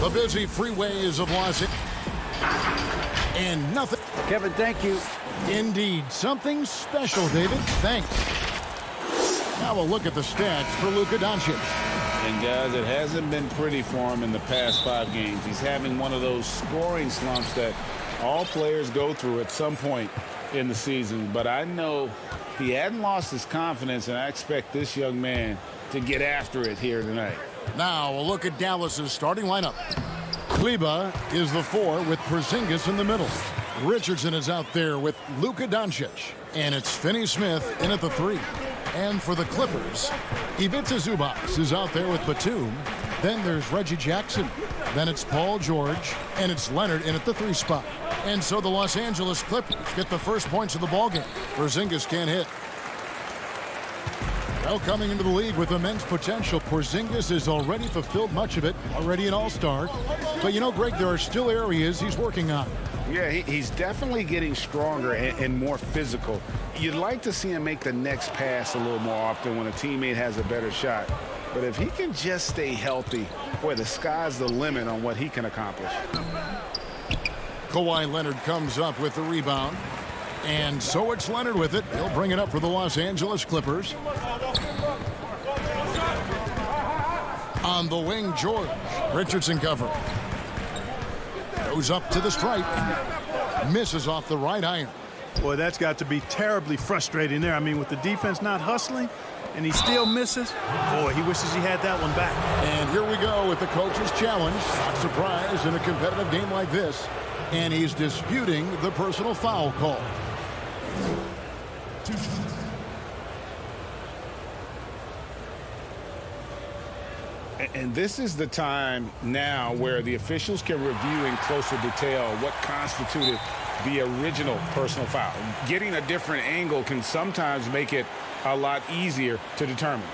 The busy freeways of Los Angeles. And nothing. Kevin, thank you. Indeed. Something special, David. Thanks. Now we'll look at the stats for Luka Doncic. And, guys, it hasn't been pretty for him in the past 5 games. He's having one of those scoring slumps that all players go through at some point in the season. But I know he hadn't lost his confidence, and I expect this young man to get after it here tonight. Now we'll look at Dallas's starting lineup. Kleba is the 4 with Porzingis in the middle. Richardson is out there with Luka Doncic. And it's Finney-Smith in at the 3. And for the Clippers, Ivica Zubac is out there with Batum. Then there's Reggie Jackson. Then it's Paul George. And it's Leonard in at the 3 spot. And so the Los Angeles Clippers get the first points of the ballgame. Porzingis can't hit. Well, coming into the league with immense potential, Porzingis has already fulfilled much of it, already an all-star. But, you know, Greg, there are still areas he's working on. Yeah, he's definitely getting stronger and more physical. You'd like to see him make the next pass a little more often when a teammate has a better shot. But if he can just stay healthy, boy, the sky's the limit on what he can accomplish. Kawhi Leonard comes up with the rebound. And so it's Leonard with it. He'll bring it up for the Los Angeles Clippers. On the wing, George. Richardson covering. Goes up to the stripe. Misses off the right iron. Boy, that's got to be terribly frustrating there. I mean, with the defense not hustling, and he still misses. Boy, he wishes he had that one back. And here we go with the coach's challenge. Not surprised in a competitive game like this. And he's disputing the personal foul call. And this is the time now where the officials can review in closer detail what constituted the original personal foul. Getting a different angle can sometimes make it a lot easier to determine.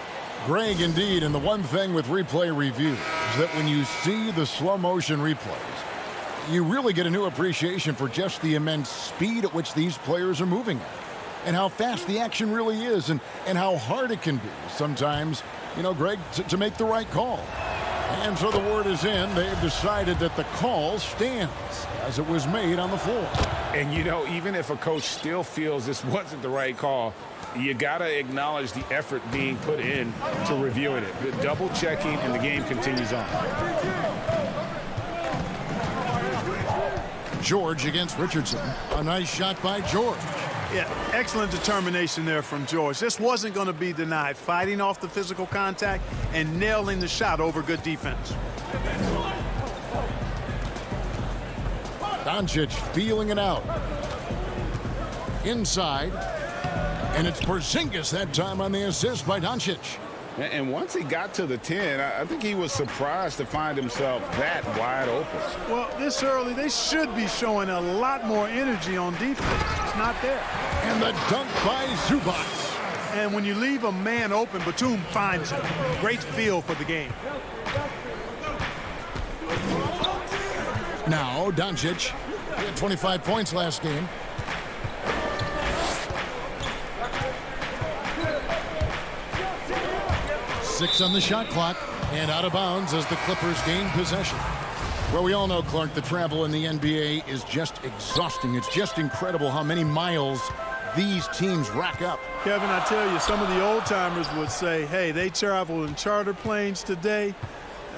Greg, indeed, and the one thing with replay review is that when you see the slow motion replays, you really get a new appreciation for just the immense speed at which these players are moving at, and how fast the action really is, and how hard it can be sometimes, you know, Greg, to make the right call. And so the word is in. They've decided that the call stands as it was made on the floor. And, you know, even if a coach still feels this wasn't the right call, you got to acknowledge the effort being put in to reviewing it. The double checking, and the game continues on. George against Richardson. A nice shot by George. Yeah, excellent determination there from George. This wasn't going to be denied. Fighting off the physical contact and nailing the shot over good defense. Doncic feeling it out. Inside. And it's Porzingis that time on the assist by Doncic. And once he got to the 10, I think he was surprised to find himself that wide open. Well, this early, they should be showing a lot more energy on defense. It's not there. And the dunk by Zubac. And when you leave a man open, Batum finds him. Great feel for the game. Now, Doncic. He had 25 points last game. Six on the shot clock, and out of bounds as the Clippers gain possession. Well, we all know, Clark, the travel in the NBA is just exhausting. It's just incredible how many miles these teams rack up. Kevin, I tell you, some of the old-timers would say, hey, they travel in charter planes today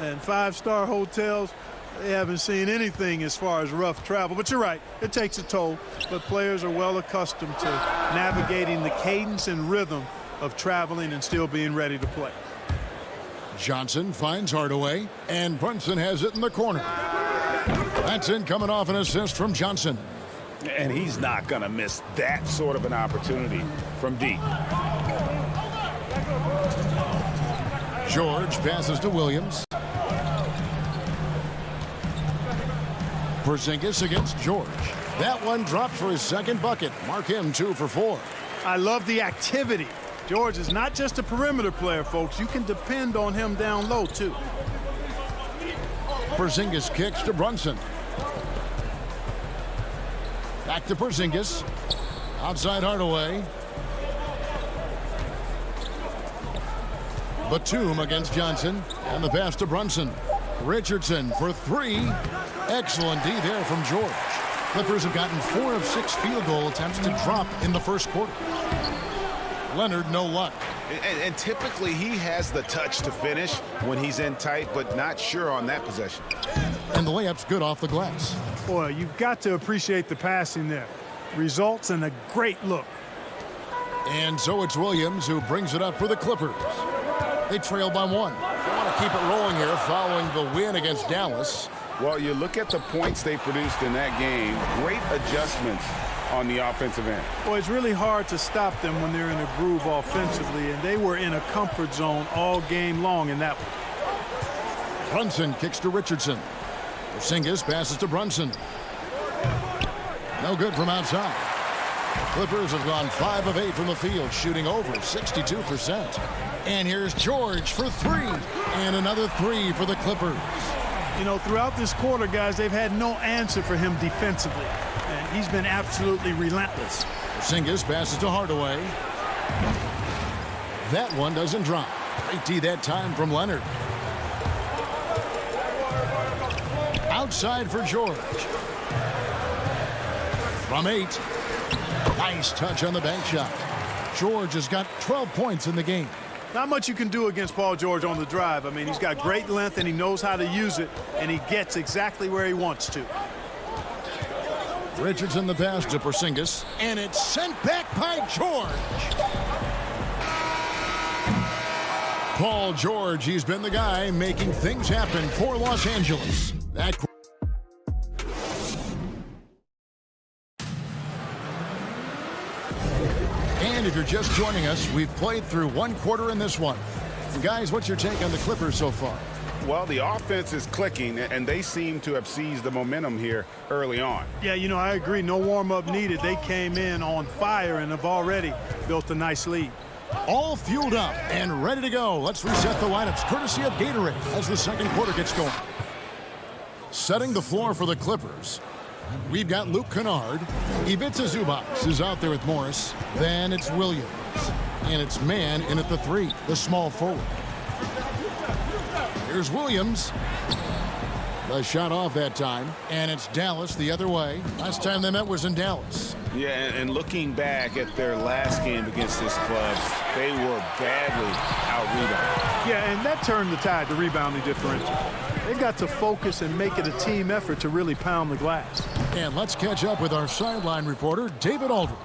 and five-star hotels. They haven't seen anything as far as rough travel. But you're right, it takes a toll. But players are well accustomed to navigating the cadence and rhythm of traveling and still being ready to play. Johnson finds Hardaway, and Brunson has it in the corner. That's in, coming off an assist from Johnson. And he's not going to miss that sort of an opportunity from deep. George passes to Williams. Porzingis against George. That one dropped for his second bucket. Mark him 2 for 4. I love the activity. George is not just a perimeter player, folks. You can depend on him down low, too. Porzingis kicks to Brunson. Back to Porzingis. Outside Hardaway. Batum against Johnson. And the pass to Brunson. Richardson for three. Excellent D there from George. Clippers have gotten 4 of 6 field goal attempts to drop in the first quarter. Leonard, no luck. And typically he has the touch to finish when he's in tight, but not sure on that possession. And the layup's good off the glass. Boy, you've got to appreciate the passing there. Results in a great look. And so it's Williams who brings it up for the Clippers. They trail by 1. They want to keep it rolling here following the win against Dallas. Well, you look at the points they produced in that game. Great adjustments on the offensive end. Well, it's really hard to stop them when they're in a groove offensively, and they were in a comfort zone all game long in that one. Brunson kicks to Richardson. Porzingis passes to Brunson. No good from outside. Clippers have gone 5 of 8 from the field, shooting over 62%. And here's George for 3. And another 3 for the Clippers. You know, throughout this quarter, guys, they've had no answer for him defensively. And he's been absolutely relentless. Porzingis passes to Hardaway. That one doesn't drop. Great D that time from Leonard. Outside for George. From 8. Nice touch on the bank shot. George has got 12 points in the game. Not much you can do against Paul George on the drive. I mean, he's got great length and he knows how to use it, and he gets exactly where he wants to. Richardson the pass to Porzingis, and it's sent back by George. Paul George, he's been the guy making things happen for Los Angeles. And if you're just joining us, we've played through 1 quarter in this one. And guys, what's your take on the Clippers so far? Well, the offense is clicking, and they seem to have seized the momentum here early on. Yeah, you know, I agree. No warm-up needed. They came in on fire and have already built a nice lead. All fueled up and ready to go. Let's reset the lineups courtesy of Gatorade as the second quarter gets going. Setting the floor for the Clippers, we've got Luke Kennard. Ivica Zubac is out there with Morris. Then it's Williams. And it's Mann in at the 3, the small forward. Here's Williams. The shot off that time. And it's Dallas the other way. Last time they met was in Dallas. Yeah, and looking back at their last game against this club, they were badly out-rebounded. Yeah, and that turned the tide, the rebounding differential. They've got to focus and make it a team effort to really pound the glass. And let's catch up with our sideline reporter, David Aldridge.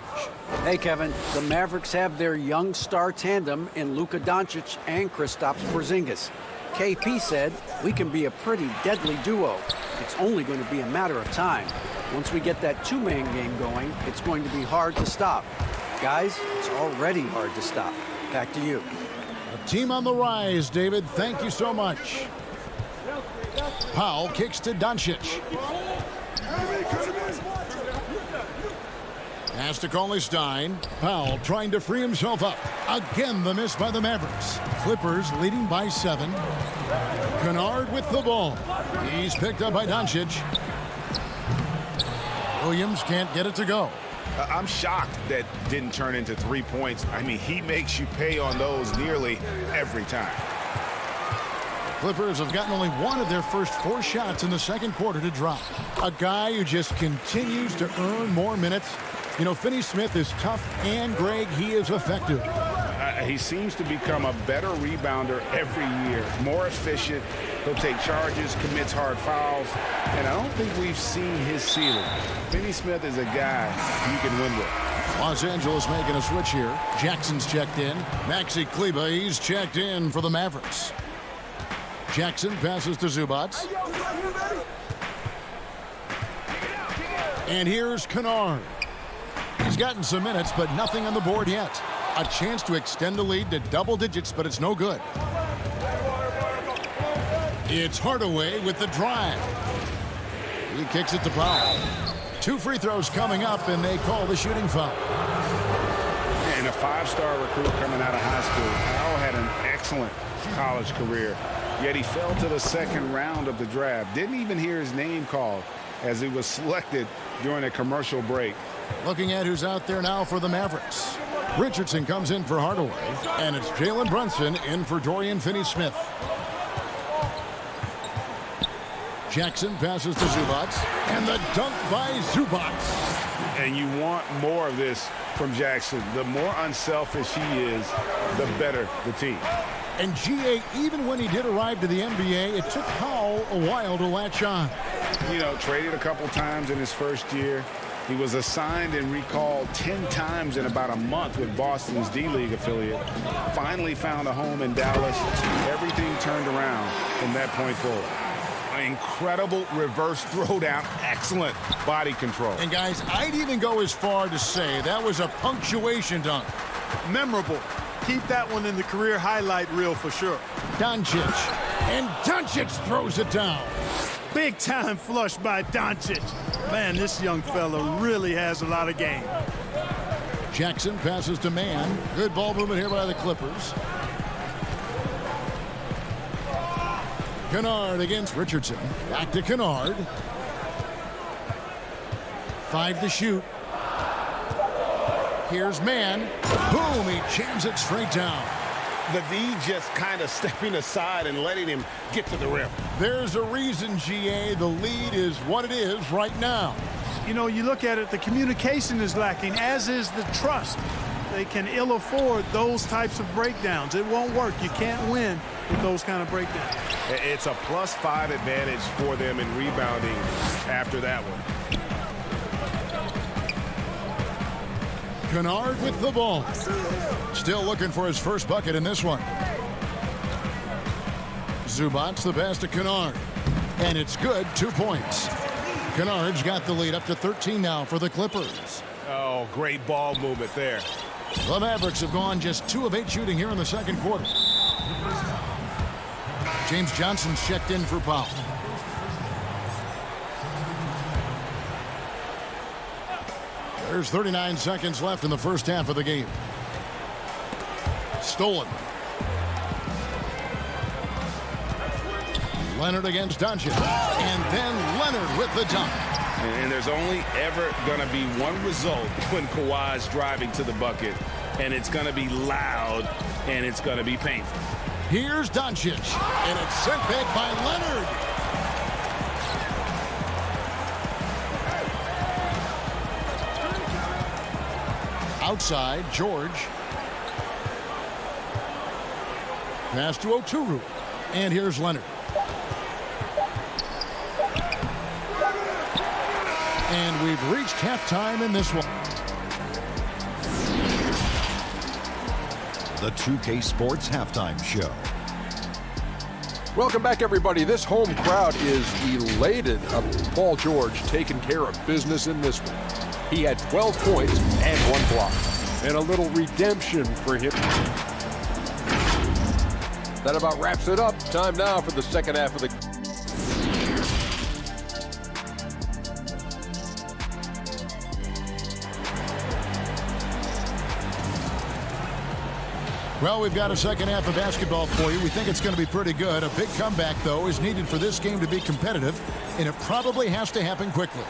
Hey, Kevin. The Mavericks have their young star tandem in Luka Doncic and Kristaps Porzingis. KP said, "We can be a pretty deadly duo. It's only going to be a matter of time. Once we get that two-man game going, it's going to be hard to stop." Guys, it's already hard to stop. Back to you. A team on the rise, David. Thank you so much. Powell kicks to Doncic. Pass to Cauley-Stein. Powell trying to free himself up. Again, the miss by the Mavericks. Clippers leading by 7. Kennard with the ball. He's picked up by Doncic. Williams can't get it to go. I'm shocked that didn't turn into 3 points. I mean, he makes you pay on those nearly every time. Clippers have gotten only 1 of their first 4 shots in the second quarter to drop. A guy who just continues to earn more minutes. You know, Finney-Smith is tough, and Greg, he is effective. He seems to become a better rebounder every year, more efficient. He'll take charges, commits hard fouls, and I don't think we've seen his ceiling. Finney-Smith is a guy you can win with. Los Angeles making a switch here. Jackson's checked in. Maxi Kleber, he's checked in for the Mavericks. Jackson passes to Zubac. And here's Kennard. He's gotten some minutes, but nothing on the board yet. A chance to extend the lead to double digits, but it's no good. It's Hardaway with the drive. He kicks it to Powell. 2 free throws coming up, and they call the shooting foul. And a 5-star recruit coming out of high school. Powell had an excellent college career, yet he fell to the second round of the draft. Didn't even hear his name called as he was selected during a commercial break. Looking at who's out there now for the Mavericks. Richardson comes in for Hardaway, and it's Jalen Brunson in for Dorian Finney-Smith. Jackson passes to Zubac, and the dunk by Zubac. And you want more of this from Jackson. The more unselfish he is, the better the team. And G.A., even when he did arrive to the NBA, it took Powell a while to latch on. You know, traded a couple times in his first year. He was assigned and recalled 10 times in about a month with Boston's D-League affiliate. Finally found a home in Dallas. Everything turned around from that point forward. Incredible reverse throwdown. Excellent body control. And, guys, I'd even go as far to say that was a punctuation dunk. Memorable. Keep that one in the career highlight reel for sure. Doncic. And Doncic throws it down. Big time flush by Doncic. Man, this young fella really has a lot of game. Jackson passes to Mann. Good ball movement here by the Clippers. Kennard against Richardson. Back to Kennard. 5 to shoot. Here's Mann. Boom, he jams it straight down. The D just kind of stepping aside and letting him get to the rim. There's a reason, G.A., the lead is what it is right now. You know, you look at it, the communication is lacking, as is the trust. They can ill afford those types of breakdowns. It won't work. You can't win with those kind of breakdowns. It's a +5 advantage for them in rebounding after that one. Kennard with the ball. Still looking for his first bucket in this one. Zubac the pass to Kennard. And it's good, 2 points. Kennard's got the lead up to 13 now for the Clippers. Oh, great ball movement there. The Mavericks have gone just 2 of 8 shooting here in the second quarter. James Johnson's checked in for Powell. There's 39 seconds left in the first half of the game. Stolen. Leonard against Doncic. And then Leonard with the dunk. And there's only ever going to be one result when Kawhi's driving to the bucket, and it's going to be loud, and it's going to be painful. Here's Doncic, and it's sent back by Leonard. Outside, George. Pass to Oturu. And here's Leonard. And we've reached halftime in this one. The 2K Sports Halftime Show. Welcome back, everybody. This home crowd is elated of Paul George taking care of business in this one. He had 12 points and 1 block. And a little redemption for him. That about wraps it up. Time now for the second half of the Well, we've got a second half of basketball for you. We think it's going to be pretty good. A big comeback, though, is needed for this game to be competitive, and it probably has to happen quickly.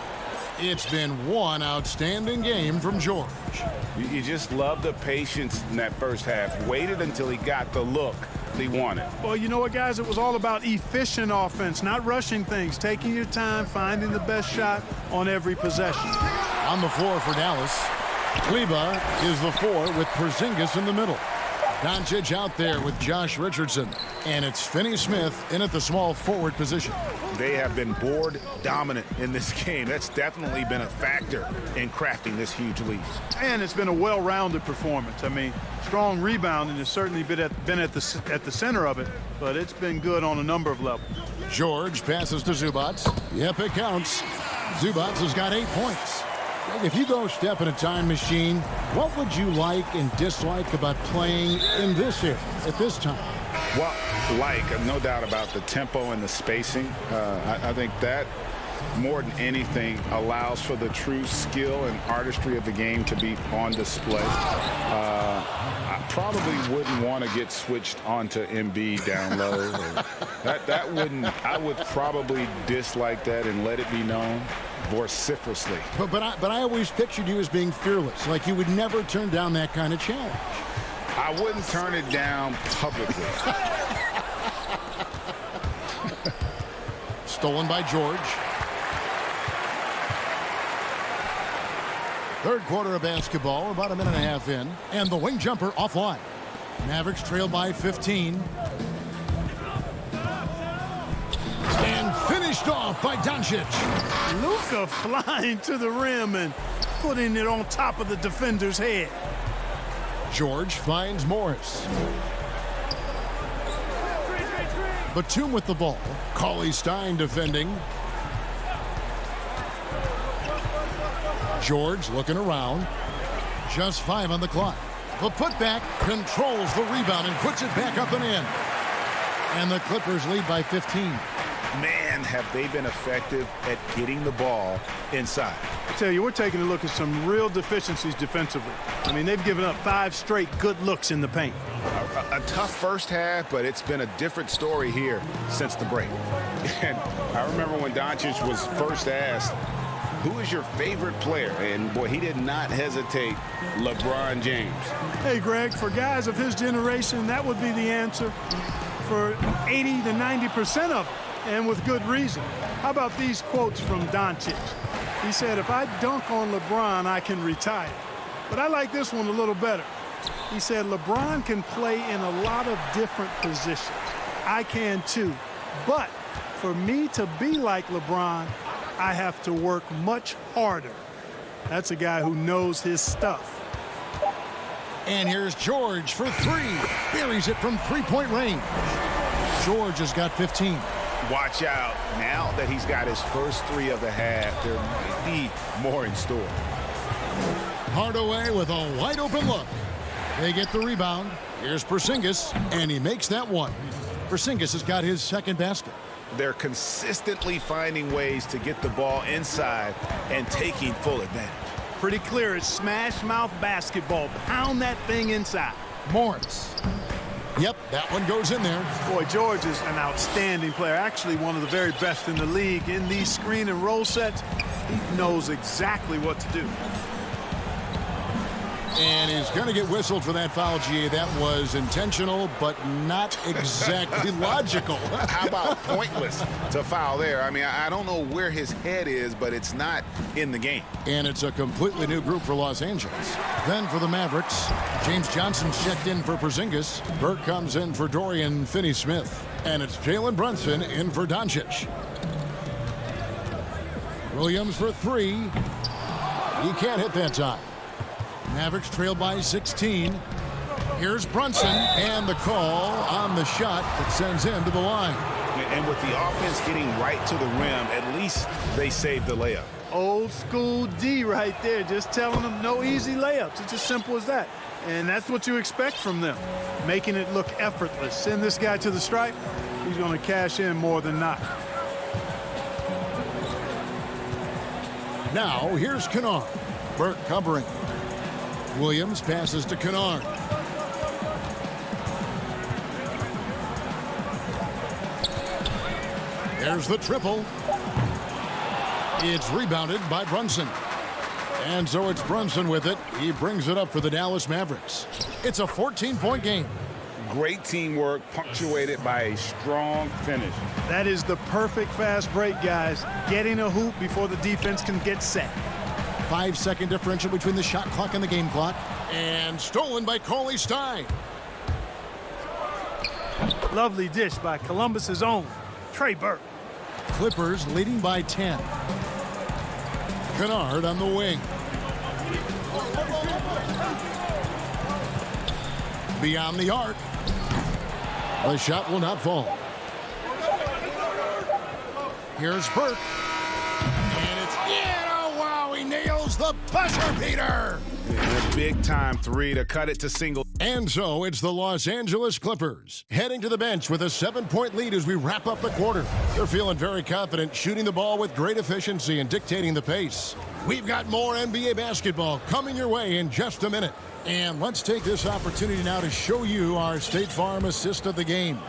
It's been one outstanding game from George. You just love the patience in that first half. Waited until he got the look he wanted. Well, you know what, guys? It was all about efficient offense, not rushing things, taking your time, finding the best shot on every possession. On the floor for Dallas, Kleber is the 4 with Porzingis in the middle. Doncic out there with Josh Richardson. And it's Finney-Smith in at the small forward position. They have been board dominant in this game. That's definitely been a factor in crafting this huge lead. And it's been a well-rounded performance. I mean, strong rebounding has certainly been at the center of it, but it's been good on a number of levels. George passes to Zubac. Yep, it counts. Zubac has got 8 points. If you go step in a time machine, what would you like and dislike about playing in this era at this time? Well, no doubt about the tempo and the spacing. I think that more than anything allows for the true skill and artistry of the game to be on display. I probably wouldn't want to get switched onto Embiid down low. I would probably dislike that and let it be known vociferously. But I always pictured you as being fearless, like you would never turn down that kind of challenge. I wouldn't turn it down publicly. Stolen by George. Third quarter of basketball, about a minute and a half in, and the wing jumper offline. Mavericks trail by 15. And finished off by Doncic. Luka flying to the rim and putting it on top of the defender's head. George finds Morris. Batum with the ball. Cauley Stein defending. George looking around. Just 5 on the clock. The putback controls the rebound and puts it back up and in. And the Clippers lead by 15. Man, have they been effective at getting the ball inside. I tell you, we're taking a look at some real deficiencies defensively. I mean, they've given up 5 straight good looks in the paint. A tough first half, but it's been a different story here since the break. And I remember when Doncic was first asked, who is your favorite player? And, boy, he did not hesitate. LeBron James. Hey, Greg, for guys of his generation, that would be the answer for 80 to 90% of them, and with good reason. How about these quotes from Doncic? He said, if I dunk on LeBron, I can retire. But I like this one a little better. He said, LeBron can play in a lot of different positions. I can too. But for me to be like LeBron, I have to work much harder. That's a guy who knows his stuff. And here's George for 3. Buries it from 3-point range. George has got 15. Watch out. Now that he's got his first 3 of the half, there might be more in store. Hardaway with a wide open look. They get the rebound. Here's Porzingis, and he makes that one. Porzingis has got his second basket. They're consistently finding ways to get the ball inside and taking full advantage. Pretty clear, it's smash mouth basketball. Pound that thing inside. Morris. Yep, that one goes in there. Boy, George is an outstanding player. Actually, one of the very best in the league. In these screen and roll sets, he knows exactly what to do. And he's going to get whistled for that foul, GA. That was intentional, but not exactly logical. How about pointless to foul there? I mean, I don't know where his head is, but it's not in the game. And it's a completely new group for Los Angeles. Then for the Mavericks, James Johnson's checked in for Porzingis. Burke comes in for Dorian Finney-Smith. And it's Jalen Brunson in for Doncic. Williams for 3. He can't hit that time. Mavericks trail by 16. Here's Brunson, and the call on the shot that sends him to the line. And with the offense getting right to the rim, at least they saved the layup. Old school D right there, just telling them no easy layups. It's as simple as that. And that's what you expect from them, making it look effortless. Send this guy to the stripe, he's going to cash in more than not. Now, here's Kennard. Burke covering. Williams passes to Kennard. There's the triple. It's rebounded by Brunson. And so it's Brunson with it. He brings it up for the Dallas Mavericks. It's a 14-point game. Great teamwork, punctuated by a strong finish. That is the perfect fast break, guys. Getting a hoop before the defense can get set. 5-second differential between the shot clock and the game clock. And stolen by Cauley Stein. Lovely dish by Columbus's own Trey Burke. Clippers leading by 10. Kennard on the wing. Beyond the arc. The shot will not fall. Here's Burke. And it's in. Oh, wow. He nails the buzzer beater. A big-time 3 to cut it to single. And so it's the Los Angeles Clippers heading to the bench with a 7-point lead as we wrap up the quarter. They're feeling very confident, shooting the ball with great efficiency and dictating the pace. We've got more NBA basketball coming your way in just a minute. And let's take this opportunity now to show you our State Farm assist of the game.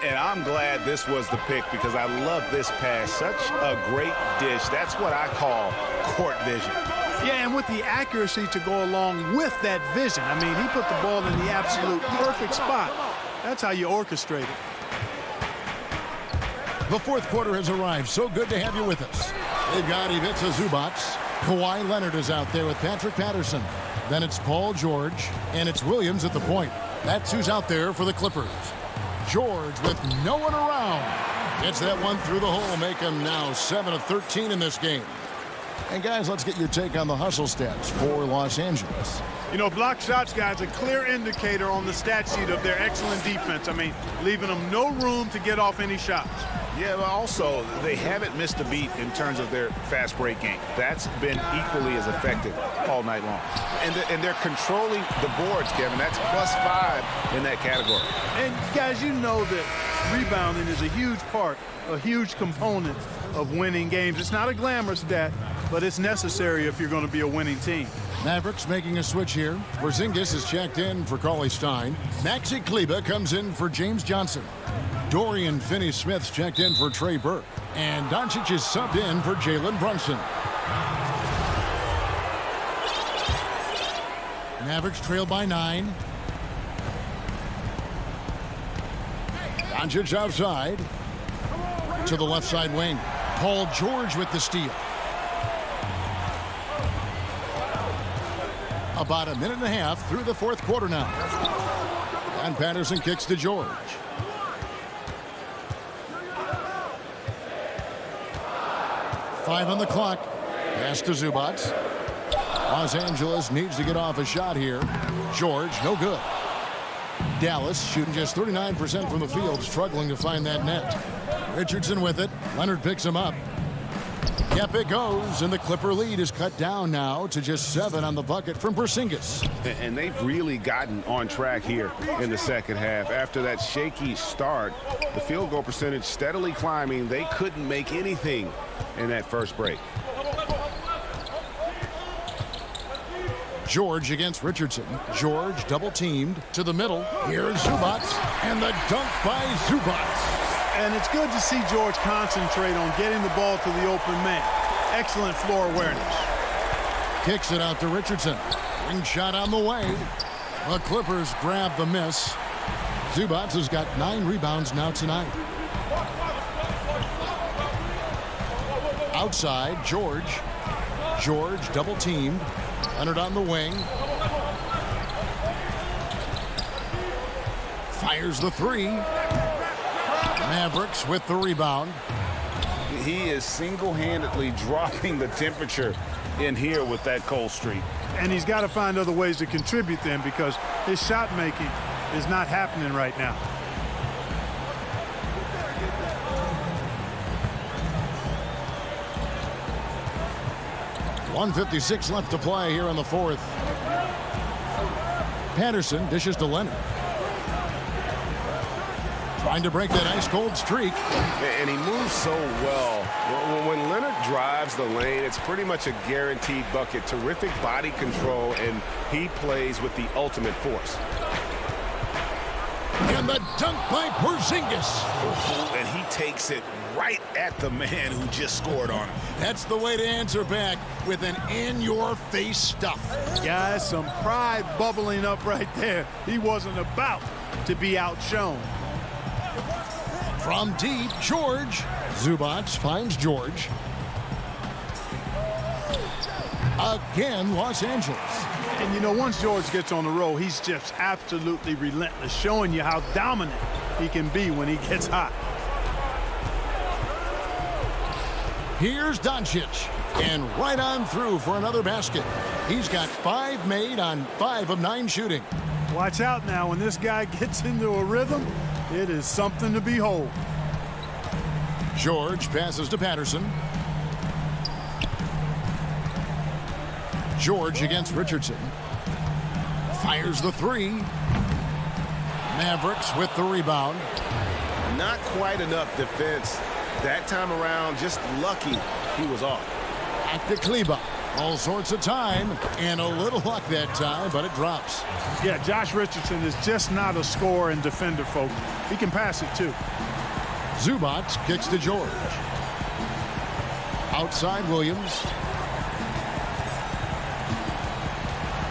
And I'm glad this was the pick because I love this pass. Such a great dish. That's what I call court vision. Yeah, and with the accuracy to go along with that vision. I mean, he put the ball in the absolute perfect spot. That's how you orchestrate it. The fourth quarter has arrived. So good to have you with us. They've got Ivica Zubac. Kawhi Leonard is out there with Patrick Patterson. Then it's Paul George, and it's Williams at the point. That's who's out there for the Clippers. George with no one around. Gets that one through the hole, make him now 7 of 13 in this game. And guys, let's get your take on the hustle stats for Los Angeles. You know, block shots, guys, a clear indicator on the stat sheet of their excellent defense. I mean, leaving them no room to get off any shots. Yeah, but also, they haven't missed a beat in terms of their fast break game. That's been equally as effective all night long. And they're controlling the boards, Kevin. That's +5 in that category. And, guys, you know that rebounding is a huge part, a huge component of winning games. It's not a glamorous stat, but it's necessary if you're going to be a winning team. Mavericks making a switch here. Porzingis is checked in for Cauley Stein. Maxi Kleber comes in for James Johnson. Dorian Finney-Smith's checked in for Trey Burke. And Doncic is subbed in for Jalen Brunson. Mavericks trail by 9. Doncic outside. To the left side wing. Paul George with the steal. About a minute and a half through the fourth quarter now. And Patterson kicks to George. Five on the clock. Pass to Zubac. Los Angeles needs to get off a shot here. George, no good. Dallas shooting just 39% from the field, struggling to find that net. Richardson with it. Leonard picks him up. Yep, it goes, and the Clipper lead is cut down now to just 7 on the bucket from Porzingis. And they've really gotten on track here in the second half. After that shaky start, the field goal percentage steadily climbing. They couldn't make anything in that first break. George against Richardson. George double teamed to the middle. Here's Zubac, and the dunk by Zubac. And it's good to see George concentrate on getting the ball to the open man. Excellent floor awareness. Kicks it out to Richardson. Ring shot on the way. The Clippers grab the miss. Zubac has got 9 rebounds now tonight. Outside, George. George double teamed. Leonard on the wing. Fires the 3. Mavericks with the rebound. He is single-handedly dropping the temperature in here with that cold streak. And he's got to find other ways to contribute then, because his shot making is not happening right now. .156 left to play here in the fourth. Patterson dishes to Leonard. Trying to break that ice-cold streak. And he moves so well. When Leonard drives the lane, it's pretty much a guaranteed bucket. Terrific body control, and he plays with the ultimate force. And the dunk by Porzingis. And he takes it right at the man who just scored on him. That's the way to answer back, with an in-your-face stuff. Guys, some pride bubbling up right there. He wasn't about to be outshone. From deep, George. Zubac finds George. Again, Los Angeles. And, you know, once George gets on the roll, he's just absolutely relentless, showing you how dominant he can be when he gets hot. Here's Doncic, and right on through for another basket. He's got 5 made on 5 of 9 shooting. Watch out now. When this guy gets into a rhythm, it is something to behold. George passes to Patterson. George against Richardson. Fires the 3. Mavericks with the rebound. Not quite enough defense that time around. Just lucky he was off. Back to Kleber. All sorts of time and a little luck that time, but it drops. Yeah, Josh Richardson is just not a scorer and defender, folks. He can pass it, too. Zubac kicks to George. Outside Williams.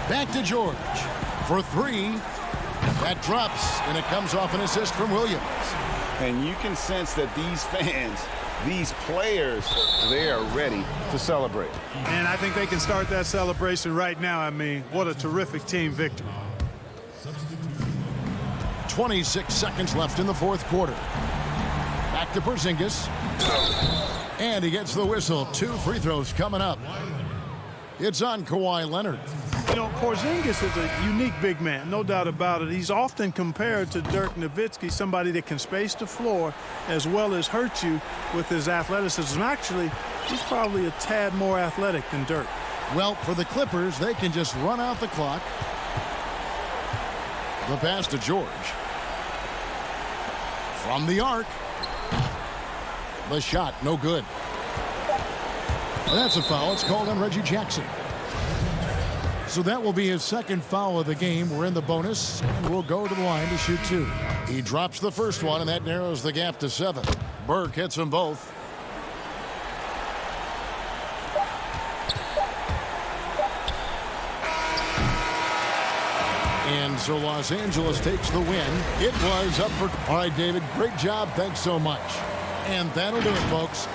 Back to George for 3. That drops, and it comes off an assist from Williams. And you can sense that these fans, these players, they are ready to celebrate. And I think they can start that celebration right now. I mean, what a terrific team victory. 26 seconds left in the fourth quarter. Back to Porzingis. And he gets the whistle. 2 free throws coming up. It's on Kawhi Leonard. You know, Porzingis is a unique big man, no doubt about it. He's often compared to Dirk Nowitzki, somebody that can space the floor as well as hurt you with his athleticism. Actually, he's probably a tad more athletic than Dirk. Well, for the Clippers, they can just run out the clock. The pass to George. From the arc. The shot, no good. That's a foul. It's called on Reggie Jackson. So that will be his second foul of the game. We're in the bonus, and we'll go to the line to shoot 2. He drops the first one, and that narrows the gap to 7. Burke hits them both. And so Los Angeles takes the win. It was up for... All right, David, great job. Thanks so much. And that'll do it, folks.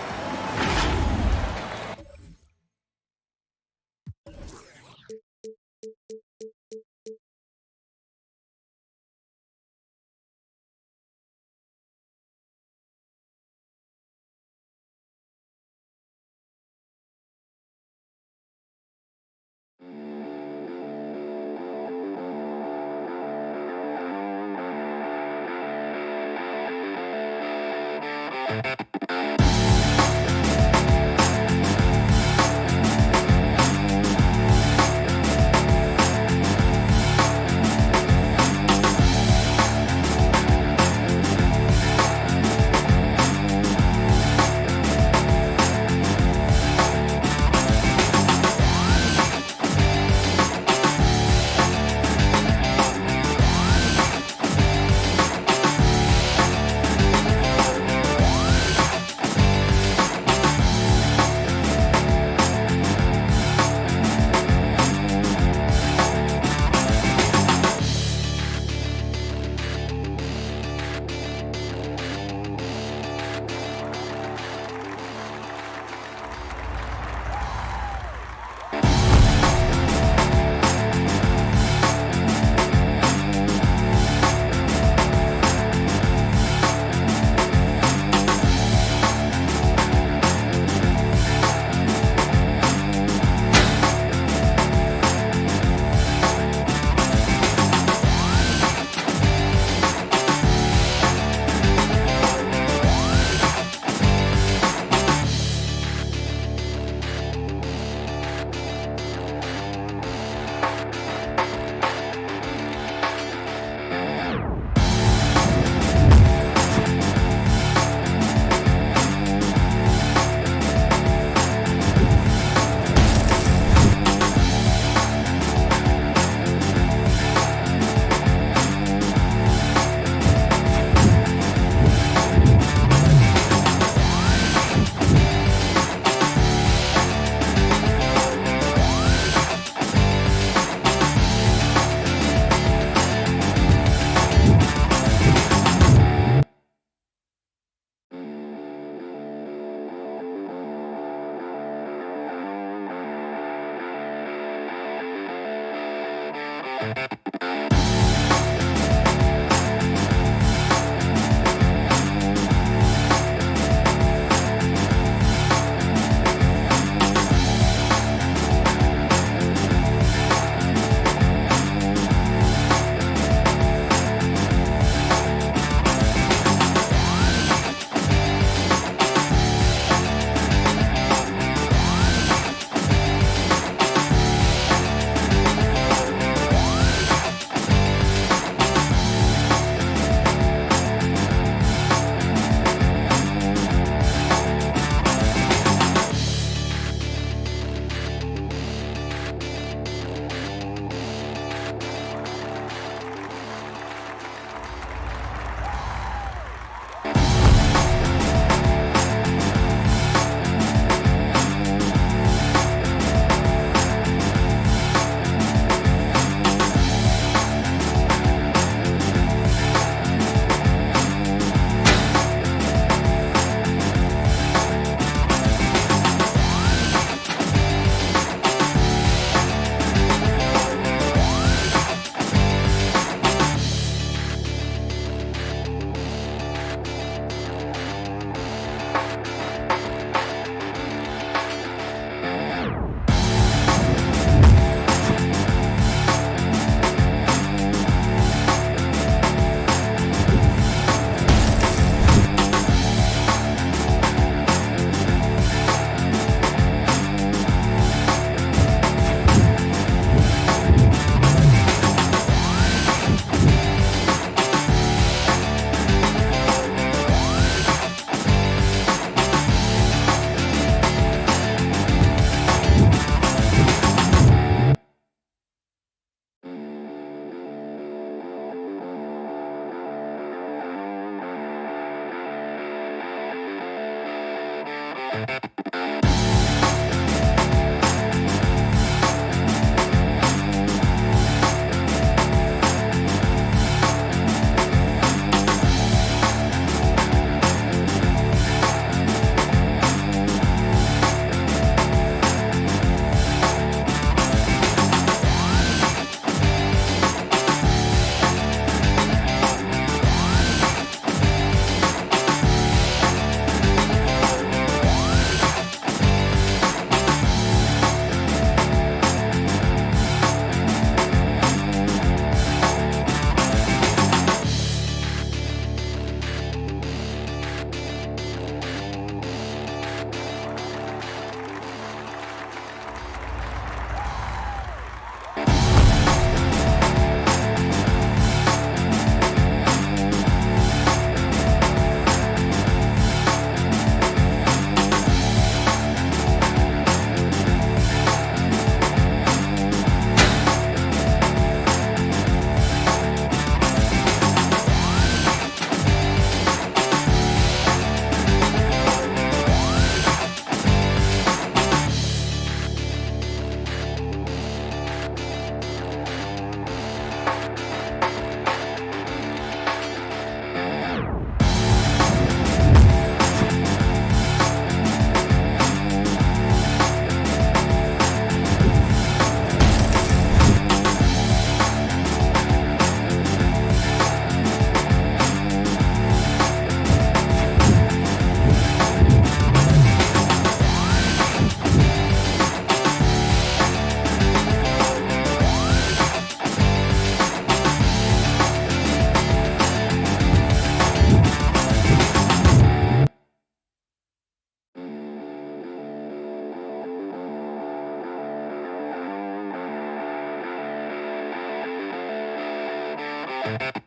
The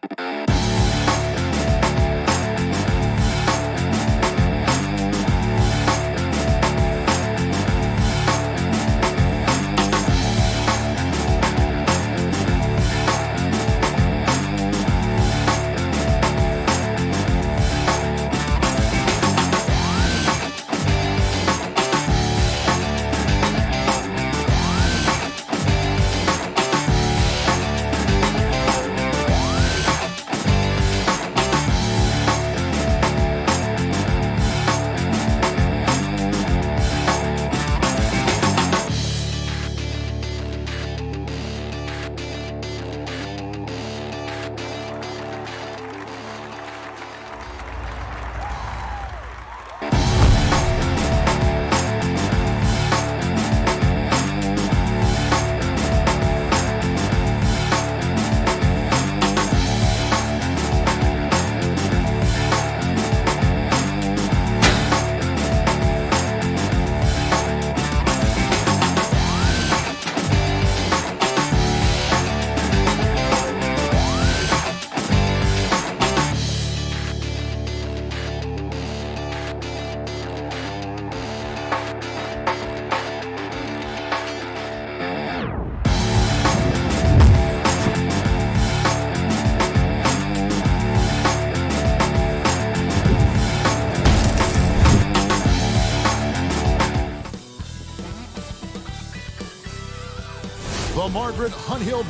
Margaret Hunt Hill.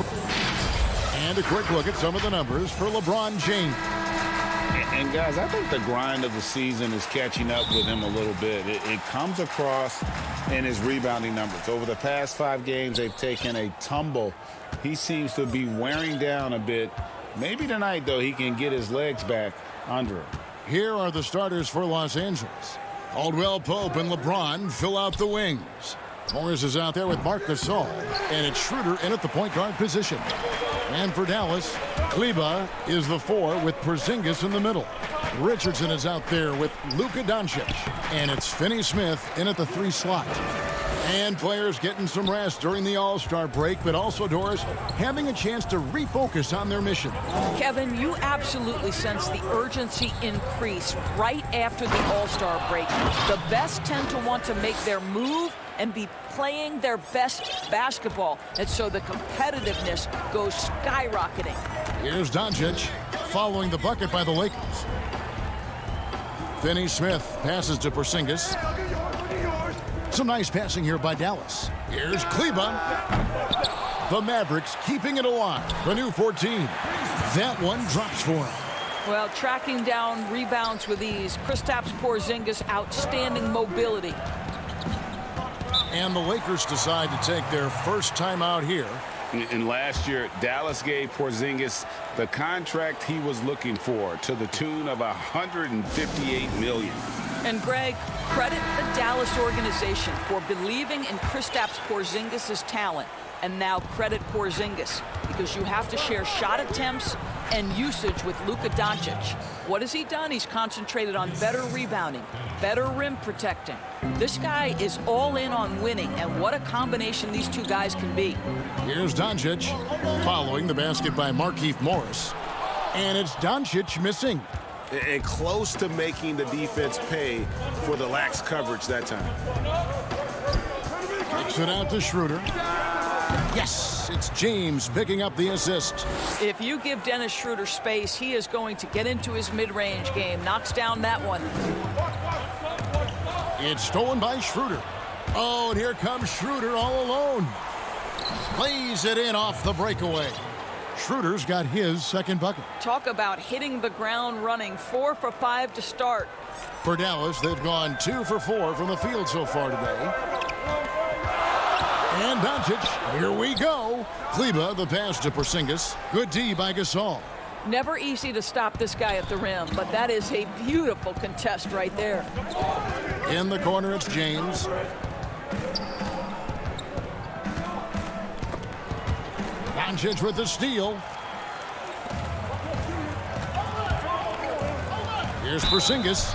And a quick look at some of the numbers for LeBron James. And guys, I think the grind of the season is catching up with him a little bit. It comes across in his rebounding numbers. Over the past 5 games, they've taken a tumble. He seems to be wearing down a bit. Maybe tonight, though, he can get his legs back under him. Here are the starters for Los Angeles. Caldwell Pope and LeBron fill out the wings. Morris is out there with Marc Gasol, and it's Schroeder in at the point guard position. And for Dallas, Kleber is the 4 with Porzingis in the middle. Richardson is out there with Luka Doncic, and it's Finney-Smith in at the 3 slot. And players getting some rest during the All-Star break, but also, Doris, having a chance to refocus on their mission. Kevin, you absolutely sense the urgency increase right after the All-Star break. The best tend to want to make their move and be playing their best basketball. And so the competitiveness goes skyrocketing. Here's Doncic following the bucket by the Lakers. Finney-Smith passes to Porzingis. Some nice passing here by Dallas. Here's Kleber. The Mavericks keeping it alive. The new 14. That one drops for him. Well, tracking down rebounds with ease. Kristaps Porzingis, outstanding mobility. And the Lakers decide to take their first time out here. And last year, Dallas gave Porzingis the contract he was looking for to the tune of $158 million. And Greg, credit the Dallas organization for believing in Kristaps Porzingis' talent. And now credit Porzingis, because you have to share shot attempts and usage with Luka Doncic. What has he done? He's concentrated on better rebounding, better rim protecting. This guy is all in on winning, and what a combination these two guys can be. Here's Doncic following the basket by Markieff Morris. And it's Doncic missing. And close to making the defense pay for the lax coverage that time. Kicks it out to Schroeder. Yes, it's James picking up the assist. If you give Dennis Schroeder space, he is going to get into his mid-range game. Knocks down that one. It's stolen by Schroeder. Oh, and here comes Schroeder all alone. Lays it in off the breakaway. Schroeder's got his second bucket. Talk about hitting the ground running. 4 for 5 to start. For Dallas, they've gone 2 for 4 from the field so far today. And Doncic, here we go. Kleber, the pass to Porzingis. Good D by Gasol. Never easy to stop this guy at the rim, but that is a beautiful contest right there. In the corner, it's James. Doncic with the steal. Here's Porzingis.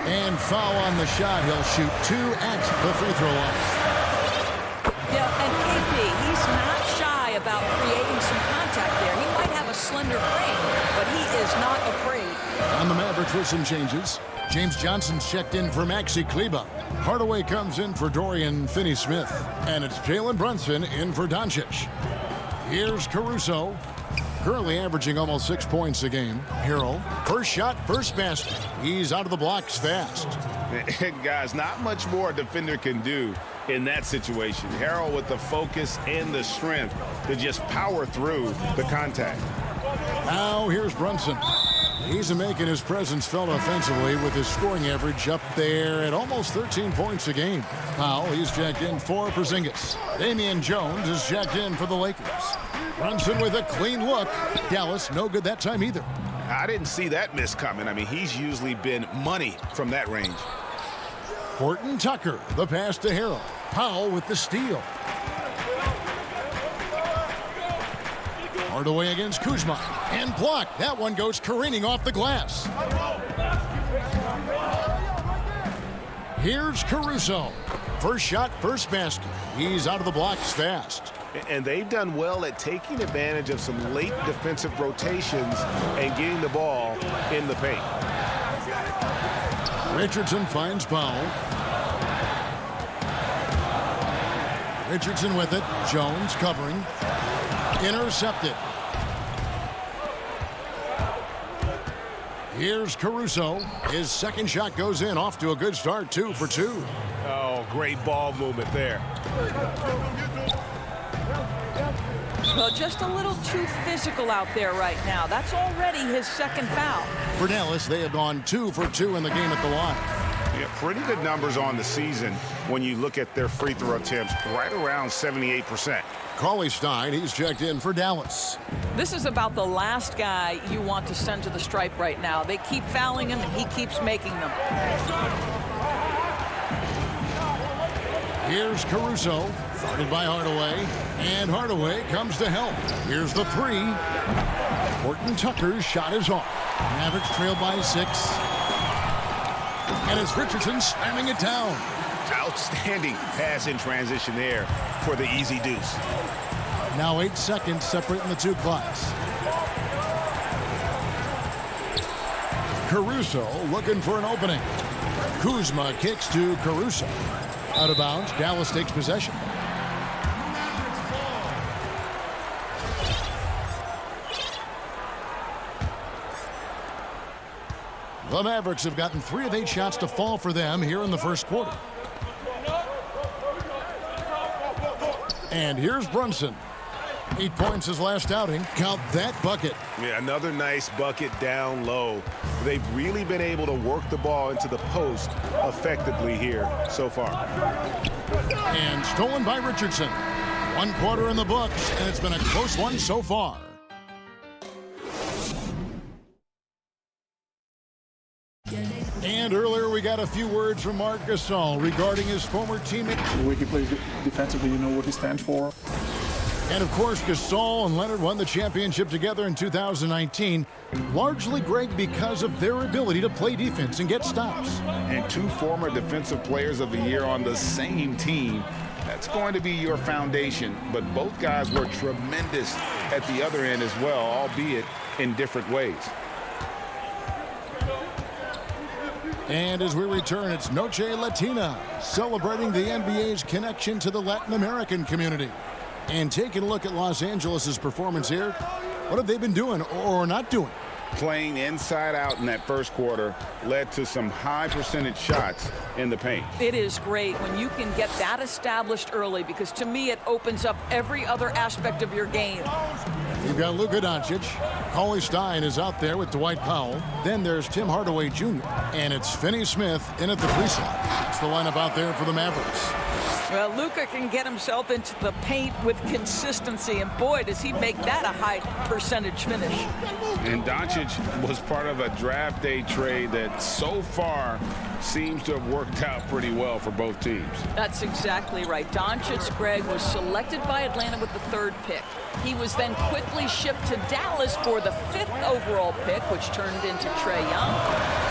And foul on the shot. He'll shoot 2 at the free throw line. Yeah, and KP, he's not shy about creating some contact there. He might have a slender frame, for some changes. James Johnson's checked in for Maxi Kleber. Hardaway comes in for Dorian Finney-Smith. And it's Jalen Brunson in for Doncic. Here's Caruso. Currently averaging almost 6 points a game. Harrell, first shot, first basket. He's out of the blocks fast. Guys, not much more a defender can do in that situation. Harrell with the focus and the strength to just power through the contact. Now here's Brunson. He's making his presence felt offensively with his scoring average up there at almost 13 points a game. Powell, he's checked in for Porzingis. Damian Jones is checked in for the Lakers. Brunson with a clean look. Dallas no good that time either. I didn't see that miss coming. I mean, he's usually been money from that range. Horton Tucker, the pass to Harrell. Powell with the steal. Hardaway against Kuzma. And blocked. That one goes careening off the glass. Here's Caruso. First shot, first basket. He's out of the blocks fast. And they've done well at taking advantage of some late defensive rotations and getting the ball in the paint. Richardson finds Powell. Richardson with it. Jones covering. Intercepted. Here's Caruso. His second shot goes in. Off to a good start. 2 for 2. Oh, great ball movement there. Well, just a little too physical out there right now. That's already his second foul. For Dallas, they have gone 2 for 2 in the game at the line. Yeah, pretty good numbers on the season when you look at their free throw attempts, right around 78%. Cauley Stein, he's checked in for Dallas. This is about the last guy you want to send to the stripe right now. They keep fouling him, and he keeps making them. Here's Caruso, guarded by Hardaway, and Hardaway comes to help. Here's the 3. Horton Tucker's shot is off. Mavericks trail by 6. And it's Richardson slamming it down. Outstanding pass in transition there for the easy deuce. Now 8 seconds separating the two clocks. Caruso looking for an opening. Kuzma kicks to Caruso. Out of bounds, Dallas takes possession. The Mavericks have gotten 3 of 8 shots to fall for them here in the first quarter. And here's Brunson. 8 points his last outing. Count that bucket. Yeah, another nice bucket down low. They've really been able to work the ball into the post effectively here so far. And stolen by Richardson. 1 quarter in the books, and it's been a close one so far. And earlier we got a few words from Marc Gasol regarding his former teammate. The way he plays defensively, you know what he stands for. And of course, Gasol and Leonard won the championship together in 2019, largely, Greg, because of their ability to play defense and get stops. And 2 former defensive players of the year on the same team. That's going to be your foundation. But both guys were tremendous at the other end as well, albeit in different ways. And as we return, it's Noche Latina, celebrating the NBA's connection to the Latin American community. And taking a look at Los Angeles' performance here, what have they been doing or not doing? Playing inside out in that first quarter led to some high percentage shots in the paint. It is great when you can get that established early, because to me it opens up every other aspect of your game. You've got Luka Doncic. Cauley Stein is out there with Dwight Powell. Then there's Tim Hardaway Jr. And it's Finney-Smith in at the 3 slot. It's the lineup out there for the Mavericks. Well, Luka can get himself into the paint with consistency, and boy, does he make that a high percentage finish. And Doncic was part of a draft day trade that so far seems to have worked out pretty well for both teams. That's exactly right. Doncic, Greg, was selected by Atlanta with the 3rd pick. He was then quickly shipped to Dallas for the 5th overall pick, which turned into Trae Young,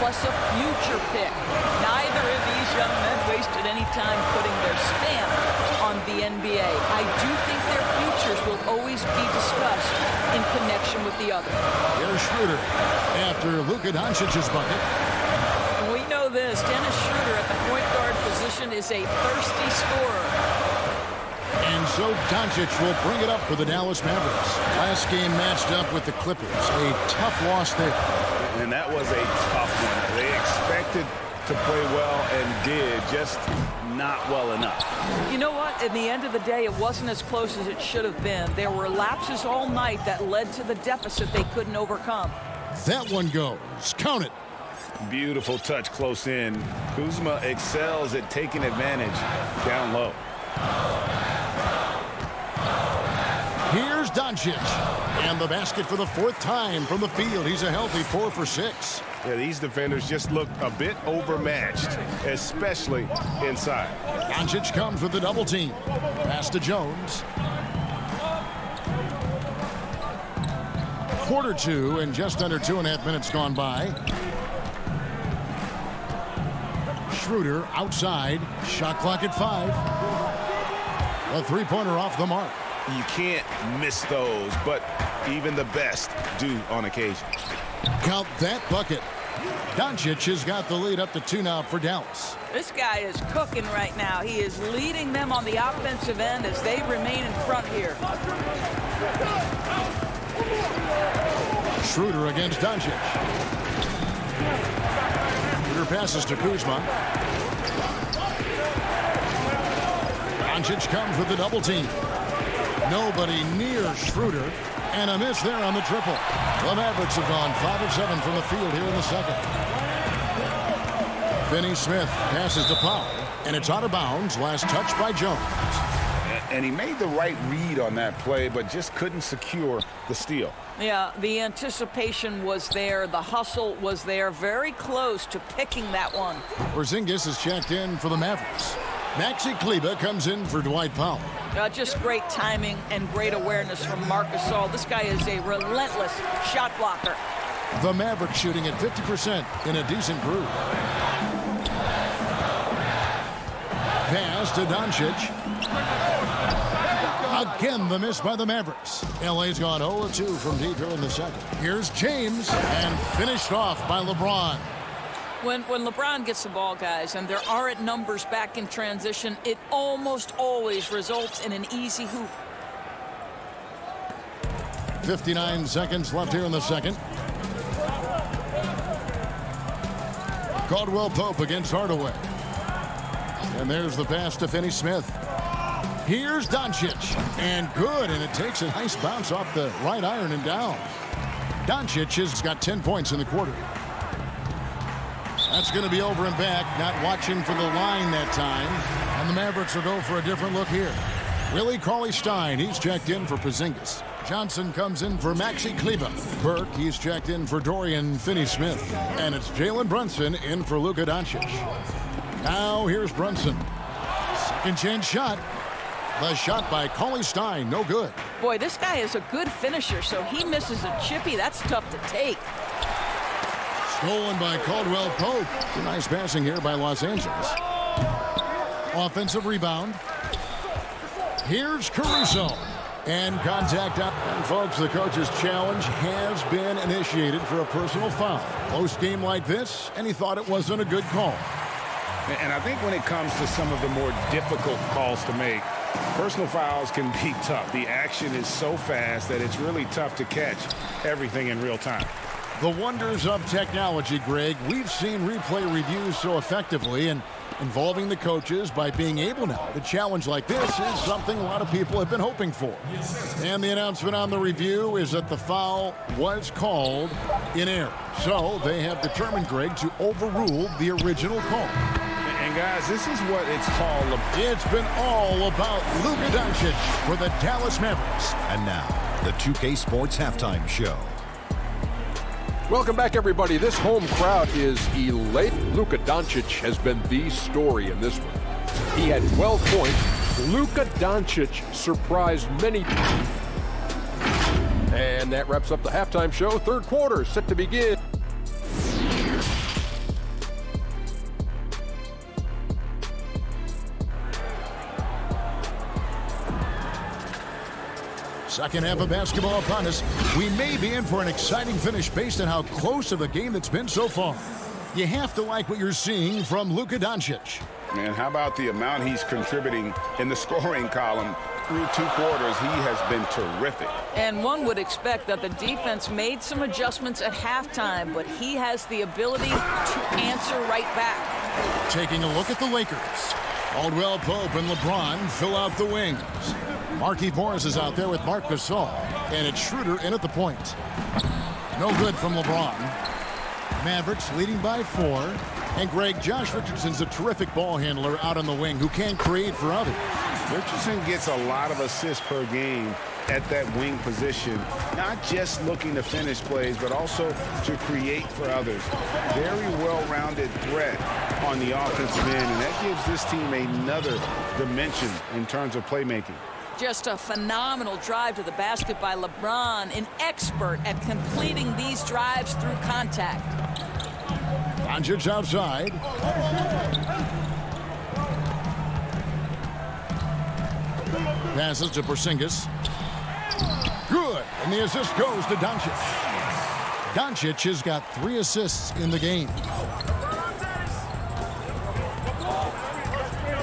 plus a future pick. Neither of these young men wasted any time putting their stamp on the NBA. I do think their futures will always be discussed in connection with the other. Here's Schroeder after Luka Doncic's bucket. And we know this. Dennis Schroeder at the point guard position is a thirsty scorer. And so Doncic will bring it up for the Dallas Mavericks. Last game matched up with the Clippers. A tough loss there. And that was a tough one. They expected to play well and did, just not well enough. You know what? In the end of the day, it wasn't as close as it should have been. There were lapses all night that led to the deficit they couldn't overcome. That one goes. Count it. Beautiful touch close in. Kuzma excels at taking advantage down low. Here's Doncic. And the basket for the 4th time from the field. He's a healthy 4 for 6. Yeah, these defenders just look a bit overmatched, especially inside. Doncic comes with the double team. Pass to Jones. Quarter 2 and just under 2.5 minutes gone by. Schroeder outside. Shot clock at 5. A 3-pointer off the mark. You can't miss those, but even the best do on occasion. Count that bucket. Doncic has got the lead up to 2 now for Dallas. This guy is cooking right now. He is leading them on the offensive end as they remain in front here. Schroeder against Doncic. Schroeder passes to Kuzma. Doncic comes with the double team. Nobody near Schroeder. And a miss there on the triple. The Mavericks have gone 5 of 7 from the field here in the second. Finney Smith passes to Powell. And it's out of bounds. Last touch by Jones. And he made the right read on that play, but just couldn't secure the steal. Yeah, the anticipation was there. The hustle was there. Very close to picking that one. Porzingis is checked in for the Mavericks. Maxi Kleber comes in for Dwight Powell. Just great timing and great awareness from Marc Gasol. This guy is a relentless shot blocker. The Mavericks shooting at 50% in a decent groove. Pass to Doncic. Again, the miss by the Mavericks. LA's gone 0-2 from deep here in the second. Here's James, and finished off by LeBron. When LeBron gets the ball, guys, and there aren't numbers back in transition, it almost always results in an easy hoop. 59 seconds left here in the second. Caldwell Pope against Hardaway. And there's the pass to Finney Smith. Here's Doncic. And good, and it takes a nice bounce off the right iron and down. Doncic has got 10 points in the quarter. That's going to be over and back, not watching for the line that time. And the Mavericks will go for a different look here. Willie Cauley-Stein, he's checked in for Porzingis. Johnson comes in for Maxi Kleber. Burke, he's checked in for Dorian Finney-Smith. And it's Jalen Brunson in for Luka Doncic. Now here's Brunson. Second chance shot. The shot by Cauley-Stein, no good. Boy, this guy is a good finisher, so he misses a chippy. That's tough to take. Stolen by Caldwell Pope. Nice passing here by Los Angeles. Offensive rebound. Here's Caruso. And contact up. And folks, the coach's challenge has been initiated for a personal foul. Close game like this, and he thought it wasn't a good call. And I think when it comes to some of the more difficult calls to make, personal fouls can be tough. The action is so fast that it's really tough to catch everything in real time. The wonders of technology, Greg. We've seen replay reviews so effectively, and involving the coaches by being able now to challenge like this is something a lot of people have been hoping for. And the announcement on the review is that the foul was called in error. So they have determined, Greg, to overrule the original call. And guys, this is what it's all about. It's been all about Luka Doncic for the Dallas Mavericks. And now, the 2K Sports Halftime Show. Welcome back, everybody. This home crowd is elated. Luka Doncic has been the story in this one. He had 12 points. Luka Doncic surprised many. And that wraps up the halftime show. Third quarter set to begin. Second half of basketball upon us. We may be in for an exciting finish based on how close of a game that's been so far. You have to like what you're seeing from Luka Doncic. Man, how about the amount he's contributing in the scoring column? Through 2 quarters, he has been terrific. And one would expect that the defense made some adjustments at halftime, but he has the ability to answer right back. Taking a look at the Lakers. Caldwell Pope and LeBron fill out the wings. Markieff Morris is out there with Marc Gasol, and it's Schroeder in at the point. No good from LeBron. Mavericks leading by 4. And Greg, Josh Richardson's a terrific ball handler out on the wing who can create for others. Richardson gets a lot of assists per game at that wing position, not just looking to finish plays, but also to create for others. Very well-rounded threat on the offensive end, and that gives this team another dimension in terms of playmaking. Just a phenomenal drive to the basket by LeBron, an expert at completing these drives through contact. Doncic outside. Passes to Porzingis. Good. And the assist goes to Doncic. Doncic has got 3 assists in the game.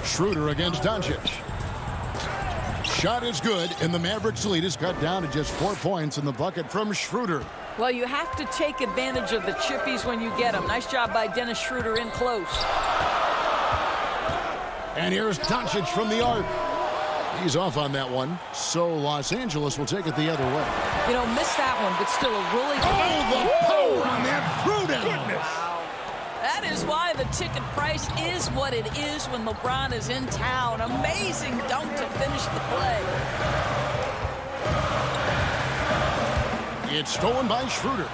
Schroeder against Doncic. Shot is good, and the Mavericks lead is cut down to just 4 points in the bucket from Schroeder. Well, you have to take advantage of the chippies when you get them. Nice job by Dennis Schroeder in close. And here's Doncic from the arc. He's off on that one, so Los Angeles will take it the other way. You know, missed that one, but still a really... Oh, the power on that throwdown! Wow. That is why the ticket price is what it is when LeBron is in town. Amazing dunk to finish the play. It's stolen by Schroeder.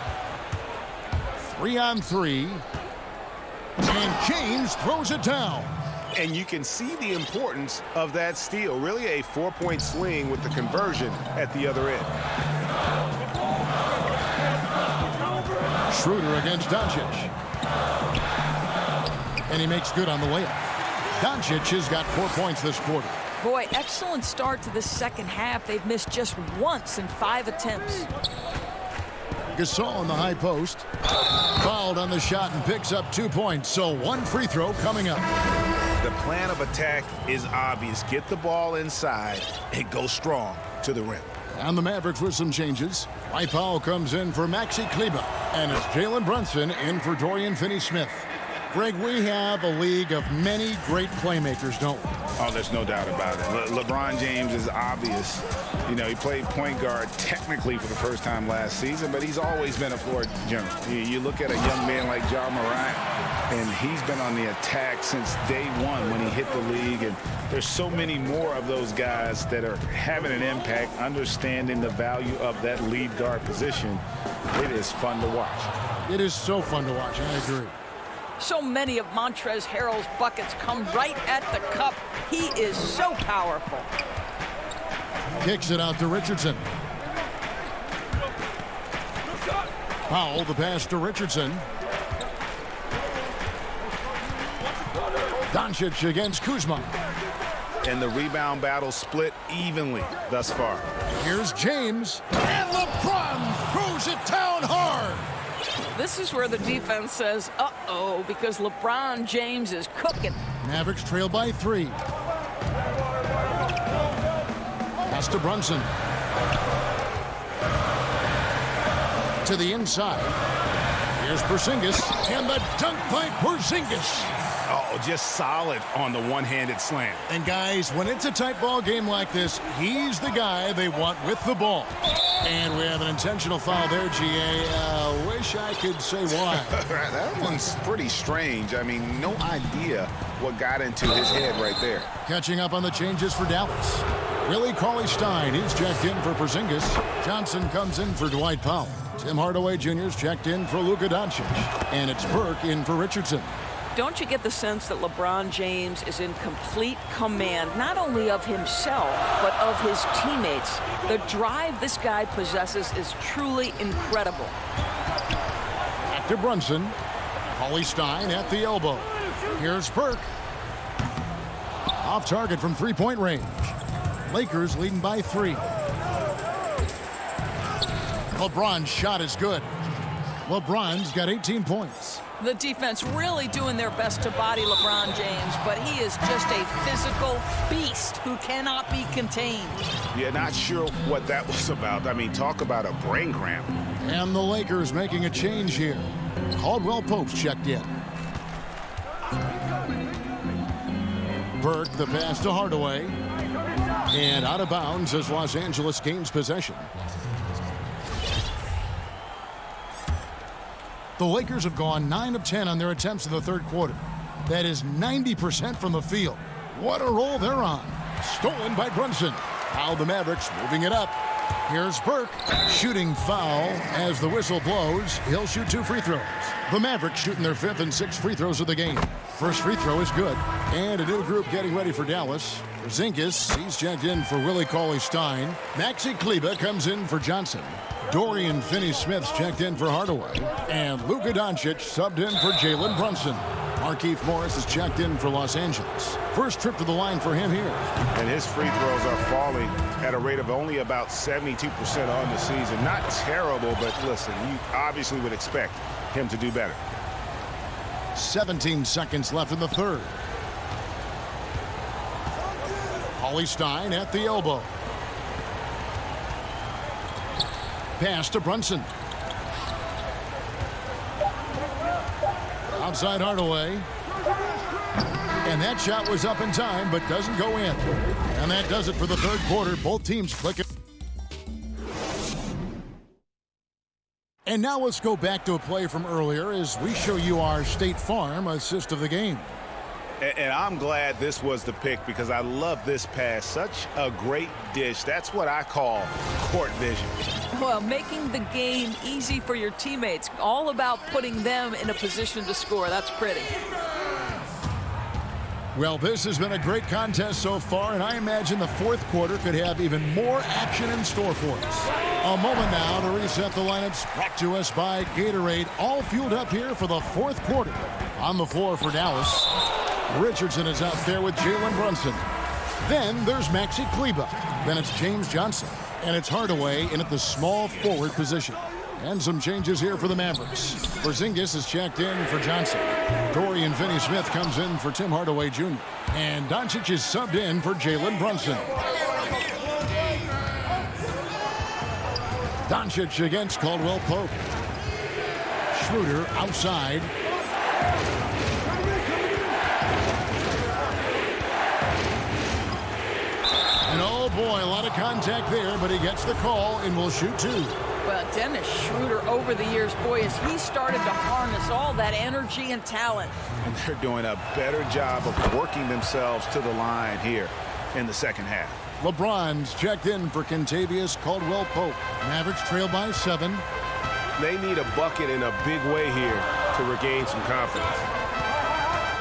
3-on-3. And James throws it down. And you can see the importance of that steal. Really a 4-point swing with the conversion at the other end. Schroeder against Doncic. And he makes good on the layup. Doncic has got 4 points this quarter. Boy, excellent start to the second half. They've missed just once in 5 attempts. Gasol in the high post. Fouled on the shot and picks up 2 points. So 1 free throw coming up. The plan of attack is obvious. Get the ball inside and go strong to the rim. And the Mavericks with some changes. Dwight Powell comes in for Maxi Kleber. And it's Jalen Brunson in for Dorian Finney-Smith. Greg, we have a league of many great playmakers, don't we? Oh, there's no doubt about it. LeBron James is obvious. You know, he played point guard technically for the first time last season, but he's always been a floor general. You look at a young man like Ja Morant, and he's been on the attack since day one when he hit the league. And there's so many more of those guys that are having an impact, understanding the value of that lead guard position. It is fun to watch. It is so fun to watch, I agree. So many of Montrezl Harrell's buckets come right at the cup. He is so powerful. Kicks it out to Richardson. Powell, the pass to Richardson. Doncic against Kuzma. And the rebound battle split evenly thus far. Here's James. And LeBron throws it down hard. This is where the defense says, uh-oh, because LeBron James is cooking. Mavericks trail by 3. Pass to Brunson. To the inside. Here's Porzingis. And the dunk by Porzingis. Oh, just solid on the one-handed slam. And guys, when it's a tight ball game like this, he's the guy they want with the ball. And we have an intentional foul there, GA. Wish I could say why. That one's pretty strange. I mean, no idea what got into his head right there. Catching up on the changes for Dallas. Willie Cauley-Stein is checked in for Porzingis. Johnson comes in for Dwight Powell. Tim Hardaway Jr. is checked in for Luka Doncic. And it's Burke in for Richardson. Don't you get the sense that LeBron James is in complete command, not only of himself, but of his teammates? The drive this guy possesses is truly incredible. Back to Brunson. Cauley-Stein at the elbow. Here's Burke. Off target from 3-point range. Lakers leading by 3. LeBron's shot is good. LeBron's got 18 points. The defense really doing their best to body LeBron James, but he is just a physical beast who cannot be contained. Yeah, not sure what that was about. I mean, talk about a brain cramp. And the Lakers making a change here. Caldwell Pope's checked in. Burke, the pass to Hardaway. And out of bounds as Los Angeles gains possession. The Lakers have gone 9 of 10 on their attempts in the third quarter. That is 90% from the field. What a roll they're on. Stolen by Brunson. Now the Mavericks moving it up. Here's Burke. Shooting foul as the whistle blows. He'll shoot 2 free throws. The Mavericks shooting their 5th and 6th free throws of the game. First free throw is good. And a new group getting ready for Dallas. Porzingis, he's checked in for Willie Cauley-Stein. Maxi Kleber comes in for Johnson. Dorian Finney-Smith's checked in for Hardaway. And Luka Doncic subbed in for Jalen Brunson. Markieff Morris is checked in for Los Angeles. First trip to the line for him here. And his free throws are falling at a rate of only about 72% on the season. Not terrible, but listen, you obviously would expect him to do better. 17 seconds left in the third. Cauley-Stein at the elbow. Pass to Brunson. Outside Hardaway. And that shot was up in time, but doesn't go in. And that does it for the third quarter. Both teams clicking. And now let's go back to a play from earlier as we show you our State Farm assist of the game. And I'm glad this was the pick because I love this pass. Such a great dish. That's what I call court vision. Well, making the game easy for your teammates. All about putting them in a position to score. That's pretty. Well, this has been a great contest so far, and I imagine the fourth quarter could have even more action in store for us. A moment now to reset the lineups brought to us by Gatorade, all fueled up here for the fourth quarter. On the floor for Dallas, Richardson is out there with Jalen Brunson. Then there's Maxi Kleber. Then it's James Johnson. And it's Hardaway in at the small forward position. And some changes here for the Mavericks. Porzingis is checked in for Johnson. Dorian Finney-Smith comes in for Tim Hardaway Jr. And Doncic is subbed in for Jalen Brunson. Doncic against Caldwell Pope. Schroeder outside. And oh boy, a lot of contact there, but he gets the call and will shoot 2. Well, Dennis Schroeder over the years, boy, as he started to harness all that energy and talent. And they're doing a better job of working themselves to the line here in the second half. LeBron's checked in for Kentavious Caldwell Pope. Mavericks trail by 7. They need a bucket in a big way here to regain some confidence.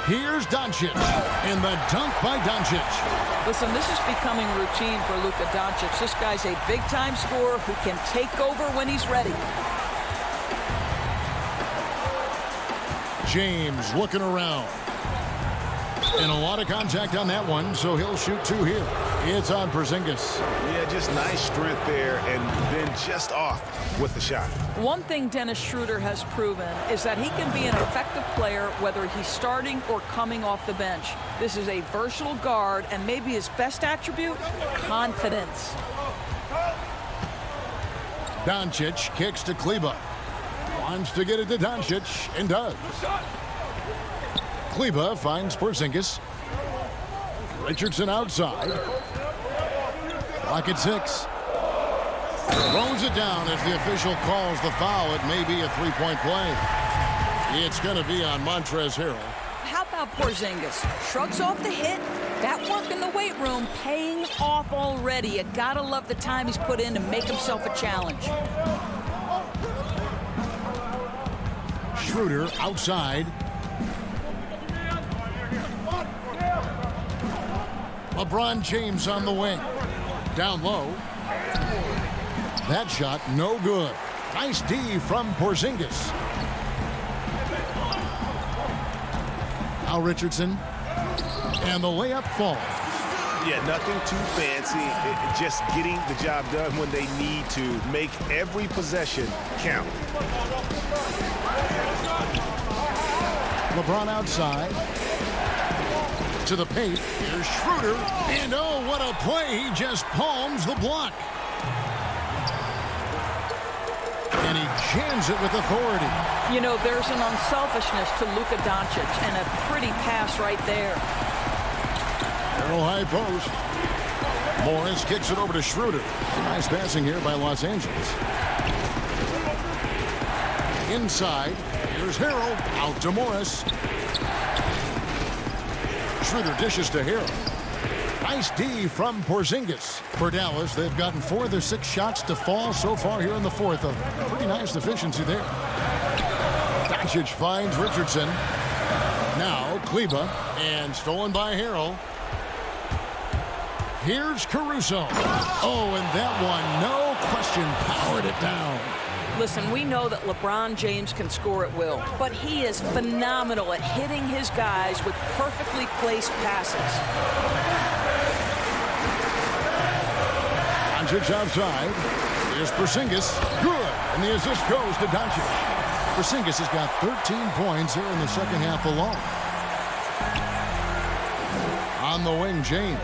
Here's Doncic, and the dunk by Doncic. Listen, this is becoming routine for Luka Doncic. This guy's a big-time scorer who can take over when he's ready. James looking around. And a lot of contact on that one, so he'll shoot 2 here. It's on Porzingis. Yeah, just nice strength there, and then just off with the shot. One thing Dennis Schroeder has proven is that he can be an effective player whether he's starting or coming off the bench. This is a versatile guard, and maybe his best attribute, confidence. Doncic kicks to Kleber. Wants to get it to Doncic, and does. Kleber finds Porzingis. Richardson outside. Clock at 6. Throws it down as the official calls the foul. It may be a three-point play. It's going to be on Montrezl Harrell. How about Porzingis? Shrugs off the hit. That work in the weight room paying off already. You gotta love the time he's put in to make himself a challenge. Schroeder outside. LeBron James on the wing. Down low. That shot no good. Nice D from Porzingis. Now Richardson. And the layup falls. Yeah, nothing too fancy. Just getting the job done when they need to. Make every possession count. LeBron outside. To the paint. Here's Schroeder. And oh, what a play. He just palms the block. And he jams it with authority. You know, there's an unselfishness to Luka Doncic, and a pretty pass right there. Arrow high post. Morris kicks it over to Schroeder. Nice passing here by Los Angeles. Inside. Here's Harrell. Out to Morris. Schroeder dishes to Harrell. Nice D from Porzingis. For Dallas, they've gotten 4 of their 6 shots to fall so far here in the fourth. A pretty nice efficiency there. Doncic finds Richardson. Now Kleber, and stolen by Harrell. Here's Caruso. Oh, and that one, no question, powered it down. Listen, we know that LeBron James can score at will, but he is phenomenal at hitting his guys with perfectly placed passes. Doncic outside. Here's Porzingis. Good. And the assist goes to Doncic. Porzingis has got 13 points here in the second half alone. On the wing, James.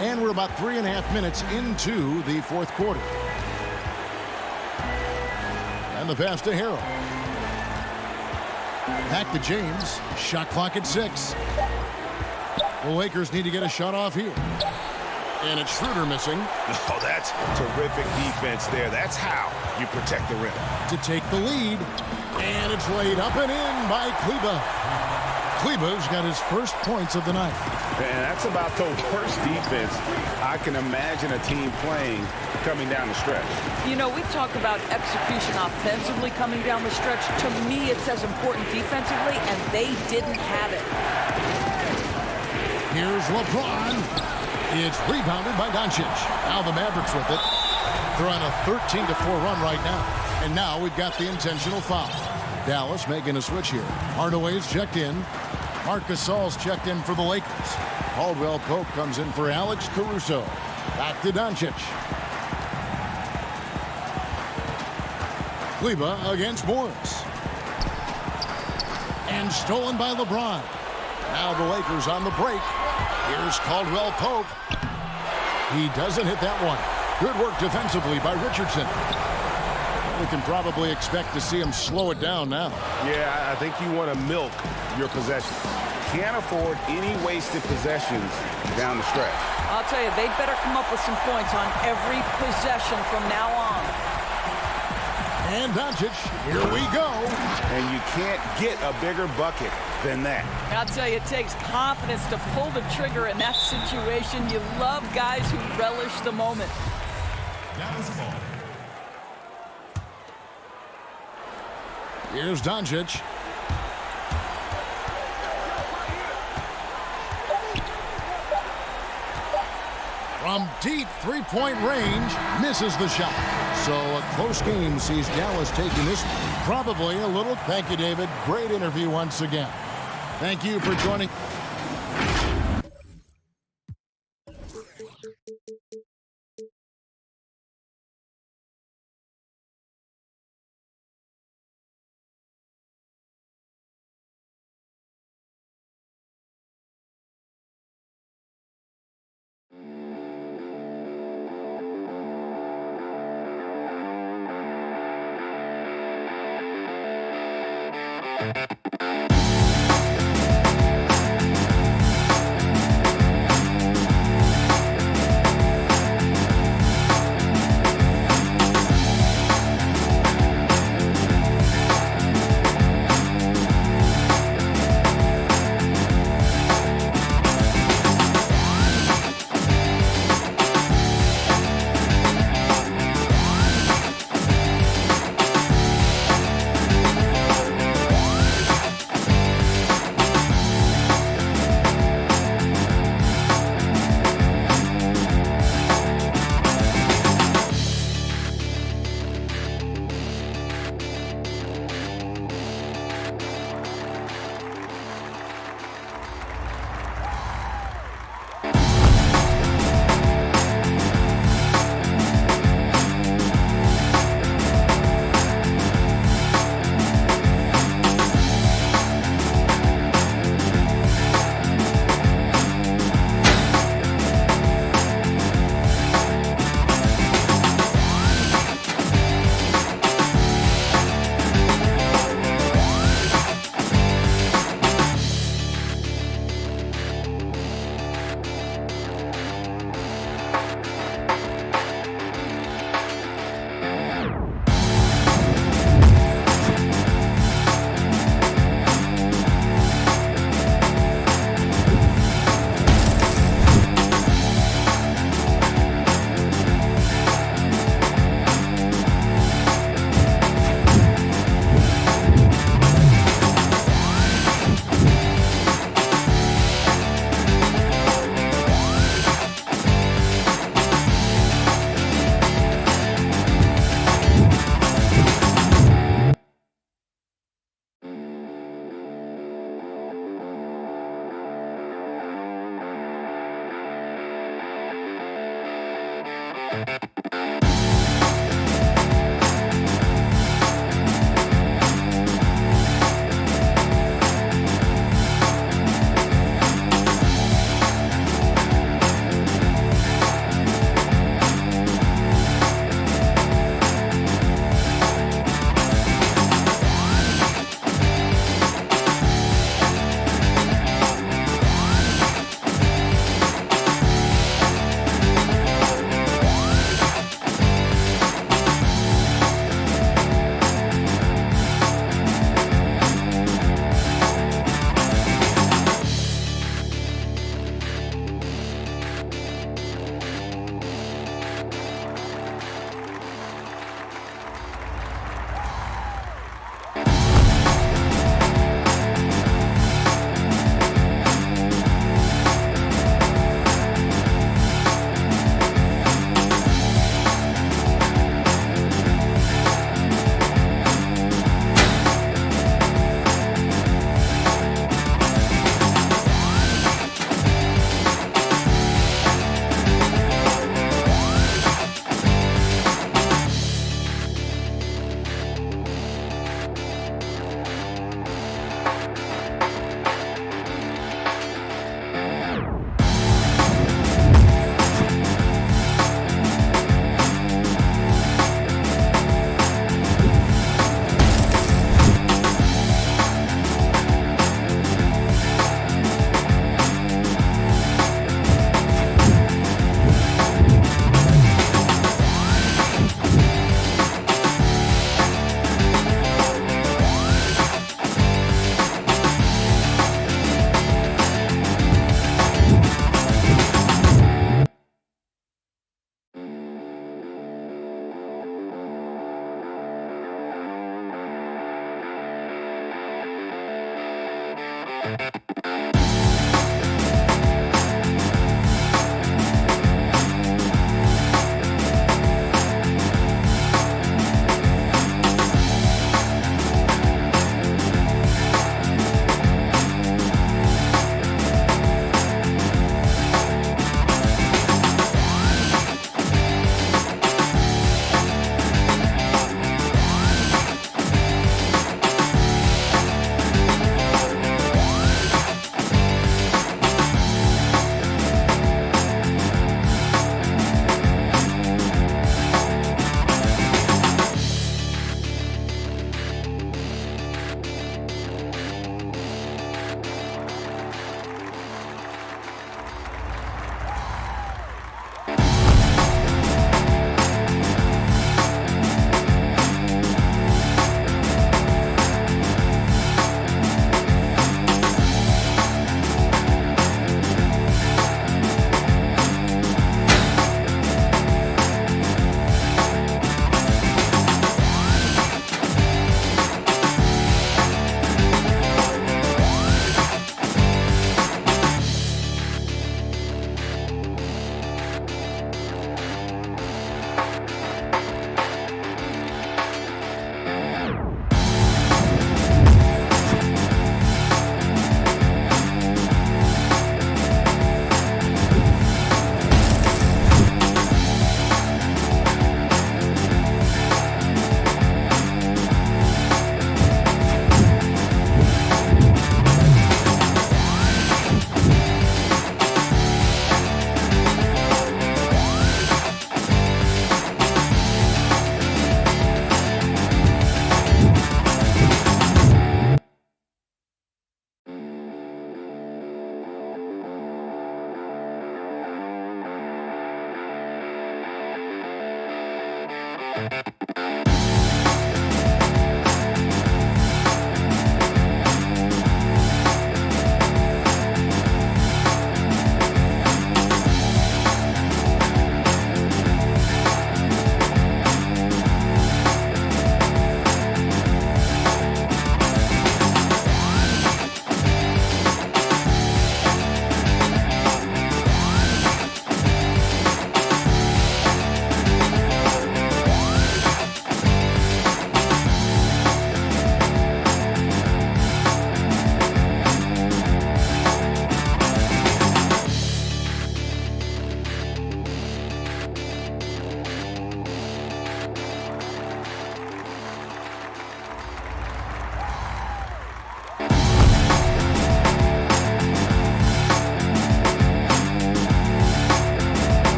And we're about 3.5 minutes into the fourth quarter. And the pass to Harrell. Back to James. Shot clock at 6. The Lakers need to get a shot off here. And it's Schroeder missing. Oh, that's terrific defense there. That's how you protect the rim. To take the lead. And it's laid up and in by Kleber. Kleber's got his first points of the night. And that's about the worst defense I can imagine a team playing coming down the stretch. You know, we talk about execution offensively coming down the stretch. To me, it's as important defensively, and they didn't have it. Here's LeBron. It's rebounded by Doncic. Now the Mavericks with it. They're on a 13-4 run right now. And now we've got the intentional foul. Dallas making a switch here. Hardaway's checked in. Marc Gasol's checked in for the Lakers. Caldwell Pope comes in for Alex Caruso. Back to Doncic. Kleber against Morris. And stolen by LeBron. Now the Lakers on the break. Here's Caldwell Pope. He doesn't hit that one. Good work defensively by Richardson. We can probably expect to see him slow it down now. Yeah, I think you want to milk your possession. Can't afford any wasted possessions down the stretch. I'll tell you, they'd better come up with some points on every possession from now on. And Doncic, here we go. And you can't get a bigger bucket than that. I'll tell you, it takes confidence to pull the trigger in that situation. You love guys who relish the moment. Dallas ball. Here's Doncic. From deep three-point range, misses the shot. So a close game sees Dallas taking this probably a little. Thank you, David. Great interview once again. Thank you for joining.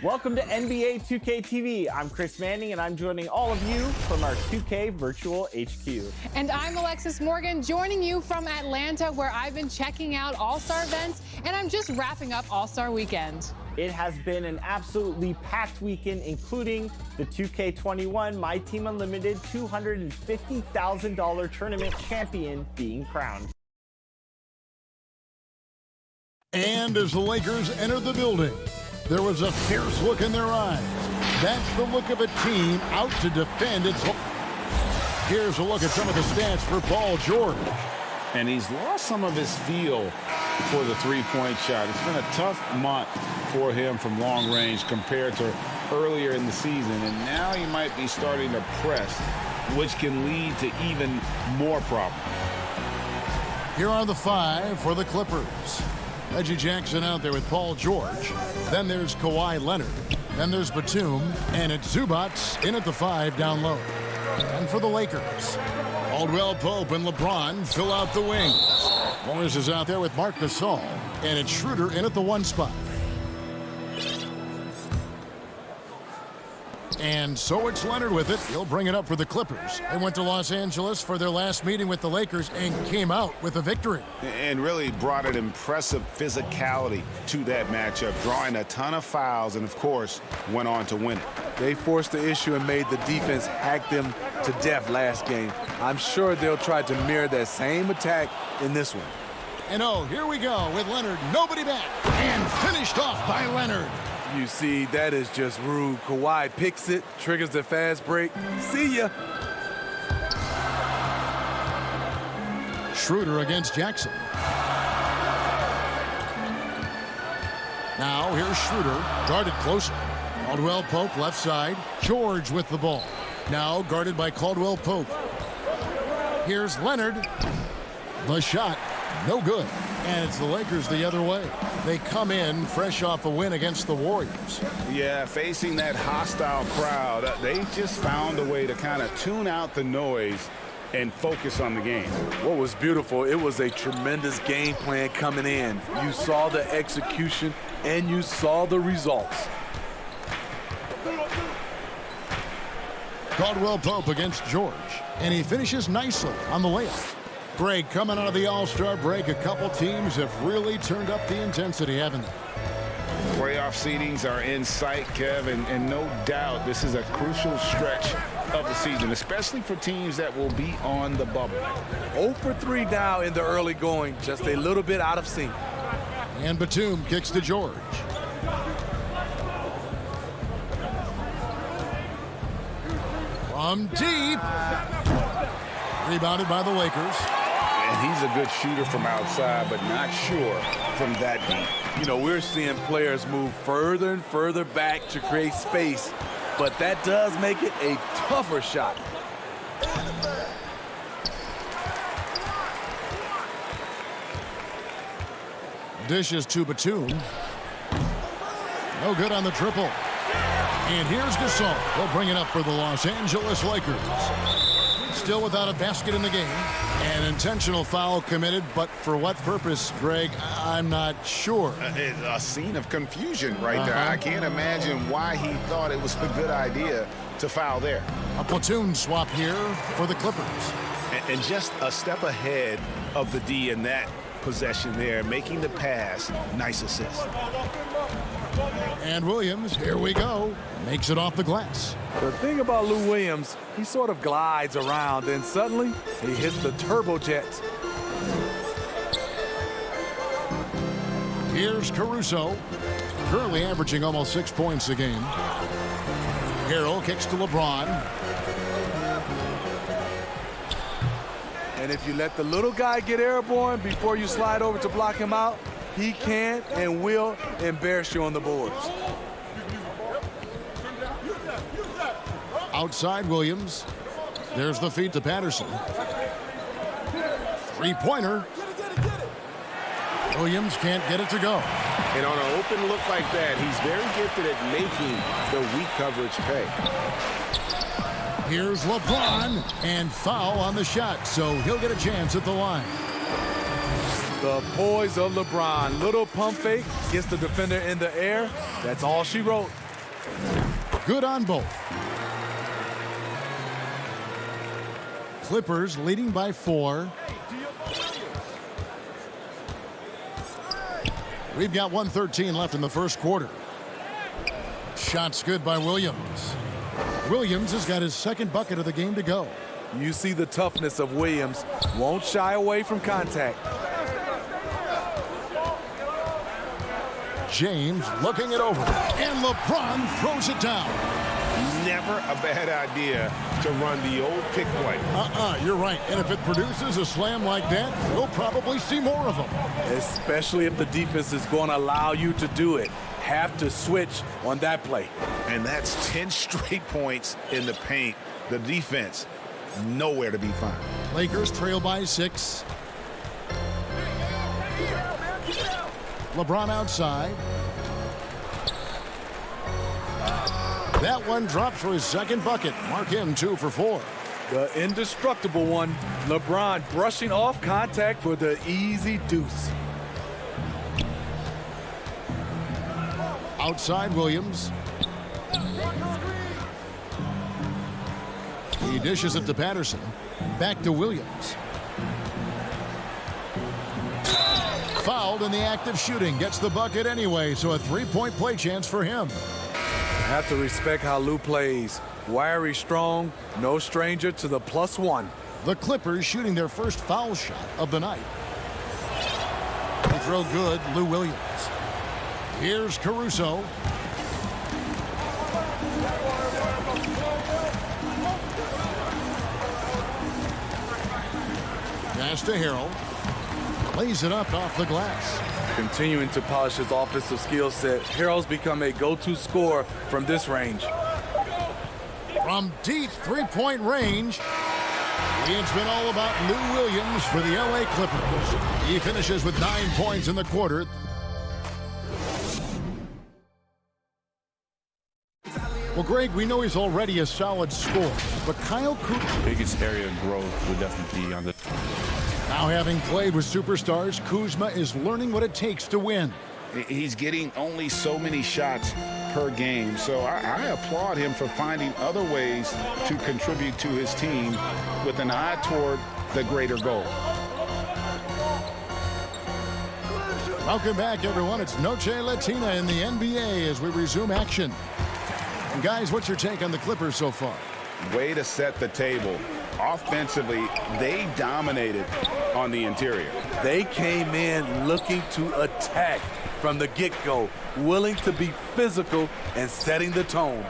Welcome to NBA 2K TV. I'm Chris Manning, and I'm joining all of you from our 2K Virtual HQ. And I'm Alexis Morgan, joining you from Atlanta, where I've been checking out All-Star events, and I'm just wrapping up All-Star Weekend. It has been an absolutely packed weekend, including the 2K21 My Team Unlimited $250,000 tournament champion being crowned. And as the Lakers entered the building, there was a fierce look in their eyes. That's the look of a team out to defend its home. Here's a look at some of the stats for Paul George. And he's lost some of his feel for the three-point shot. It's been a tough month for him from long range compared to earlier in the season. And now he might be starting to press, which can lead to even more problems. Here are the five for the Clippers. Reggie Jackson out there with Paul George. Then there's Kawhi Leonard. Then there's Batum. And it's Zubats in at the 5 down low. And for the Lakers, Caldwell Pope and LeBron fill out the wings. Morris is out there with Marc Gasol. And it's Schroeder in at the 1 spot. And so it's Leonard with it. He'll bring it up for the Clippers. They went to Los Angeles for their last meeting with the Lakers and came out with a victory. And really brought an impressive physicality to that matchup, drawing a ton of fouls and, of course, went on to win it. They forced the issue and made the defense hack them to death last game. I'm sure they'll try to mirror that same attack in this one. And oh, here we go with Leonard. Nobody back. And finished off by Leonard. You see, that is just rude. Kawhi picks it, triggers the fast break. See ya. Schroeder against Jackson. Now here's Schroeder, guarded closer. Caldwell Pope left side. George with the ball. Now guarded by Caldwell Pope. Here's Leonard. The shot, no good. And it's the Lakers the other way. They come in fresh off a win against the Warriors. Yeah, facing that hostile crowd, they just found a way to kind of tune out the noise and focus on the game. What was beautiful, it was a tremendous game plan coming in. You saw the execution and you saw the results. Caldwell Pope against George. And he finishes nicely on the layup. Greg, coming out of the All-Star break, a couple teams have really turned up the intensity, haven't they? Playoff seedings are in sight, Kev, and no doubt this is a crucial stretch of the season, especially for teams that will be on the bubble. 0 for 3 now in the early going, just a little bit out of sync. And Batum kicks to George. From deep. Rebounded by the Lakers. And he's a good shooter from outside, but not sure from that deep. You know, we're seeing players move further and further back to create space, but that does make it a tougher shot. Dishes to Batum. No good on the triple. And here's Gasol. He'll bring it up for the Los Angeles Lakers. Still without a basket in the game. An intentional foul committed, but for what purpose, Greg, I'm not sure. A scene of confusion right there. I can't imagine why he thought it was a good idea to foul there. A platoon swap here for the Clippers. And just a step ahead of the D in that possession there, making the pass. Nice assist. And Williams, here we go, makes it off the glass. The thing about Lou Williams, he sort of glides around, and suddenly he hits the turbojets. Here's Caruso, currently averaging almost 6 points a game. Harrell kicks to LeBron. And if you let the little guy get airborne before you slide over to block him out, he can and will embarrass you on the boards. Outside Williams. There's the feed to Patterson. Three-pointer. Williams can't get it to go. And on an open look like that, he's very gifted at making the weak coverage pay. Here's LeBron, and foul on the shot, so he'll get a chance at the line. The poise of LeBron. Little pump fake, gets the defender in the air. That's all she wrote. Good on both. Clippers leading by 4. We've got 1:13 left in the first quarter. Shots good by Williams. Williams has got his second bucket of the game to go. You see the toughness of Williams. Won't shy away from contact. James looking it over. And LeBron throws it down. Never a bad idea to run the old pick play. You're right. And if it produces a slam like that, we'll probably see more of them. Especially if the defense is going to allow you to do it. Have to switch on that play. And that's 10 straight points in the paint. The defense, nowhere to be found. Lakers trail by 6. LeBron outside. That one dropped for his second bucket. Mark him 2 for 4. The indestructible one. LeBron brushing off contact for the easy deuce. Outside Williams. He dishes it to Patterson. Back to Williams. Fouled in the act of shooting. Gets the bucket anyway, so a 3-point play chance for him. Have to respect how Lou plays. Wiry, strong, no stranger to the +1. The Clippers shooting their first foul shot of the night. They throw good, Lou Williams. Here's Caruso. Pass to Harrell. Lays it up off the glass. Continuing to polish his offensive skill set, Harrell's become a go-to scorer from this range. From deep 3-point range, it's been all about Lou Williams for the LA Clippers. He finishes with 9 points in the quarter. Well, Greg, we know he's already a solid scorer, but Kyle Kuzma... biggest area of growth would definitely be on the... Now, having played with superstars, Kuzma is learning what it takes to win. He's getting only so many shots per game, so I applaud him for finding other ways to contribute to his team with an eye toward the greater goal. Welcome back, everyone. It's Noche Latina in the NBA as we resume action. And guys, what's your take on the Clippers so far? Way to set the table. Offensively, they dominated on the interior. They came in looking to attack from the get-go, willing to be physical and setting the tone.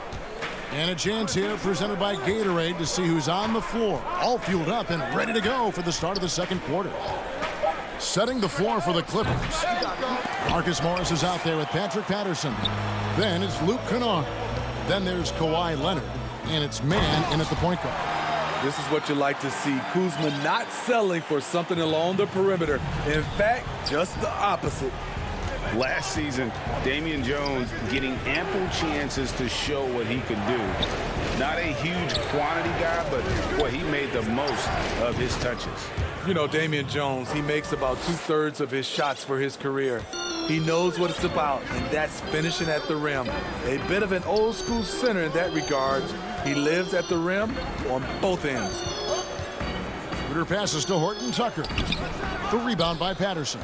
And a chance here presented by Gatorade to see who's on the floor, all fueled up and ready to go for the start of the second quarter. Setting the floor for the Clippers. Marcus Morris is out there with Patrick Patterson. Then it's Luke Kennard. Then there's Kawhi Leonard, and it's man in at the point guard. This is what you like to see. Kuzma not settling for something along the perimeter. In fact, just the opposite. Last season, Damian Jones getting ample chances to show what he could do. Not a huge quantity guy, but boy, he made the most of his touches. You know, Damian Jones, he makes about 2/3 of his shots for his career. He knows what it's about, and that's finishing at the rim. A bit of an old school center in that regard. He lives at the rim on both ends. Shooter passes to Horton Tucker. The rebound by Patterson.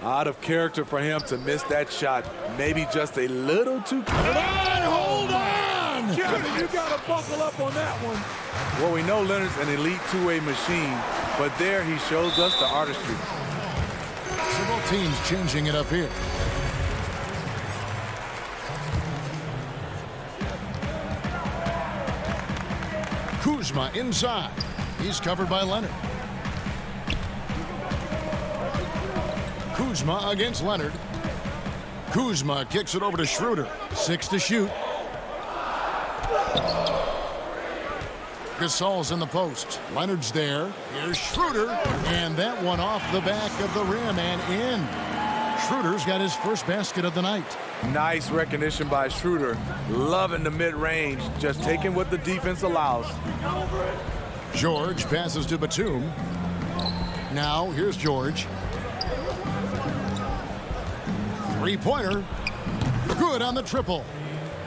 Out of character for him to miss that shot. Maybe just a little too... Hold on! Kevin, you got to buckle up on that one. Well, we know Leonard's an elite two-way machine, but there he shows us the artistry. Several teams changing it up here. Kuzma inside. He's covered by Leonard. Kuzma against Leonard. Kuzma kicks it over to Schroeder. 6 to shoot. Gasol's in the post. Leonard's there. Here's Schroeder. And that one off the back of the rim and in. Schroeder's got his first basket of the night. Nice recognition by Schroeder. Loving the mid-range. Just taking what the defense allows. George passes to Batum. Now here's George. Three-pointer. Good on the triple.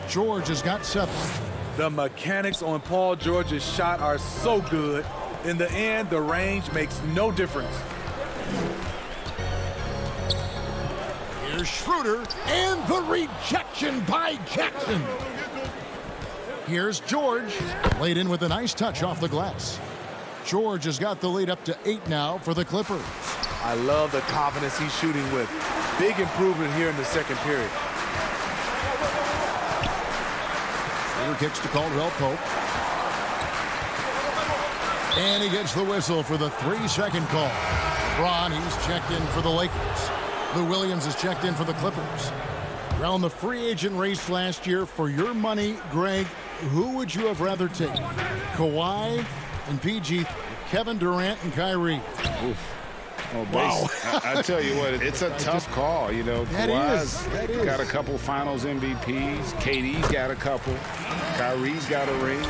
George has got 7. The mechanics on Paul George's shot are so good. In the end, the range makes no difference. Here's Schroeder, and the rejection by Jackson. Here's George, laid in with a nice touch off the glass. George has got the lead up to 8 now for the Clippers. I love the confidence he's shooting with. Big improvement here in the second period. Schroeder kicks to Caldwell Pope. And he gets the whistle for the 3-second call. LeBron, he's checked in for the Lakers. Lou Williams is checked in for the Clippers. Around the free agent race last year, for your money, Greg, who would you have rather taken? Kawhi and PG, Kevin Durant and Kyrie. Oof. Oh, Wow. I tell you what, it's a tough call. You know, Kawhi's that is. got a couple finals MVPs. KD's got a couple. Kyrie's got a ring.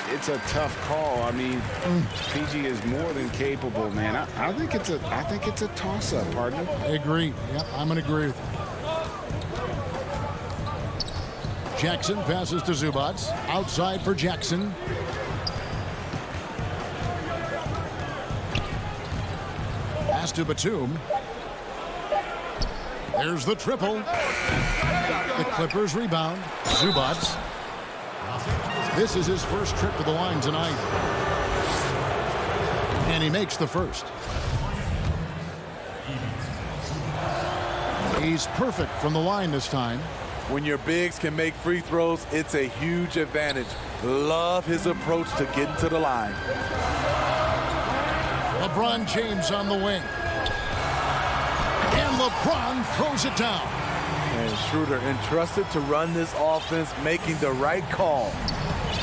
It's a tough call. I mean, PG is more than capable, man. I think it's a toss-up, partner. I agree. Yep, I'm going to agree with you. Jackson passes to Zubats. Outside for Jackson. Pass to Batum. There's the triple. The Clippers rebound. Zubats. This is his first trip to the line tonight. And he makes the first. He's perfect from the line this time. When your bigs can make free throws, it's a huge advantage. Love his approach to getting to the line. LeBron James on the wing. And LeBron throws it down. And Schroeder entrusted to run this offense, making the right call.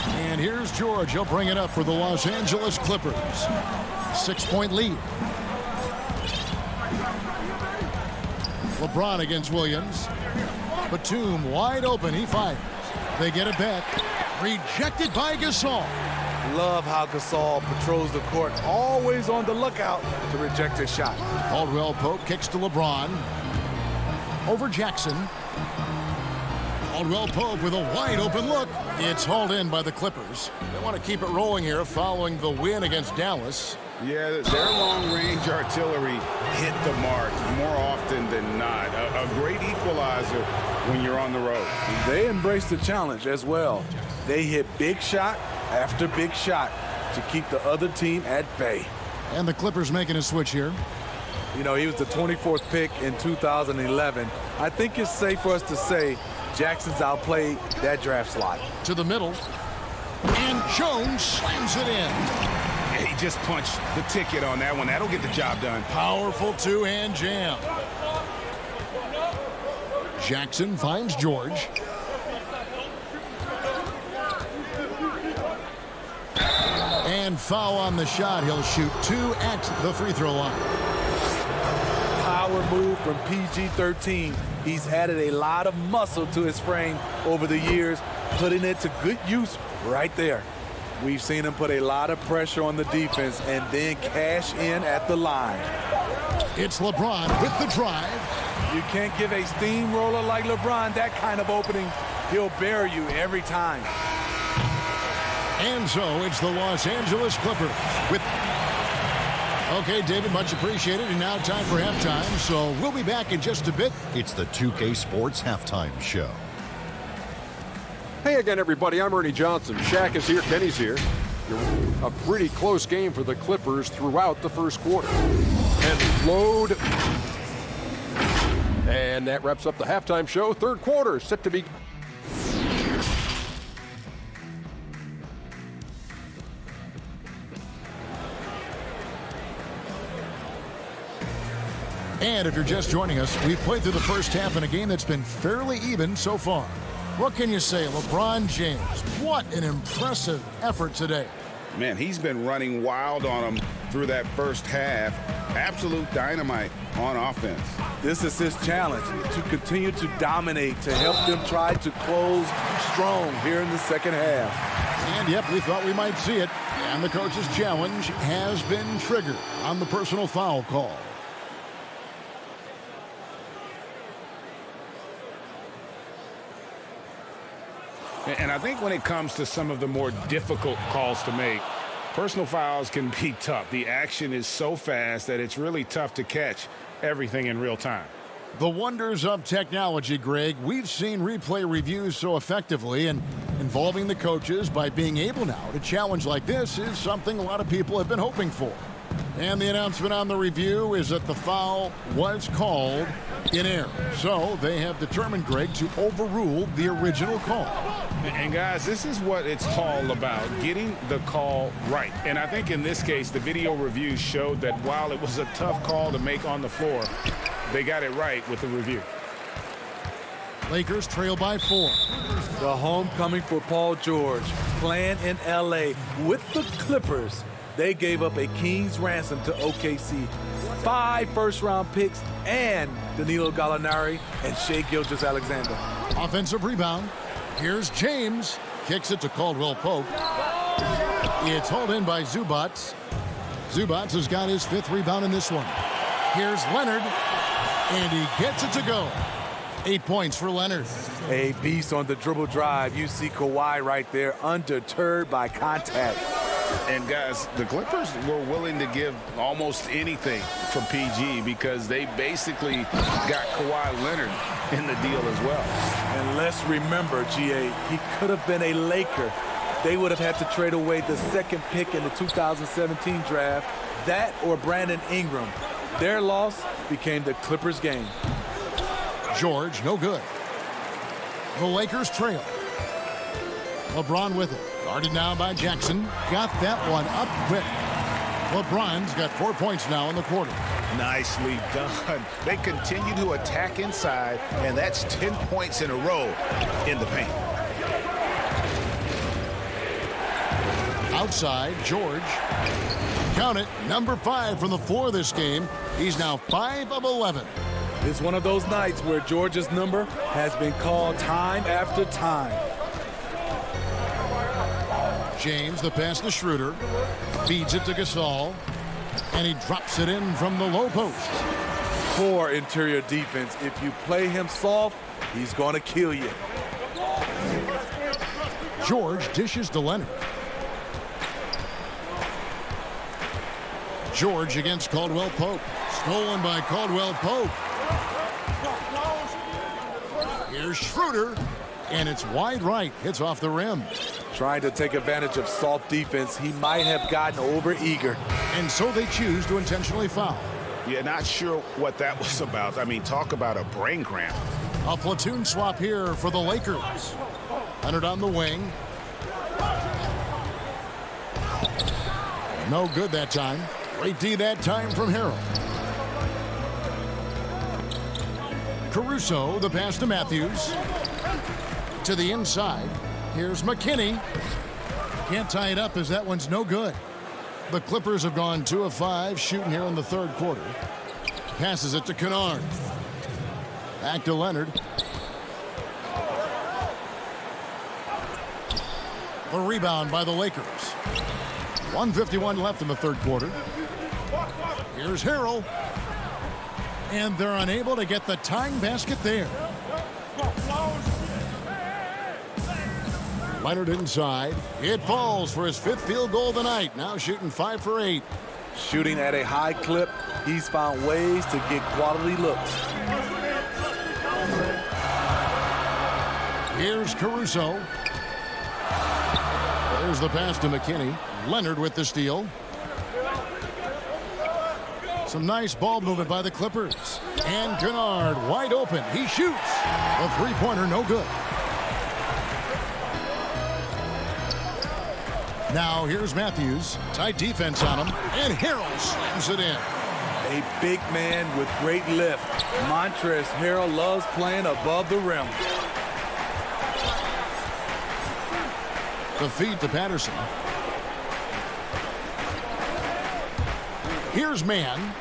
And here's George. He'll bring it up for the Los Angeles Clippers. 6-point lead. LeBron against Williams. Batum wide open. He fires. They get it back. Rejected by Gasol. Love how Gasol patrols the court, always on the lookout to reject his shot. Caldwell Pope kicks to LeBron. Over Jackson. Caldwell Pope with a wide open look. It's hauled in by the Clippers. They want to keep it rolling here following the win against Dallas. Yeah, their long-range artillery hit the mark more often than not. A great equalizer when you're on the road. They embrace the challenge as well. They hit big shot after big shot to keep the other team at bay. And the Clippers making a switch here. You know, he was the 24th pick in 2011. I think it's safe for us to say Jackson's outplayed that draft slot. To the middle. And Jones slams it in. He just punched the ticket on that one. That'll get the job done. Powerful two-hand jam. Jackson finds George. And foul on the shot. He'll shoot 2 at the free throw line. Power move from PG-13. He's added a lot of muscle to his frame over the years, putting it to good use right there. We've seen him put a lot of pressure on the defense and then cash in at the line. It's LeBron with the drive. You can't give a steamroller like LeBron that kind of opening. He'll bury you every time. And so it's the Los Angeles Clippers with... Okay, David, much appreciated. And now time for halftime. So we'll be back in just a bit. It's the 2K Sports Halftime Show. Hey again, everybody. I'm Ernie Johnson. Shaq is here. Kenny's here. A pretty close game for the Clippers throughout the first quarter. And load. And that wraps up the halftime show. Third quarter set to be... And if you're just joining us, we've played through the first half in a game that's been fairly even so far. What can you say? LeBron James, what an impressive effort today. Man, he's been running wild on them through that first half. Absolute dynamite on offense. This is his challenge, to continue to dominate, to help them try to close strong here in the second half. And yep, we thought we might see it. And the coach's challenge has been triggered on the personal foul call. And I think when it comes to some of the more difficult calls to make, personal fouls can be tough. The action is so fast that it's really tough to catch everything in real time. The wonders of technology, Greg. We've seen replay reviews so effectively, and involving the coaches by being able now to challenge like this is something a lot of people have been hoping for. And the announcement on the review is that the foul was called in error. So they have determined, Greg, to overrule the original call. And guys, this is what it's all about, getting the call right. And I think in this case, the video review showed that while it was a tough call to make on the floor, they got it right with the review. Lakers trail by 4. The homecoming for Paul George, playing in L.A. with the Clippers. They gave up a king's ransom to OKC, 5 first-round picks, and Danilo Gallinari and Shai Gilgeous-Alexander. Offensive rebound. Here's James. Kicks it to Caldwell Pope. It's hauled in by Zubats. Zubats has got his 5th rebound in this one. Here's Leonard, and he gets it to go. 8 points for Leonard. A beast on the dribble drive. You see Kawhi right there, undeterred by contact. And guys, the Clippers were willing to give almost anything for PG because they basically got Kawhi Leonard in the deal as well. And let's remember, GA, he could have been a Laker. They would have had to trade away the 2nd pick in the 2017 draft, that or Brandon Ingram. Their loss became the Clippers' game. George, no good. The Lakers trail. LeBron with it. Guarded now by Jackson. Got that one up quick. LeBron's got 4 points now in the quarter. Nicely done. They continue to attack inside, and that's 10 points in a row in the paint. Outside, George. Count it, number 5 from the floor this game. He's now 5 of 11. It's one of those nights where George's number has been called time after time. James, the pass to Schroeder. Feeds it to Gasol. And he drops it in from the low post. Poor interior defense. If you play him soft, he's going to kill you. George dishes to Leonard. George against Caldwell Pope. Stolen by Caldwell Pope. Here's Schroeder. And it's wide right. Hits off the rim. Trying to take advantage of soft defense. He might have gotten over-eager. And so they choose to intentionally foul. Yeah, not sure what that was about. I mean, talk about a brain cramp. A platoon swap here for the Lakers. Leonard on the wing. No good that time. Great D that time from Harrell. Caruso, the pass to Matthews. To the inside. Here's McKinney. Can't tie it up as that one's no good. The Clippers have gone 2 of 5 shooting here in the 3rd quarter. Passes it to Kennard. Back to Leonard. The rebound by the Lakers. 1:51 left in the 3rd quarter. Here's Harrell. And they're unable to get the tying basket there. Leonard inside. It falls for his 5th field goal of the night. Now shooting 5 for 8. Shooting at a high clip, he's found ways to get quality looks. Here's Caruso. There's the pass to McKinney. Leonard with the steal. Some nice ball movement by the Clippers. And Kennard wide open. He shoots. A 3-pointer, no good. Now here's Matthews. Tight defense on him. And Harrell slams it in. A big man with great lift. Montrezl Harrell loves playing above the rim. The feed to Patterson. Here's Mann.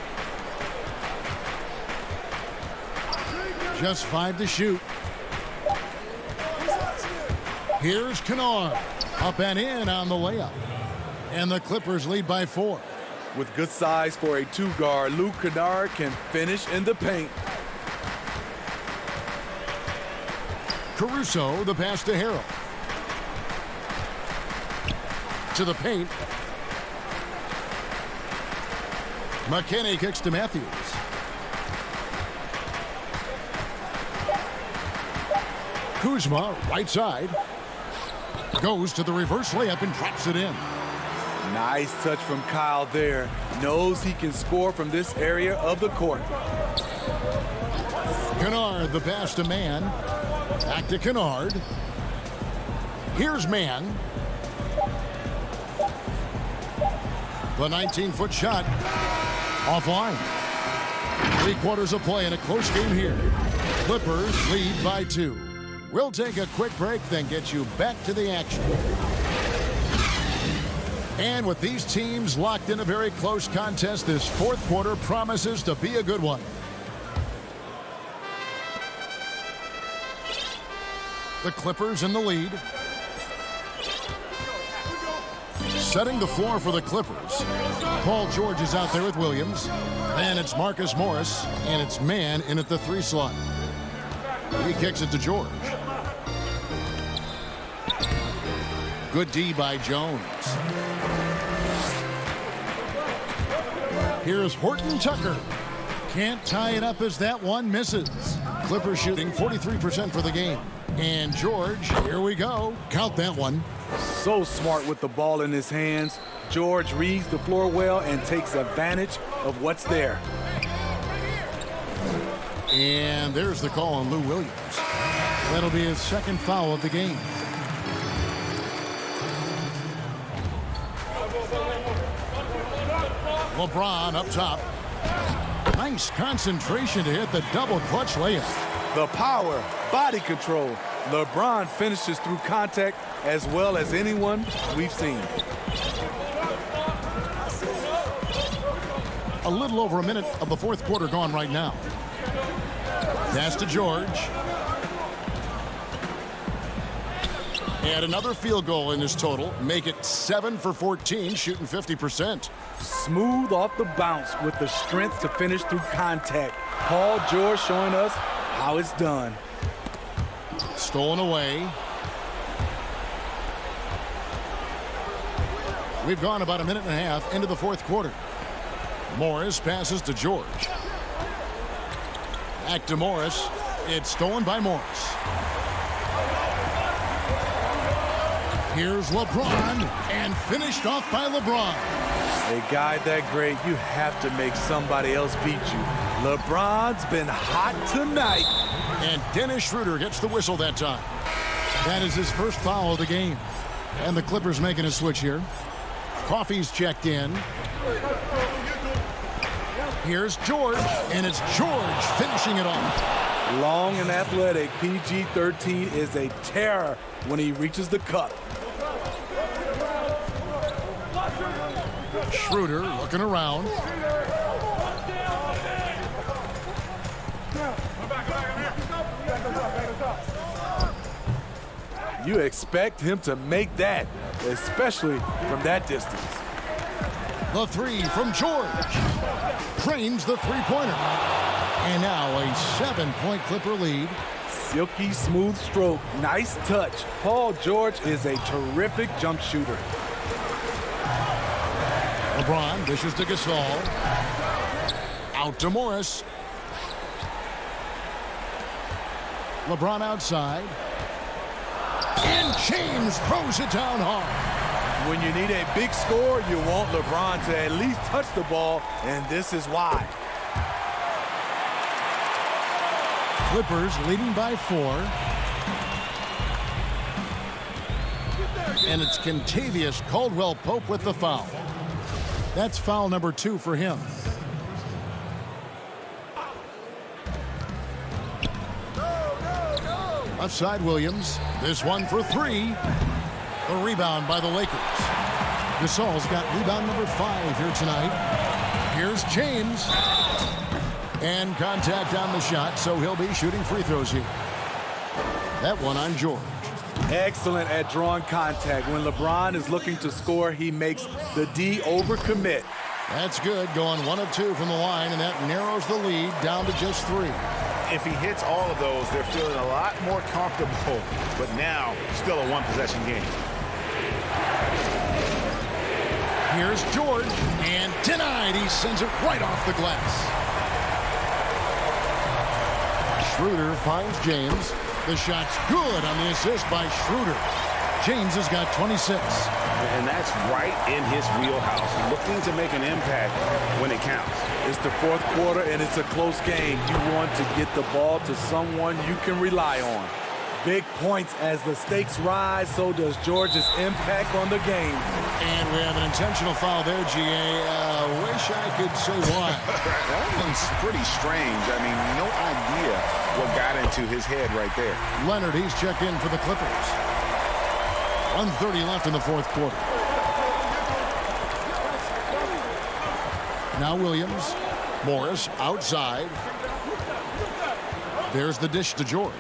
Just 5 to shoot. Here's Kennard. Up and in on the layup. And the Clippers lead by 4. With good size for a 2-guard, Luke Kennard can finish in the paint. Caruso, the pass to Harrell. to the paint. McKinney kicks to Matthews. Kuzma, right side. Goes to the reverse layup and drops it in. Nice touch from Kyle there. Knows he can score from this area of the court. Kennard, the pass to Mann. Back to Kennard. Here's Mann. The 19-foot shot. Offline. 3/4 of play in a close game here. Clippers lead by 2. We'll take a quick break, then get you back to the action. And with these teams locked in a very close contest, this fourth quarter promises to be a good one. The Clippers in the lead. Setting the floor for the Clippers. Paul George is out there with Williams. Then it's Marcus Morris, and it's Mann in at the 3 slot. He kicks it to George. Good D by Jones. Here's Horton Tucker. Can't tie it up as that one misses. Clippers shooting 43% for the game. And George, here we go. Count that one. So smart with the ball in his hands. George reads the floor well and takes advantage of what's there. And there's the call on Lou Williams. That'll be his second foul of the game. LeBron up top. Nice concentration to hit the double clutch layup. The power, body control. LeBron finishes through contact as well as anyone we've seen. A little over a minute of the fourth quarter gone right now. Pass to George. And another field goal in his total. Make it 7 for 14, shooting 50%. Smooth off the bounce with the strength to finish through contact. Paul George showing us how it's done. Stolen away. We've gone about a minute and a half into the fourth quarter. Morris passes to George. Back to Morris. It's stolen by Morris. Here's LeBron, and finished off by LeBron. A guy that great, you have to make somebody else beat you. LeBron's been hot tonight. And Dennis Schroeder gets the whistle that time. That is his first foul of the game. And the Clippers making a switch here. Coffey's checked in. Here's George, and it's George finishing it off. Long and athletic, PG-13 is a terror when he reaches the cup. Schroeder looking around. You expect him to make that, especially from that distance. The 3 from George. Drains the three-pointer. And now a 7-point Clipper lead. Silky smooth stroke, nice touch. Paul George is a terrific jump shooter. LeBron dishes to Gasol. Out to Morris. LeBron outside. And James throws it down hard. When you need a big score, you want LeBron to at least touch the ball, and this is why. Clippers leading by 4. And it's Kentavious Caldwell-Pope with the foul. That's foul number 2 for him. Left side Williams. This one for 3. A rebound by the Lakers. Gasol's got rebound number 5 here tonight. Here's James. And contact on the shot, so he'll be shooting free throws here. That one on George. Excellent at drawing contact. When LeBron is looking to score, he makes the D overcommit. That's good, going 1 of 2 from the line, and that narrows the lead down to just 3. If he hits all of those, they're feeling a lot more comfortable, but now still a one-possession game. Here's George, and denied. He sends it right off the glass. Schroeder finds James. The shot's good on the assist by Schroeder. James has got 26. And that's right in his wheelhouse. Looking to make an impact when it counts. It's the fourth quarter, and it's a close game. You want to get the ball to someone you can rely on. Big points as the stakes rise, so does George's impact on the game. And we have an intentional foul there, GA. Wish I could say why. That one's pretty strange. I mean, no idea what got into his head right there. Leonard, he's checked in for the Clippers. 1:30 left in the fourth quarter. Now Williams. Morris outside. There's the dish to George.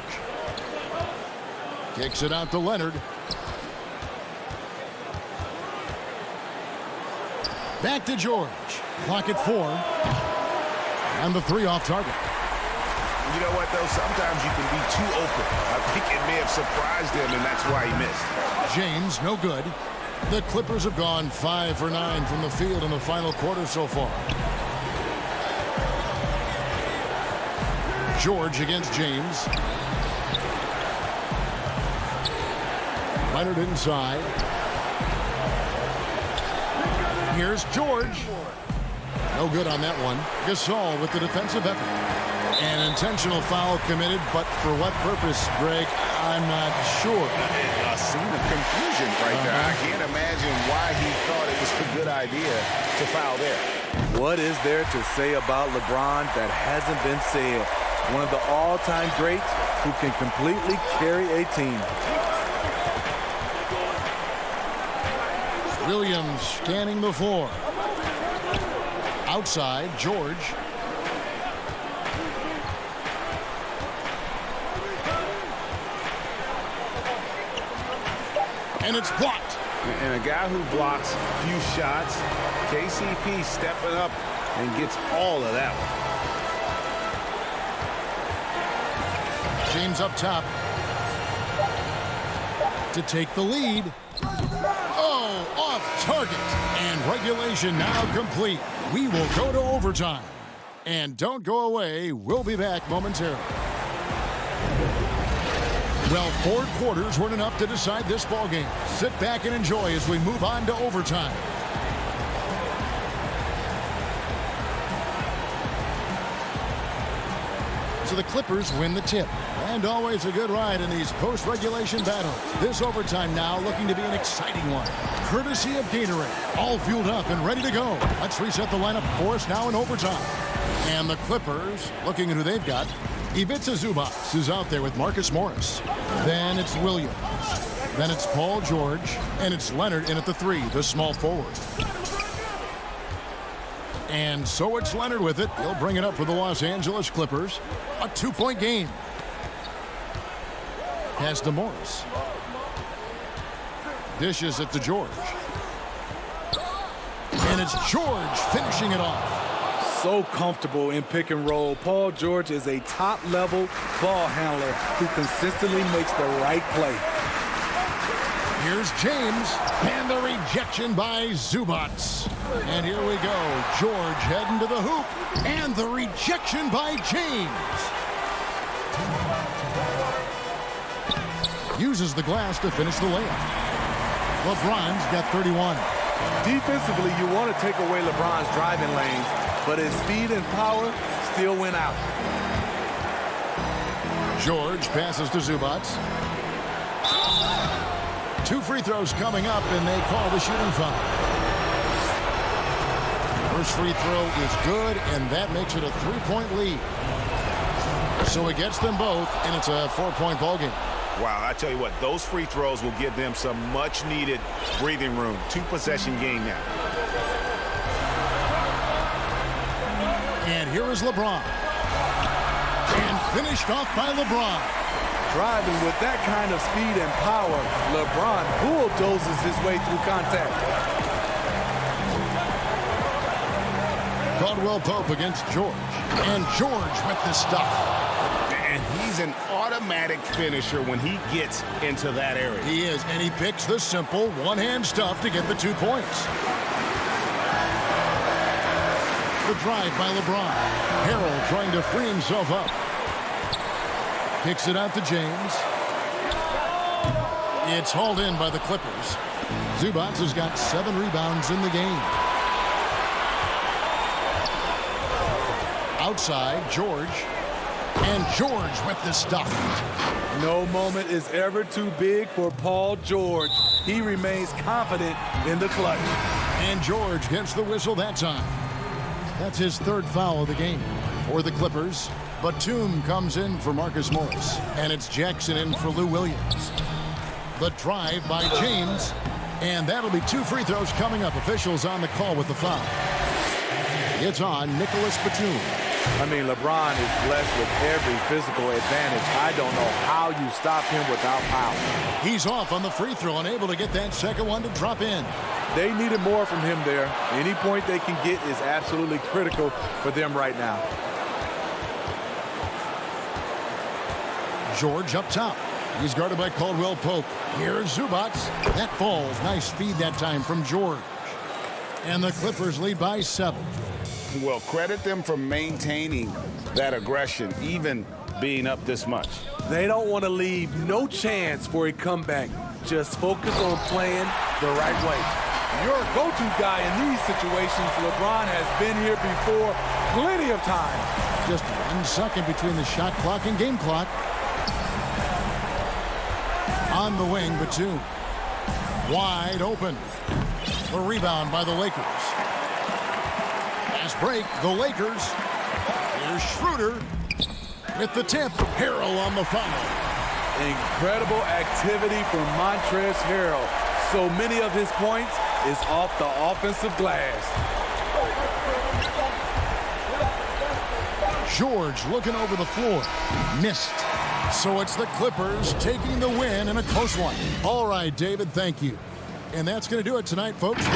Kicks it out to Leonard. Back to George. Clock at 4. And the 3 off target. You know what, though? Sometimes you can be too open. I think it may have surprised him, and that's why he missed. James, no good. The Clippers have gone 5 for 9 from the field in the final quarter so far. George against James. Leonard inside. Here's George. No good on that one. Gasol with the defensive effort. An intentional foul committed, but for what purpose, Greg? I'm not sure. A scene of confusion right there. I can't imagine why he thought it was a good idea to foul there. What is there to say about LeBron that hasn't been said? One of the all-time greats who can completely carry a team. Williams scanning the floor. Outside, George. And it's blocked. And a guy who blocks few shots, KCP stepping up and gets all of that one. James up top to take the lead. Oh, off target. And regulation now complete. We will go to overtime. And don't go away. We'll be back momentarily. Well, 4 quarters weren't enough to decide this ballgame. Sit back and enjoy as we move on to overtime. So the Clippers win the tip. And always a good ride in these post-regulation battles. This overtime now looking to be an exciting one. Courtesy of Gatorade. All fueled up and ready to go. Let's reset the lineup for us now in overtime. And the Clippers, looking at who they've got. Ivica Zubac is out there with Marcus Morris. Then it's Williams. Then it's Paul George. And it's Leonard in at the 3, the small forward. And so it's Leonard with it. He'll bring it up for the Los Angeles Clippers. A 2-point game. Pass to Morris. Dishes it to George. And it's George finishing it off. So comfortable in pick and roll. Paul George is a top-level ball handler who consistently makes the right play. Here's James, and the rejection by Zubac. And here we go. George heading to the hoop, and the rejection by James. Uses the glass to finish the layup. LeBron's got 31. Defensively, you want to take away LeBron's driving lanes, but his speed and power still went out. George passes to Zubac. 2 free throws coming up, and they call the shooting foul. First free throw is good, and that makes it a 3-point lead. So it gets them both, and it's a 4-point ball game. Wow, I tell you what, those free throws will give them some much-needed breathing room. 2-possession game now. And here is LeBron. And finished off by LeBron. Driving with that kind of speed and power, LeBron bulldozes his way through contact. Caldwell Pope against George. And George with the stuff. And he's an automatic finisher when he gets into that area. He is, and he picks the simple one-hand stuff to get the 2 points. The drive by LeBron. Harrell trying to free himself up. Kicks it out to James. It's hauled in by the Clippers. Zubac has got 7 rebounds in the game. Outside, George. And George with the stop. No moment is ever too big for Paul George. He remains confident in the clutch. And George gets the whistle that time. That's his 3rd foul of the game. For the Clippers, Batum comes in for Marcus Morris. And it's Jackson in for Lou Williams. The drive by James. And that'll be 2 free throws coming up. Officials on the call with the foul. It's on Nicholas Batum. I mean, LeBron is blessed with every physical advantage. I don't know how you stop him without power. He's off on the free throw and able to get that second one to drop in. They needed more from him there. Any point they can get is absolutely critical for them right now. George up top. He's guarded by Caldwell Pope. Here's Zubac. That falls. Nice feed that time from George. And the Clippers lead by 7. Well, credit them for maintaining that aggression, even being up this much. They don't want to leave no chance for a comeback. Just focus on playing the right way. Your go-to guy in these situations, LeBron has been here before plenty of times. Just 1 second between the shot clock and game clock. On the wing, Batum. Wide open. The rebound by the Lakers. Fast break, the Lakers. Here's Schroeder with the tip. Harrell on the foul. Incredible activity from Montrezl Harrell. So many of his points is off the offensive glass. George looking over the floor. Missed. So it's the Clippers taking the win in a close one. All right, David, thank you. And that's going to do it tonight, folks.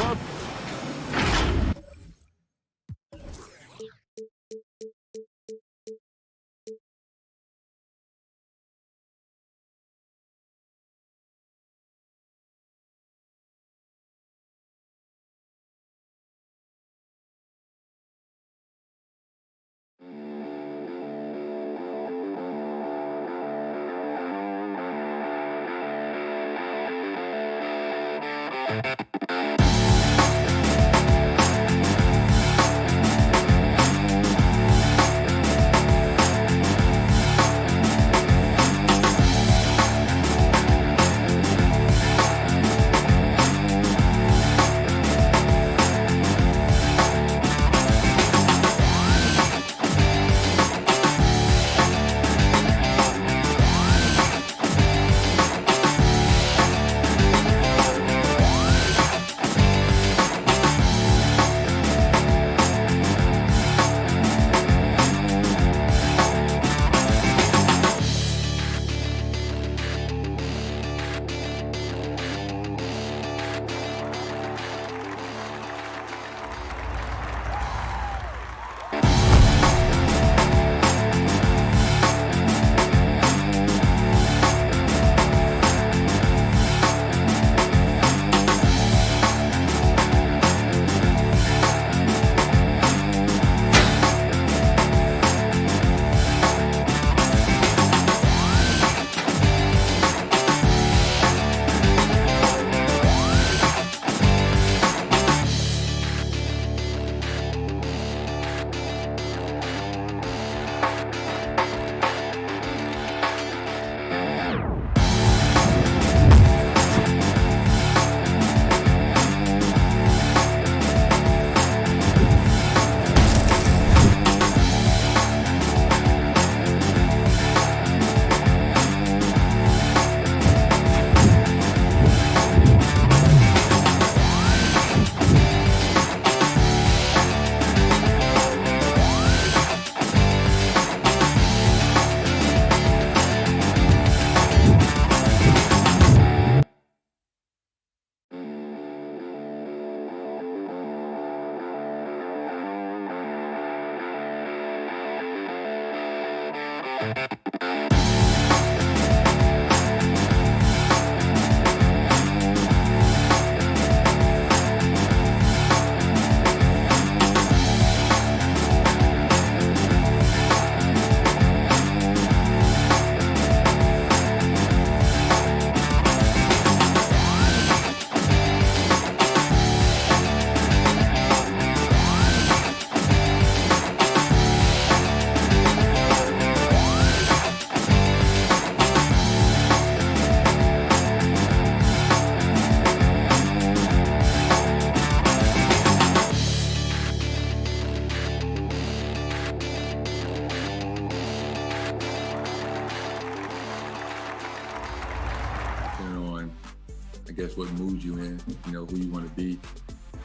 guess what mood you in, who you want to be.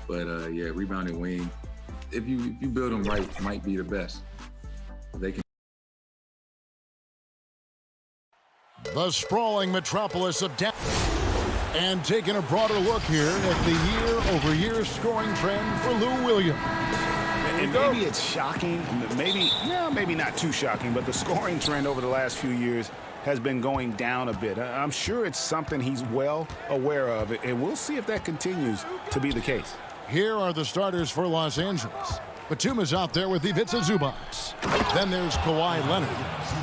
But yeah, rebounding wing, if you build them right, might be the best. They can. The sprawling metropolis of Dallas. And taking a broader look here at the year-over-year scoring trend for Lou Williams. And maybe it's shocking, maybe not too shocking, but the scoring trend over the last few years has been going down a bit. I'm sure it's something he's well aware of, and we'll see if that continues to be the case. Here are the starters for Los Angeles. Batum's out there with Ivica Zubac. Then there's Kawhi Leonard.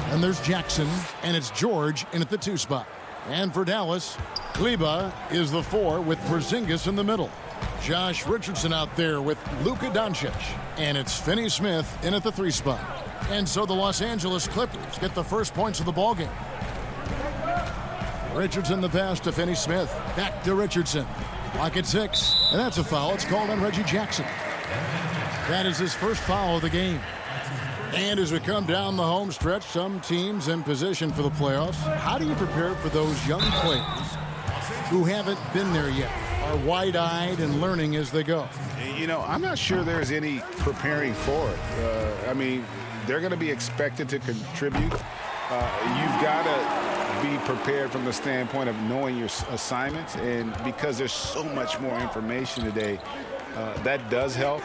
Then there's Jackson, and it's George in at the 2 spot. And for Dallas, Kleber is the 4 with Porzingis in the middle. Josh Richardson out there with Luka Doncic. And it's Finney-Smith in at the 3 spot. And so the Los Angeles Clippers get the first points of the ballgame. Richardson the pass to Finney-Smith. Back to Richardson. Clock at 6. And that's a foul. It's called on Reggie Jackson. That is his first foul of the game. And as we come down the home stretch, some teams in position for the playoffs. How do you prepare for those young players who haven't been there yet, are wide-eyed and learning as they go? I'm not sure there's any preparing for it. They're going to be expected to contribute. You've got to be prepared from the standpoint of knowing your assignments, and because there's so much more information today, that does help.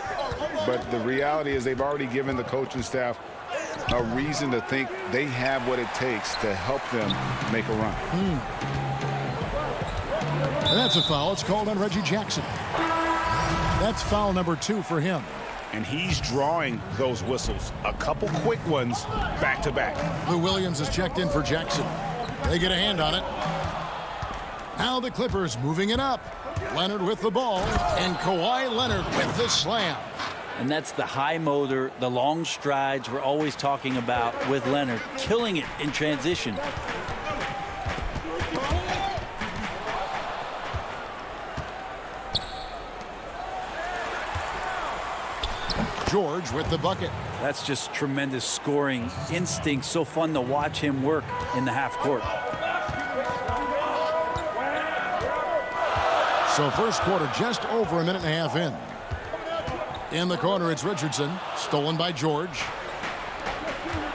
But the reality is they've already given the coaching staff a reason to think they have what it takes to help them make a run. And that's a foul. It's called on Reggie Jackson. That's foul number 2 for him. And he's drawing those whistles. A couple quick ones back-to-back. Lou Williams has checked in for Jackson. They get a hand on it. Now the Clippers moving it up. Leonard with the ball, and Kawhi Leonard with the slam. And that's the high motor, the long strides we're always talking about with Leonard, killing it in transition. George with the bucket. That's just tremendous scoring instinct. So fun to watch him work in the half court. So first quarter just over a minute and a half in. In the corner, it's Richardson. Stolen by George.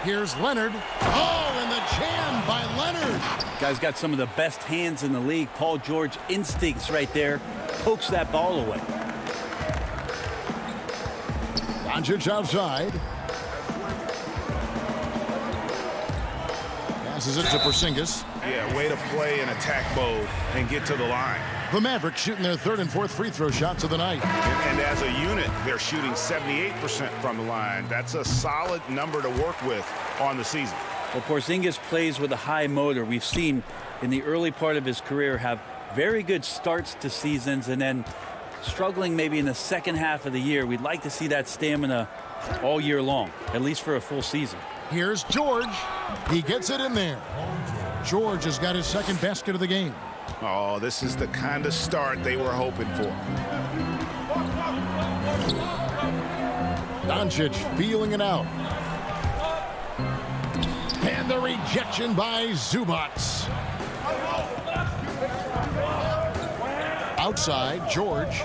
Here's Leonard. Oh, and the jam by Leonard. Guy's got some of the best hands in the league. Paul George instincts right there. Pokes that ball away. Doncic outside. Passes it to Porzingis. Yeah, way to play in attack mode and get to the line. The Mavericks shooting their 3rd and 4th free throw shots of the night. And as a unit, they're shooting 78% from the line. That's a solid number to work with on the season. Well, Porzingis plays with a high motor. We've seen in the early part of his career have very good starts to seasons and then struggling maybe in the second half of the year. We'd like to see that stamina all year long, at least for a full season. Here's George. He gets it in there. George has got his 2nd basket of the game. Oh, this is the kind of start they were hoping for. Doncic feeling it out. And the rejection by Zubac. Outside, George.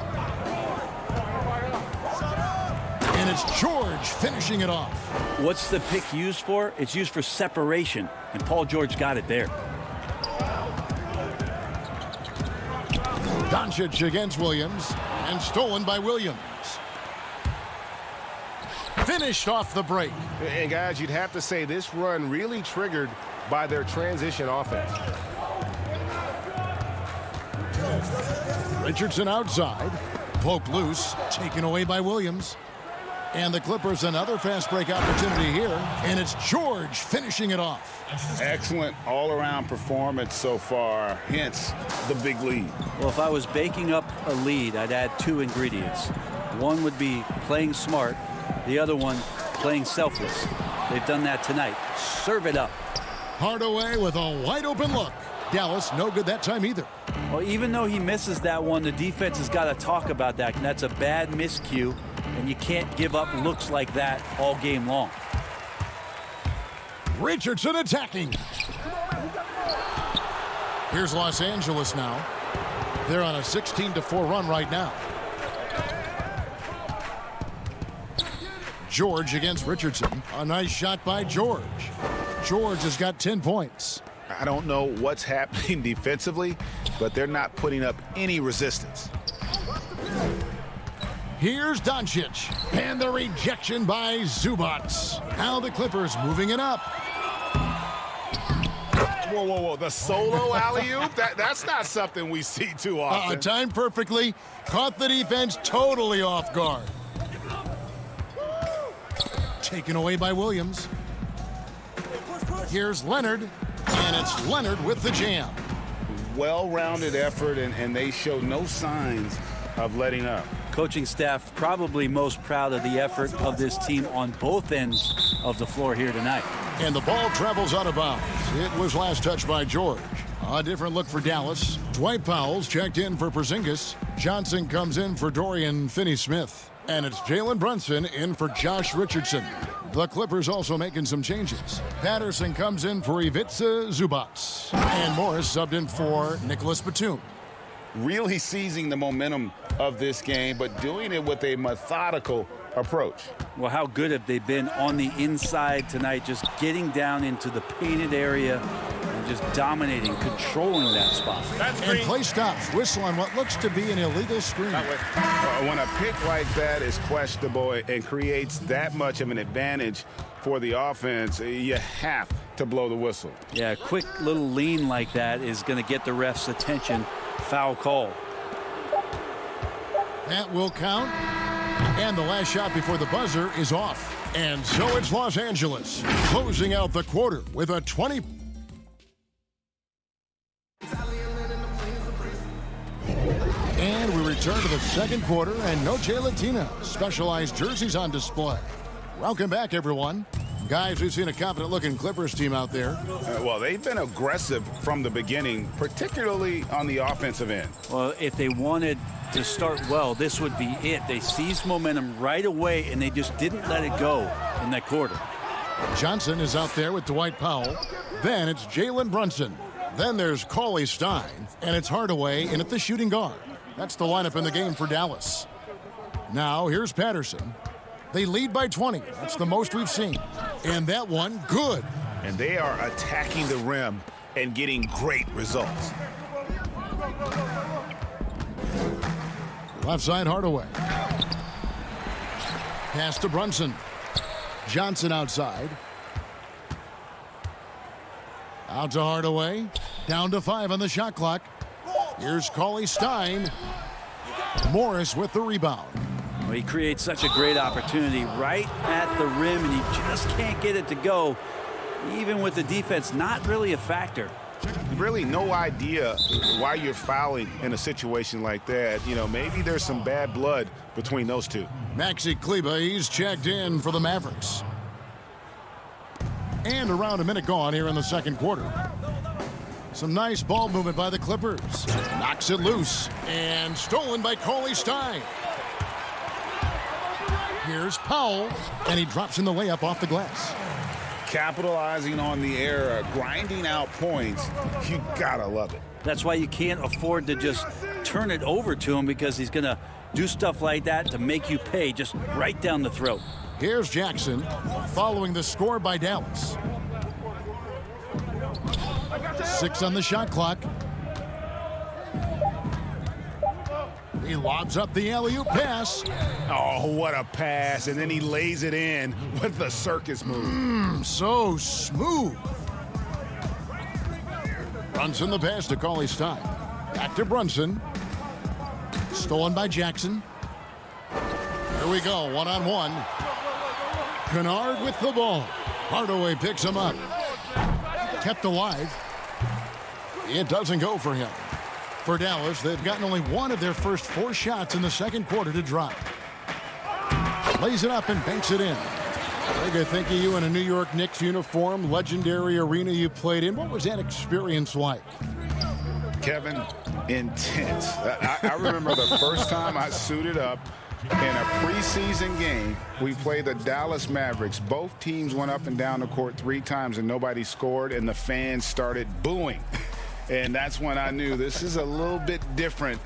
And it's George finishing it off. What's the pick used for? It's used for separation, and Paul George got it there. Doncic against Williams, and stolen by Williams. Finished off the break. And guys, you'd have to say this run really triggered by their transition offense. Richardson outside. Poked loose. Taken away by Williams. And the Clippers another fast break opportunity here. And it's George finishing it off. Excellent all-around performance so far, hence the big lead. Well, if I was baking up a lead, I'd add 2 ingredients. One would be playing smart. The other one, playing selfless. They've done that tonight. Serve it up. Hardaway with a wide open look. Dallas no good that time either. Well, even though he misses that one, the defense has got to talk about that. And that's a bad miscue, and you can't give up looks like that all game long. Richardson attacking. Here's Los Angeles now. They're on a 16-4 run right now. George against Richardson. A nice shot by George. George has got 10 points. I don't know what's happening defensively, but they're not putting up any resistance. Here's Doncic, and the rejection by Zubac. Now the Clippers moving it up. Whoa, whoa, whoa, the solo alley-oop? That's not something we see too often. Timed perfectly, caught the defense totally off guard. Taken away by Williams. Here's Leonard, and it's Leonard with the jam. Well-rounded effort, and they show no signs of letting up. Coaching staff probably most proud of the effort of this team on both ends of the floor here tonight. And the ball travels out of bounds. It was last touched by George. A different look for Dallas. Dwight Powell's checked in for Porzingis. Johnson comes in for Dorian Finney-Smith. And it's Jalen Brunson in for Josh Richardson. The Clippers also making some changes. Patterson comes in for Ivica Zubac. And Morris subbed in for Nicholas Batum. Really seizing the momentum of this game, but doing it with a methodical approach. Well, how good have they been on the inside tonight, just getting down into the painted area and just dominating, controlling that spot. And play stops. Whistle on what looks to be an illegal screen. When a pick like that is questionable and creates that much of an advantage for the offense, you have to blow the whistle. Yeah, a quick little lean like that is going to get the ref's attention. Foul call. That will count. And the last shot before the buzzer is off. And so it's Los Angeles closing out the quarter with a 20. And we return to the second quarter, and Noche Latina specialized jerseys on display. Welcome back, everyone. Guys, we've seen a confident-looking Clippers team out there. Well, they've been aggressive from the beginning, particularly on the offensive end. Well, if they wanted to start well, this would be it. They seized momentum right away, and they just didn't let it go in that quarter. Johnson is out there with Dwight Powell. Then it's Jalen Brunson. Then there's Cauley Stein, and it's Hardaway in at the shooting guard. That's the lineup in the game for Dallas. Now, here's Patterson. They lead by 20. That's the most we've seen. And that one, good. And they are attacking the rim and getting great results. Left side, Hardaway. Pass to Brunson. Johnson outside. Out to Hardaway. Down to 5 on the shot clock. Here's Cauley Stein. Morris with the rebound. Well, he creates such a great opportunity right at the rim, and he just can't get it to go, even with the defense not really a factor. Really no idea why you're fouling in a situation like that. You know, maybe there's some bad blood between those two. Maxi Kleber, he's checked in for the Mavericks. And around a minute gone here in the second quarter. Some nice ball movement by the Clippers. Knocks it loose and stolen by Cauley Stein. Here's Powell, and he drops in the layup off the glass. Capitalizing on the error, grinding out points, you gotta love it. That's why you can't afford to just turn it over to him, because he's going to do stuff like that to make you pay just right down the throat. Here's Jackson following the score by Dallas. 6 on the shot clock. He lobs up the alley-oop pass. Oh, what a pass. And then he lays it in with the circus move. So smooth. Brunson the pass to Cauley Stein. Back to Brunson. Stolen by Jackson. Here we go, one-on-one. Kennard with the ball. Hardaway picks him up. Kept alive. It doesn't go for him. For Dallas, they've gotten only one of their first 4 shots in the second quarter to drop. Lays it up and banks it in. Greg, I think of you in a New York Knicks uniform, legendary arena you played in. What was that experience like? Kevin, intense. I remember the first time I suited up in a preseason game. We played the Dallas Mavericks. Both teams went up and down the court 3 times and nobody scored, and the fans started booing. And that's when I knew this is a little bit different.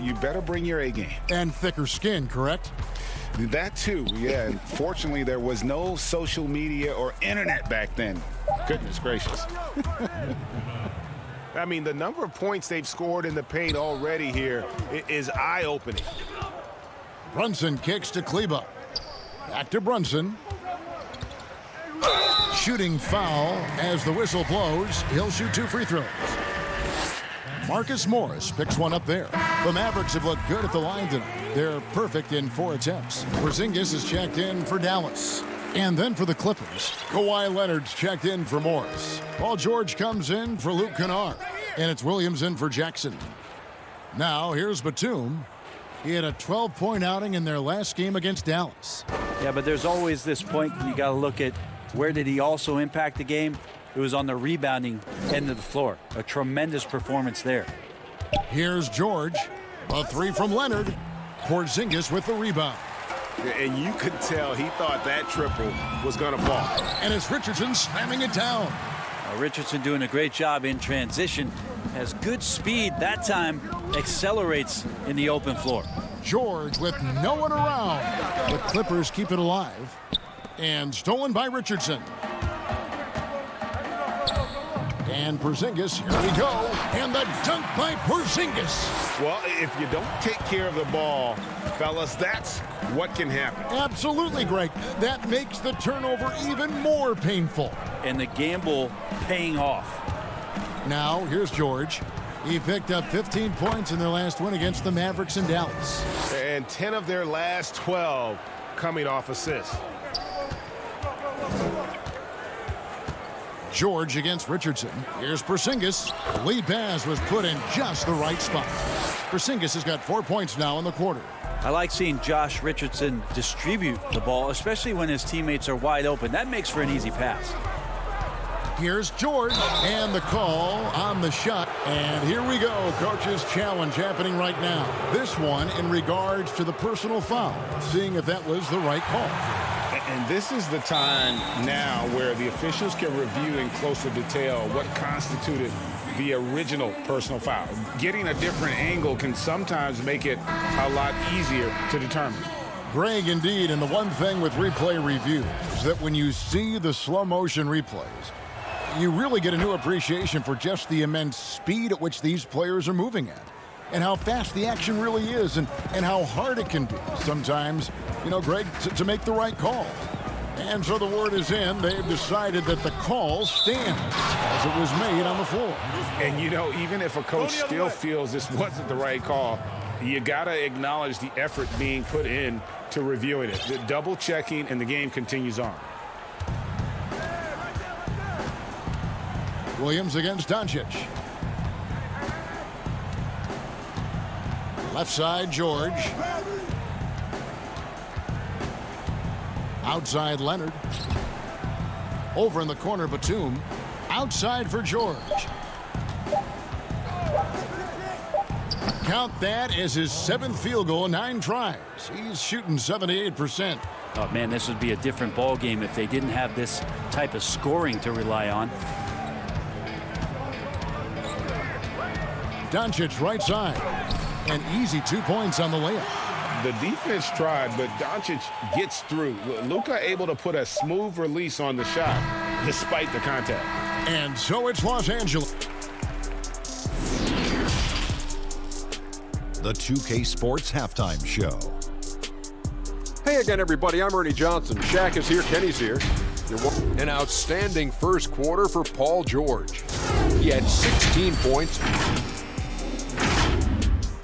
You better bring your A game. And thicker skin, correct? That too, yeah. And fortunately, there was no social media or internet back then. Goodness gracious. I mean, the number of points they've scored in the paint already here is eye-opening. Brunson kicks to Kleba. Back to Brunson. Shooting foul as the whistle blows. He'll shoot 2 free throws. Marcus Morris picks one up there. The Mavericks have looked good at the line tonight. They're perfect in 4 attempts. Porzingis is checked in for Dallas. And then for the Clippers, Kawhi Leonard's checked in for Morris. Paul George comes in for Luke Kennard. And it's Williams in for Jackson. Now here's Batum. He had a 12-point outing in their last game against Dallas. Yeah, but there's always this point you got to look at where did he also impact the game. It was on the rebounding end of the floor. A tremendous performance there. Here's George. A 3 from Leonard. Porzingis with the rebound. And you could tell he thought that triple was going to fall. And it's Richardson slamming it down. Richardson doing a great job in transition. Has good speed that time. Accelerates in the open floor. George with no one around. The Clippers keep it alive. And stolen by Richardson. And Porzingis, here we go. And the dunk by Porzingis. Well, if you don't take care of the ball, fellas, that's what can happen. Absolutely, Greg. That makes the turnover even more painful. And the gamble paying off. Now, here's George. He picked up 15 points in their last win against the Mavericks in Dallas. And 10 of their last 12 coming off assists. George against Richardson. Here's Porzingis. Lead pass was put in just the right spot. Porzingis has got 4 points now in the quarter. I like seeing Josh Richardson distribute the ball, especially when his teammates are wide open. That makes for an easy pass. Here's George, and the call on the shot. And here we go, coach's challenge happening right now. This one in regards to the personal foul, seeing if that was the right call. And this is the time now where the officials can review in closer detail what constituted the original personal foul. Getting a different angle can sometimes make it a lot easier to determine. Greg, indeed, and the one thing with replay review is that when you see the slow motion replays, you really get a new appreciation for just the immense speed at which these players are moving at. And how fast the action really is, and how hard it can be sometimes, you know, Greg, to make the right call. And so the word is in. They've decided that the call stands as it was made on the floor. And, you know, even if a coach still feels this wasn't the right call, you got to acknowledge the effort being put in to reviewing it. The double checking, and the game continues on. Williams against Doncic. Left side, George. Outside, Leonard. Over in the corner, Batum. Outside for George. Count that as his 7th field goal, 9 tries. He's shooting 78%. Oh, man, this would be a different ball game if they didn't have this type of scoring to rely on. Doncic right side. An easy 2 points on the layup. The defense tried, but Doncic gets through. Luka able to put a smooth release on the shot despite the contact. And so it's Los Angeles. The 2K Sports Halftime Show. Hey again, everybody. I'm Ernie Johnson. Shaq is here. Kenny's here. An outstanding first quarter for Paul George. He had 16 points.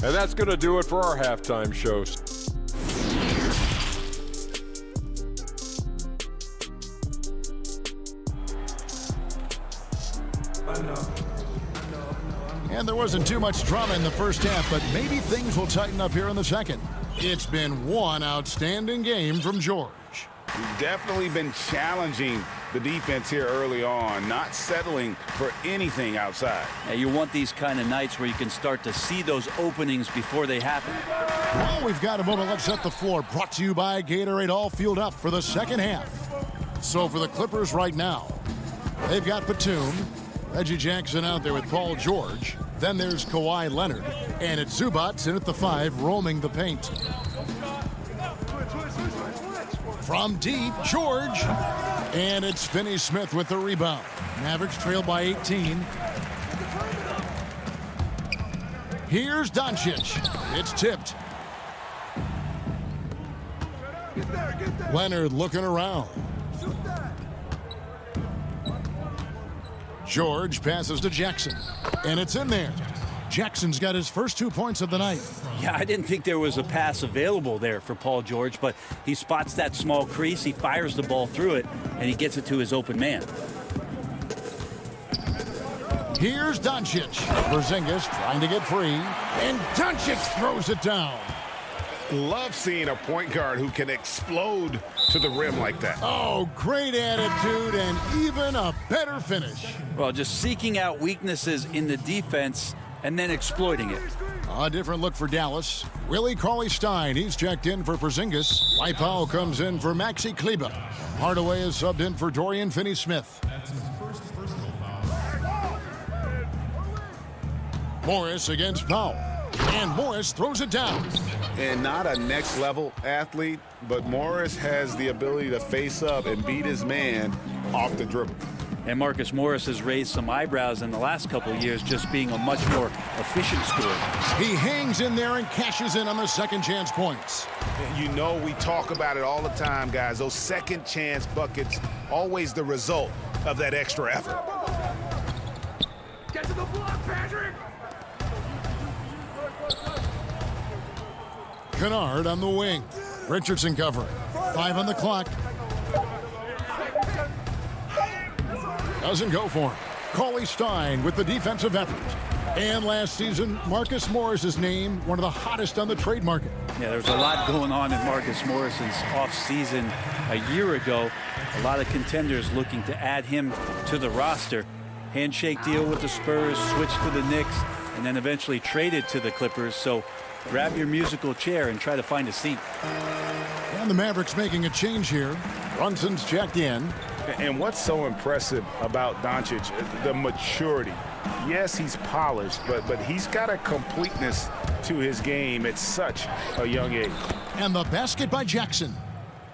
And that's going to do it for our halftime shows. And there wasn't too much drama in the first half, but maybe things will tighten up here in the second. It's been one outstanding game from George. He's definitely been challenging the defense here early on, not settling for anything outside. Yeah, you want these kind of nights where you can start to see those openings before they happen. Well, we've got a moment. Let's set the floor. Brought to you by Gatorade. All fueled up for the second half. So for the Clippers right now, they've got Batum. Reggie Jackson out there with Paul George. Then there's Kawhi Leonard. And it's Zubats in at the 5, roaming the paint. From deep, George. And it's Finney Smith with the rebound. Mavericks trail by 18. Here's Doncic. It's tipped. Leonard looking around. George passes to Jackson. And it's in there. Jackson's got his first 2 points of the night. Yeah, I didn't think there was a pass available there for Paul George, but he spots that small crease, he fires the ball through it, and he gets it to his open man. Here's Doncic. Porzingis trying to get free, and Doncic throws it down. Love seeing a point guard who can explode to the rim like that. Oh, great attitude and even a better finish. Well, just seeking out weaknesses in the defense and then exploiting it. A different look for Dallas. Willie Cauley-Stein, he's checked in for Porzingis. Dwight Powell comes in for Maxi Kleber. Hardaway is subbed in for Dorian Finney-Smith. That's his first personal foul. Morris against Powell. And Morris throws it down. And not a next-level athlete, but Morris has the ability to face up and beat his man off the dribble. And Marcus Morris has raised some eyebrows in the last couple of years, just being a much more efficient scorer. He hangs in there and cashes in on the second chance points. You know, we talk about it all the time, guys. Those second chance buckets, always the result of that extra effort. Get to the block, Patrick! Kennard on the wing. Richardson covering. 5 on the clock. Doesn't go for him. Cauley-Stein with the defensive effort. And last season, Marcus Morris's name, one of the hottest on the trade market. Yeah, there's a lot going on in Marcus Morris's offseason a year ago. A lot of contenders looking to add him to the roster. Handshake deal with the Spurs, switch to the Knicks, and then eventually traded to the Clippers. So grab your musical chair and try to find a seat. And the Mavericks making a change here. Brunson's checked in. And what's so impressive about Doncic, the maturity. Yes, he's polished, but he's got a completeness to his game at such a young age. And the basket by Jackson.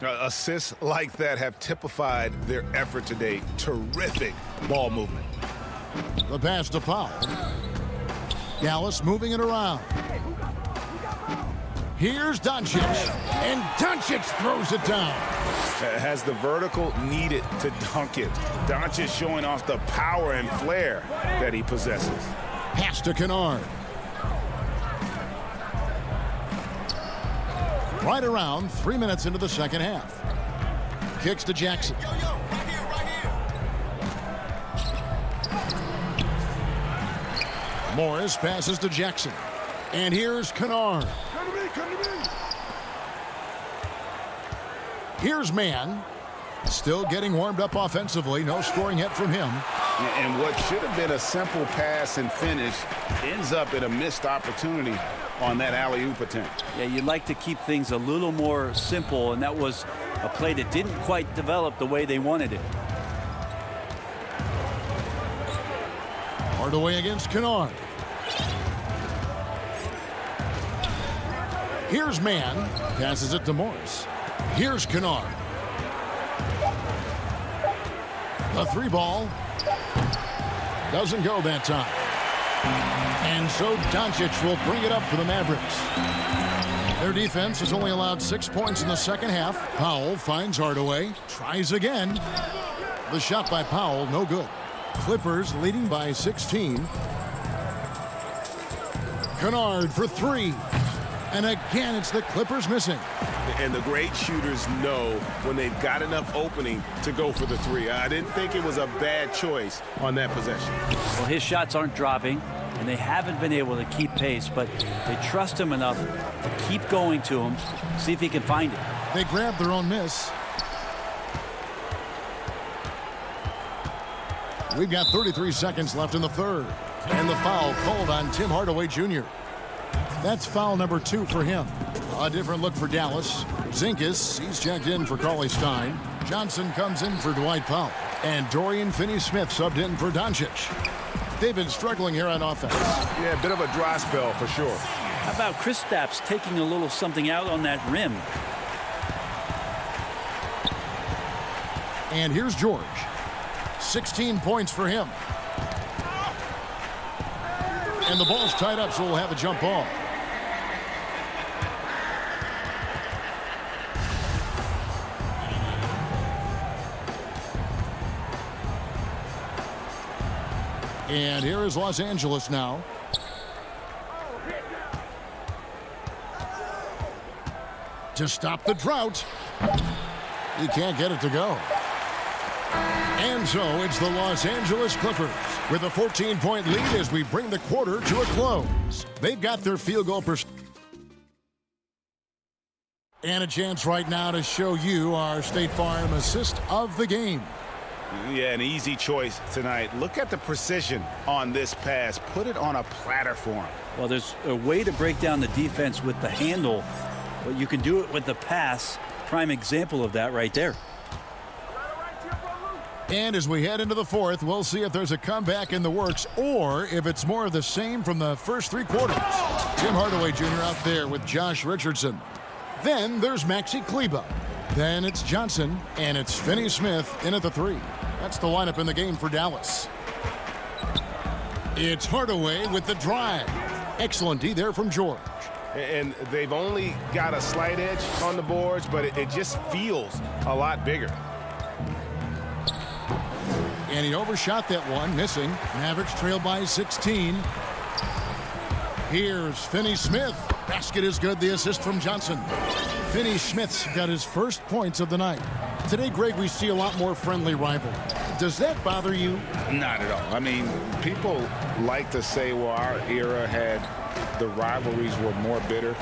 Assists like that have typified their effort today. Terrific ball movement. The pass to Powell. Dallas moving it around. Here's Doncic, and Doncic throws it down. Has the vertical needed to dunk it. Doncic showing off the power and flair that he possesses. Pass to Kennard. Right around 3 minutes into the second half. Kicks to Jackson. Morris passes to Jackson. And here's Kennard. Here's Mann. Still getting warmed up offensively. No scoring yet from him. And what should have been a simple pass and finish ends up in a missed opportunity on that alley-oop attempt. Yeah, you'd like to keep things a little more simple, and that was a play that didn't quite develop the way they wanted it. Hardaway against Kennard. Here's Mann. Passes it to Morris. Here's Kennard. The 3 ball. Doesn't go that time. And so Doncic will bring it up for the Mavericks. Their defense has only allowed 6 points in the second half. Powell finds Hardaway. Tries again. The shot by Powell, no good. Clippers leading by 16. Kennard for 3. And again, it's the Clippers missing. And the great shooters know when they've got enough opening to go for the 3. I didn't think it was a bad choice on that possession. Well, his shots aren't dropping, and they haven't been able to keep pace, but they trust him enough to keep going to him, see if he can find it. They grab their own miss. We've got 33 seconds left in the third. And the foul called on Tim Hardaway Jr. That's foul number 2 for him. A different look for Dallas. Zinkis, he's checked in for Cauley-Stein. Johnson comes in for Dwight Powell. And Dorian Finney-Smith subbed in for Doncic. They've been struggling here on offense. Yeah, a bit of a dry spell for sure. How about Kristaps taking a little something out on that rim? And here's George. 16 points for him. And the ball's tied up, so we'll have a jump ball. And here is Los Angeles now. To stop the drought. He can't get it to go. And so it's the Los Angeles Clippers with a 14-point lead as we bring the quarter to a close. They've got their field goal and a chance right now to show you our State Farm assist of the game. Yeah, an easy choice tonight. Look at the precision on this pass. Put it on a platter for him. Well, there's a way to break down the defense with the handle, but you can do it with the pass. Prime example of that right there. And as we head into the fourth, we'll see if there's a comeback in the works or if it's more of the same from the first three quarters. Tim Hardaway Jr. out there with Josh Richardson. Then there's Maxi Kleber. Then it's Johnson, and it's Finney-Smith in at the three. That's the lineup in the game for Dallas. It's Hardaway with the drive. Excellent D there from George. And they've only got a slight edge on the boards, but it just feels a lot bigger. And he overshot that one, missing. Mavericks trail by 16. Here's Finney-Smith. Basket is good. The assist from Johnson. Finney-Smith's got his first points of the night. Today, Greg, we see a lot more friendly rivalry. Does that bother you? Not at all. I mean, people like to say, well, our era had the rivalries were more bitter.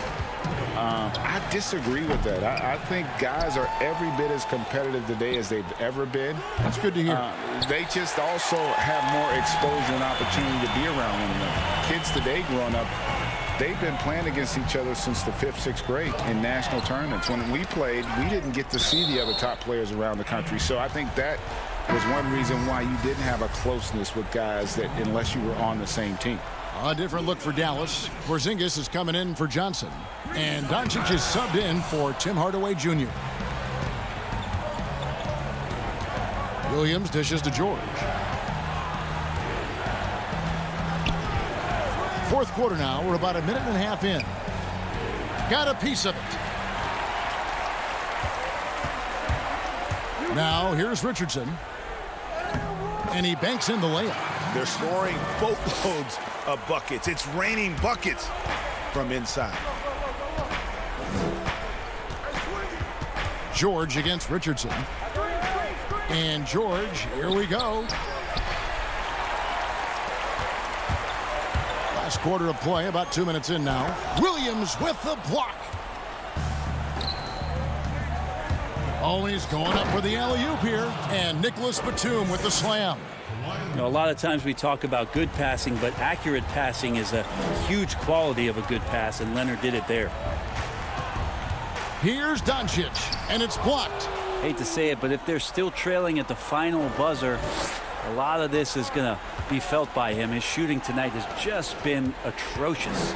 I disagree with that. I think guys are every bit as competitive today as they've ever been. That's good to hear. They just also have more exposure and opportunity to be around one another. Kids today growing up, they've been playing against each other since the 5th, 6th grade in national tournaments. When we played, we didn't get to see the other top players around the country. So I think that was one reason why you didn't have a closeness with guys that unless you were on the same team. A different look for Dallas. Porzingis is coming in for Johnson. And Doncic is subbed in for Tim Hardaway Jr. Williams dishes to George. Fourth quarter now. We're about a minute and a half in. Got a piece of it. Now here's Richardson. And he banks in the layup. They're scoring boatloads of buckets. It's raining buckets from inside. George against Richardson. And George, here we go. Last quarter of play, about 2 minutes in now. Williams with the block. Oh, he's going up for the alley-oop here. And Nicholas Batum with the slam. You know, a lot of times we talk about good passing, but accurate passing is a huge quality of a good pass, and Leonard did it there. Here's Doncic, and it's blocked. Hate to say it, but if they're still trailing at the final buzzer, a lot of this is going to be felt by him. His shooting tonight has just been atrocious.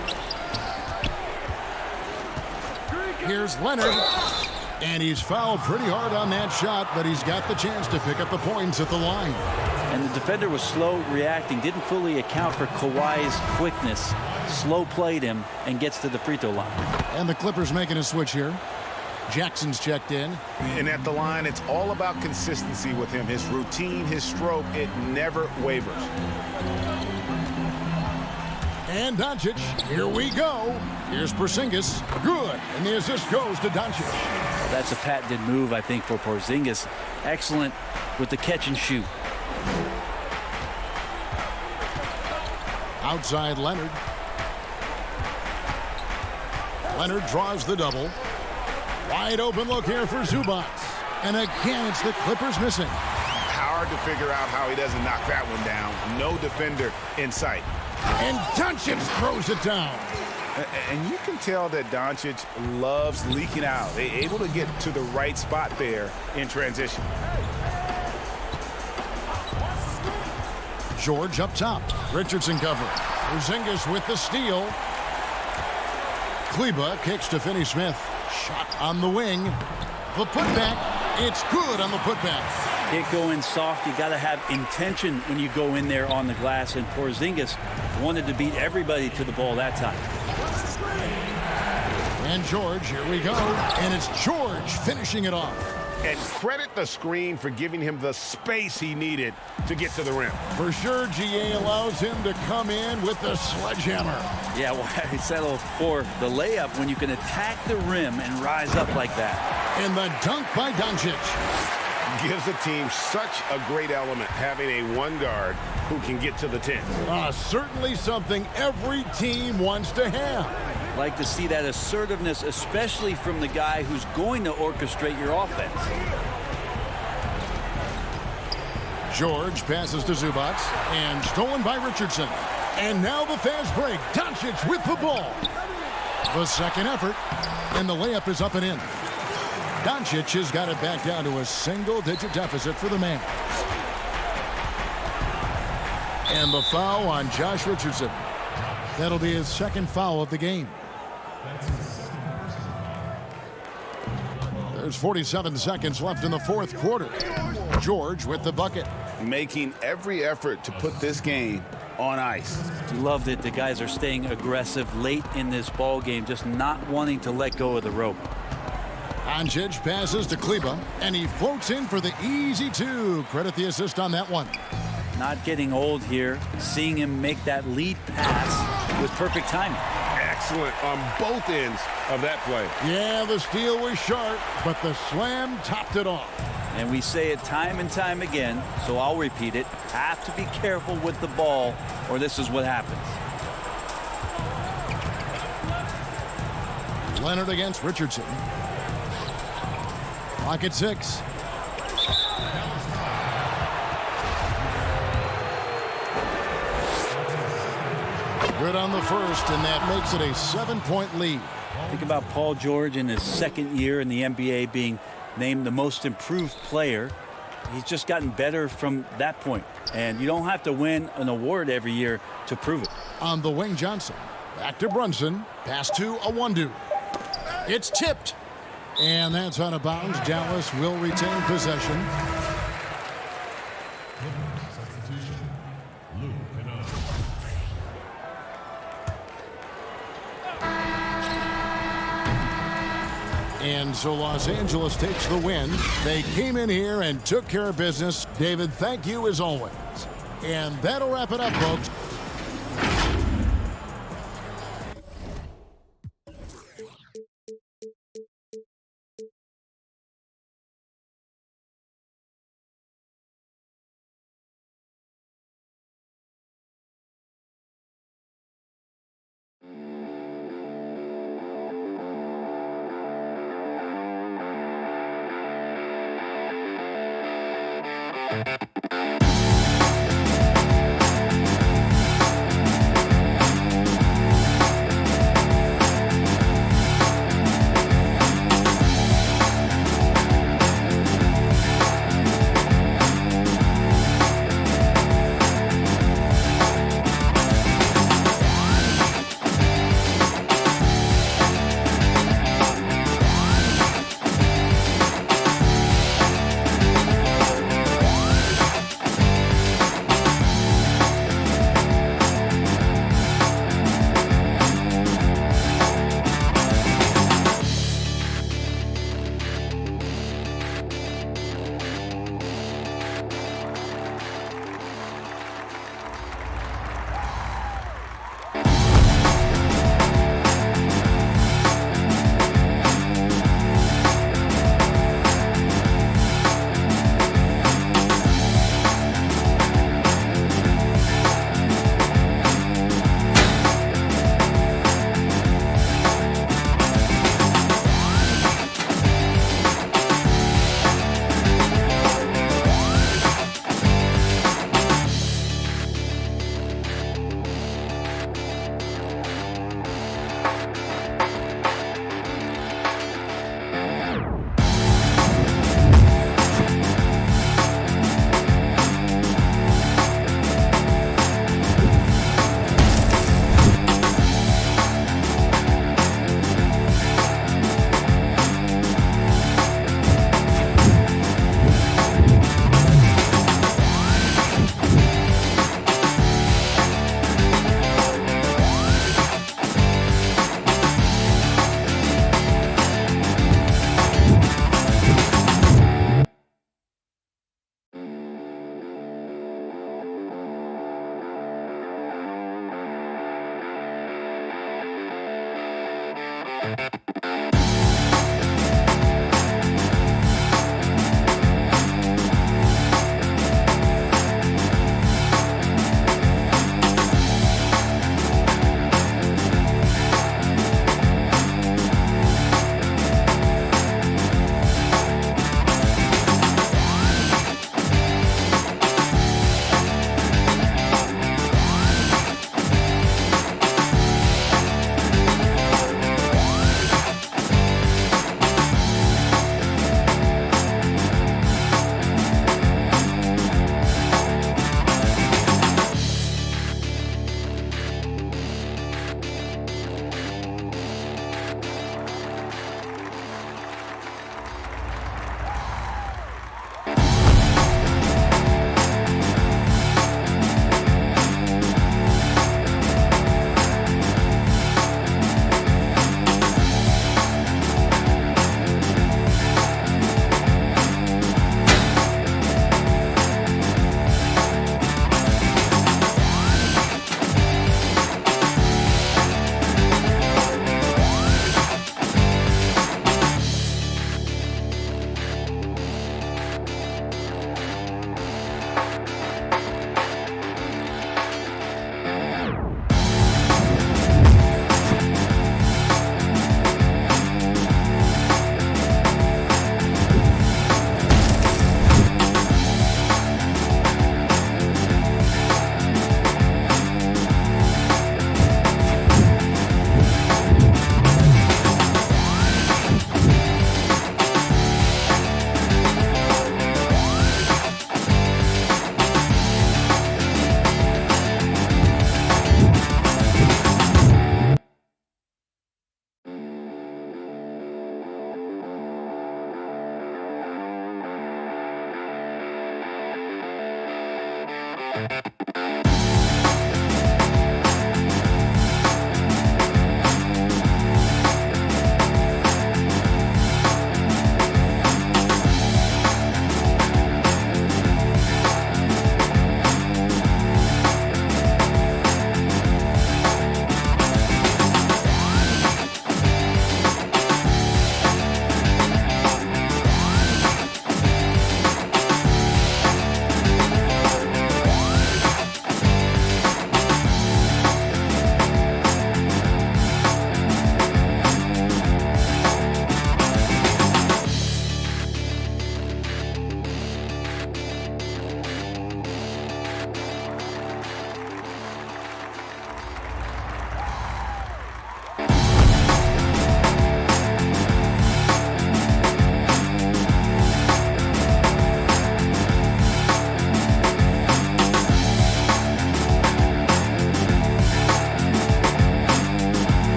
Here's Leonard. And he's fouled pretty hard on that shot, but he's got the chance to pick up the points at the line. And the defender was slow reacting, didn't fully account for Kawhi's quickness. Slow played him and gets to the free throw line. And the Clippers making a switch here. Jackson's checked in. And at the line, it's all about consistency with him. His routine, his stroke, it never wavers. And Doncic, here we go. Here's Porzingis, good. And the assist goes to Doncic. That's a patented move, I think, for Porzingis. Excellent with the catch and shoot. Outside Leonard. Leonard draws the double. Wide open look here for Zubac. And again, it's the Clippers missing. Hard to figure out how he doesn't knock that one down. No defender in sight. And Doncic throws it down. And you can tell that Doncic loves leaking out. They're able to get to the right spot there in transition. George up top. Richardson covering. Porzingis with the steal. Kleba kicks to Finney-Smith. Shot on the wing. The putback. It's good on the putback. Can't go in soft. You got to have intention when you go in there on the glass. And Porzingis wanted to beat everybody to the ball that time. And George, here we go. And it's George finishing it off. And credit the screen for giving him the space he needed to get to the rim. For sure, GA allows him to come in with the sledgehammer. Yeah, why settle for the layup when you can attack the rim and rise up like that? And the dunk by Doncic. Gives the team such a great element, having a one guard who can get to the 10. Certainly something every team wants to have. Like to see that assertiveness, especially from the guy who's going to orchestrate your offense. George passes to Zubac, and stolen by Richardson. And now the fast break. Doncic with the ball. The second effort, and the layup is up and in. Doncic has got it back down to a single-digit deficit for the man. And the foul on Josh Richardson. That'll be his second foul of the game. There's 47 seconds left in the fourth quarter. George with the bucket. Making every effort to put this game on ice. Loved it. The guys are staying aggressive late in this ball game, just not wanting to let go of the rope. Doncic passes to Kleba, and he floats in for the easy two. Credit the assist on that one. Not getting old here. Seeing him make that lead pass with perfect timing. Excellent on both ends of that play. Yeah, the steal was sharp, but the slam topped it off. And we say it time and time again, so I'll repeat it. Have to be careful with the ball, or this is what happens. Leonard against Richardson. Clock at 6. Good on the first, and that makes it a 7-point lead. Think about Paul George in his second year in the NBA being named the most improved player. He's just gotten better from that point. And you don't have to win an award every year to prove it. On the wing, Johnson. Back to Brunson. Pass to Awandu. It's tipped. And that's out of bounds. Dallas will retain possession. And so Los Angeles takes the win. They came in here and took care of business. David, thank you as always. And that'll wrap it up, folks.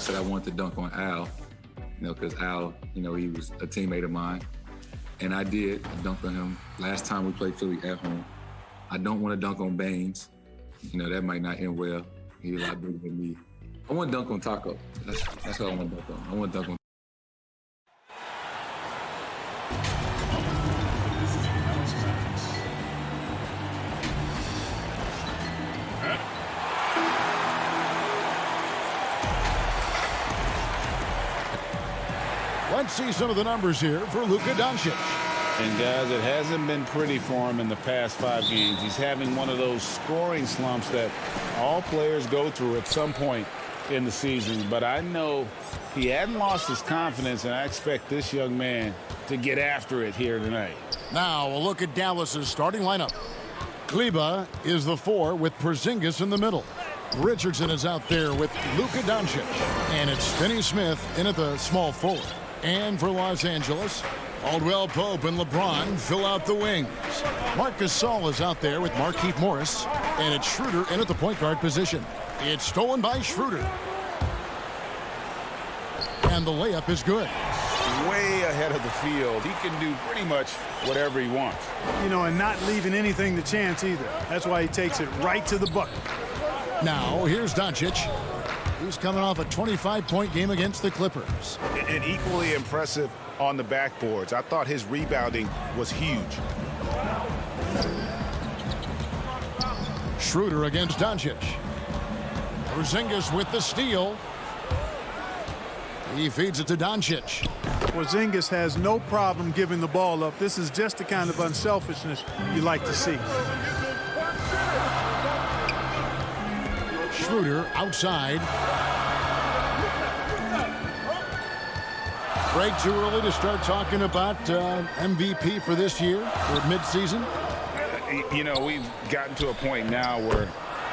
said I wanted to dunk on Al, because Al, he was a teammate of mine. And I did dunk on him last time we played Philly at home. I don't want to dunk on Baines. That might not end well. He's a lot bigger than me. I want to dunk on Taco. That's what I want to dunk on. I want to dunk on. Let's see some of the numbers here for Luka Doncic. And guys, it hasn't been pretty for him in the past 5 games. He's having one of those scoring slumps that all players go through at some point in the season. But I know he hadn't lost his confidence, and I expect this young man to get after it here tonight. Now a look at Dallas's starting lineup. Kleba is the 4 with Porzingis in the middle. Richardson is out there with Luka Doncic. And it's Finney Smith in at the small forward. And for Los Angeles, Caldwell Pope and LeBron fill out the wings. Marc Gasol is out there with Markieff Morris. And it's Schroeder in at the point guard position. It's stolen by Schroeder. And the layup is good. Way ahead of the field. He can do pretty much whatever he wants. And not leaving anything to chance either. That's why he takes it right to the bucket. Now, here's Doncic. He's coming off a 25-point game against the Clippers. And equally impressive on the backboards. I thought his rebounding was huge. Schroeder against Doncic. Porzingis with the steal. He feeds it to Doncic. Porzingis has no problem giving the ball up. This is just the kind of unselfishness you like to see. Schroeder outside. Greg, too early to start talking about MVP for this year or midseason? You know, we've gotten to a point now where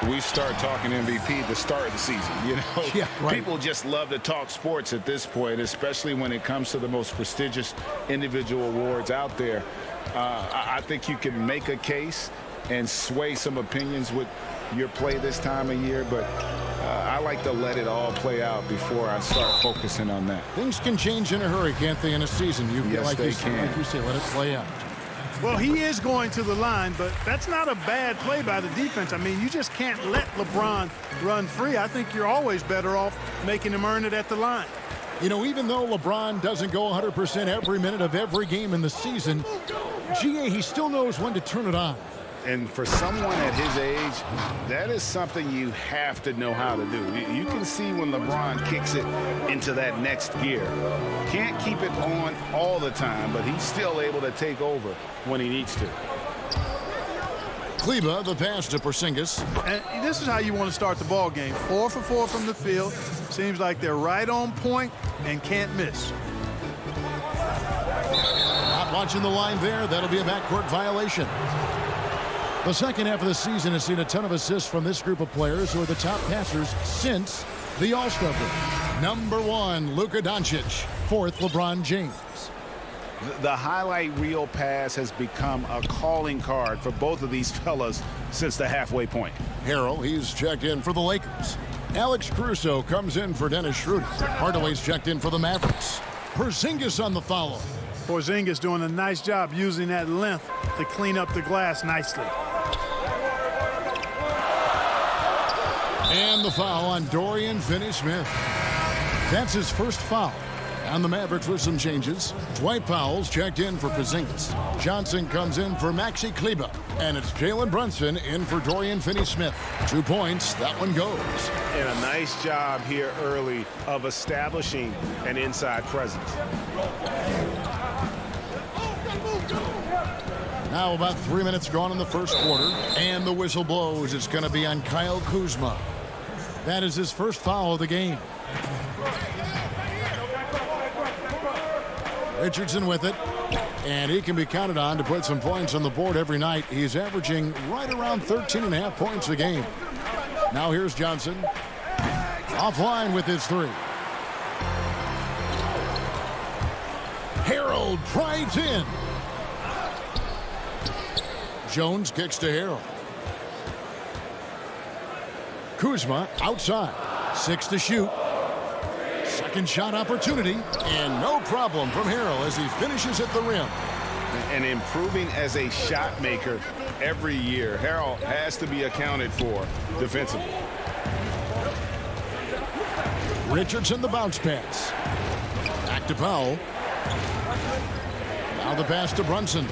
we start talking MVP at the start of the season. You know, yeah, right. People just love to talk sports at this point, especially when it comes to the most prestigious individual awards out there. I think you can make a case and sway some opinions with your play this time of year, but I like to let it all play out before I start focusing on that. Things can change in a hurry, can't they, in a season? You feel yes, like they you can. Like you say, let it play out. Well, he is going to the line, but that's not a bad play by the defense. I mean, you just can't let LeBron run free. I think you're always better off making him earn it at the line. You know, even though LeBron doesn't go 100% every minute of every game in the season, GA, he still knows when to turn it on. And for someone at his age, that is something you have to know how to do. You can see when LeBron kicks it into that next gear. Can't keep it on all the time, but he's still able to take over when he needs to. Kleber, the pass to Porzingis. And this is how you want to start the ball game. 4 for 4 from the field. Seems like they're right on point and can't miss. Not watching the line there. That'll be a backcourt violation. The second half of the season has seen a ton of assists from this group of players who are the top passers since the All-Star break. Number 1, Luka Doncic. 4th, LeBron James. The highlight reel pass has become a calling card for both of these fellas since the halfway point. Harrell, he's checked in for the Lakers. Alex Caruso comes in for Dennis Schroeder. Hardaway's checked in for the Mavericks. Porzingis on the follow. Porzingis doing a nice job using that length to clean up the glass nicely. And the foul on Dorian Finney-Smith. That's his first foul. On the Mavericks with some changes. Dwight Powell's checked in for Porzingis. Johnson comes in for Maxi Kleber. And it's Jalen Brunson in for Dorian Finney-Smith. 2 points. That one goes. And a nice job here early of establishing an inside presence. Now about 3 minutes gone in the first quarter. And the whistle blows. It's going to be on Kyle Kuzma. That is his first foul of the game. Richardson with it. And he can be counted on to put some points on the board every night. He's averaging right around 13.5 points a game. Now here's Johnson. Offline with his 3. Harold drives in. Jones kicks to Harold. Kuzma outside. 6 to shoot. Second shot opportunity. And no problem from Harold as he finishes at the rim. And improving as a shot maker every year. Harold has to be accounted for defensively. Richardson the bounce pass. Back to Powell. Now the pass to Brunson.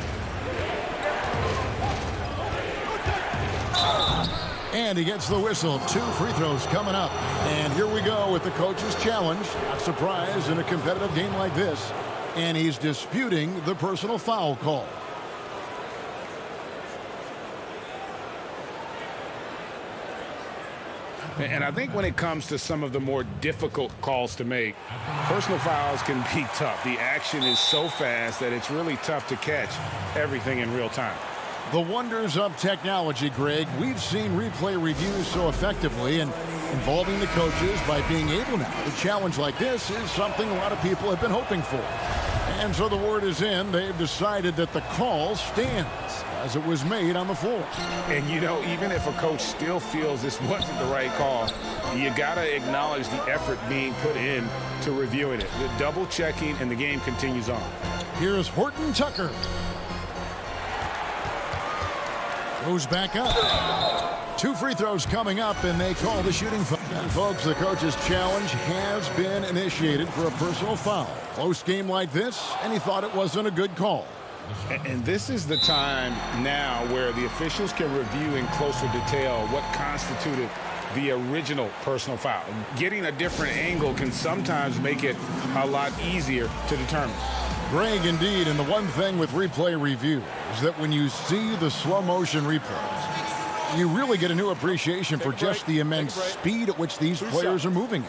And he gets the whistle. 2 free throws coming up. And here we go with the coach's challenge. Not surprised in a competitive game like this. And he's disputing the personal foul call. And I think when it comes to some of the more difficult calls to make, personal fouls can be tough. The action is so fast that it's really tough to catch everything in real time. The wonders of technology, Greg. We've seen replay reviews so effectively, and involving the coaches by being able now to challenge like this is something a lot of people have been hoping for. And so the word is in. They've decided that the call stands as it was made on the floor. And, you know, even if a coach still feels this wasn't the right call, you got to acknowledge the effort being put in to reviewing it. The double checking, and the game continues on. Here's Horton Tucker. Goes back up. 2 free throws coming up, and they call the shooting foul. And folks, the coach's challenge has been initiated for a personal foul. Close game like this, and he thought it wasn't a good call. And this is the time now where the officials can review in closer detail what constituted the original personal foul. Getting a different angle can sometimes make it a lot easier to determine. Greg, indeed, and the one thing with replay review is that when you see the slow motion replays, you really get a new appreciation for just the immense speed at which these players are moving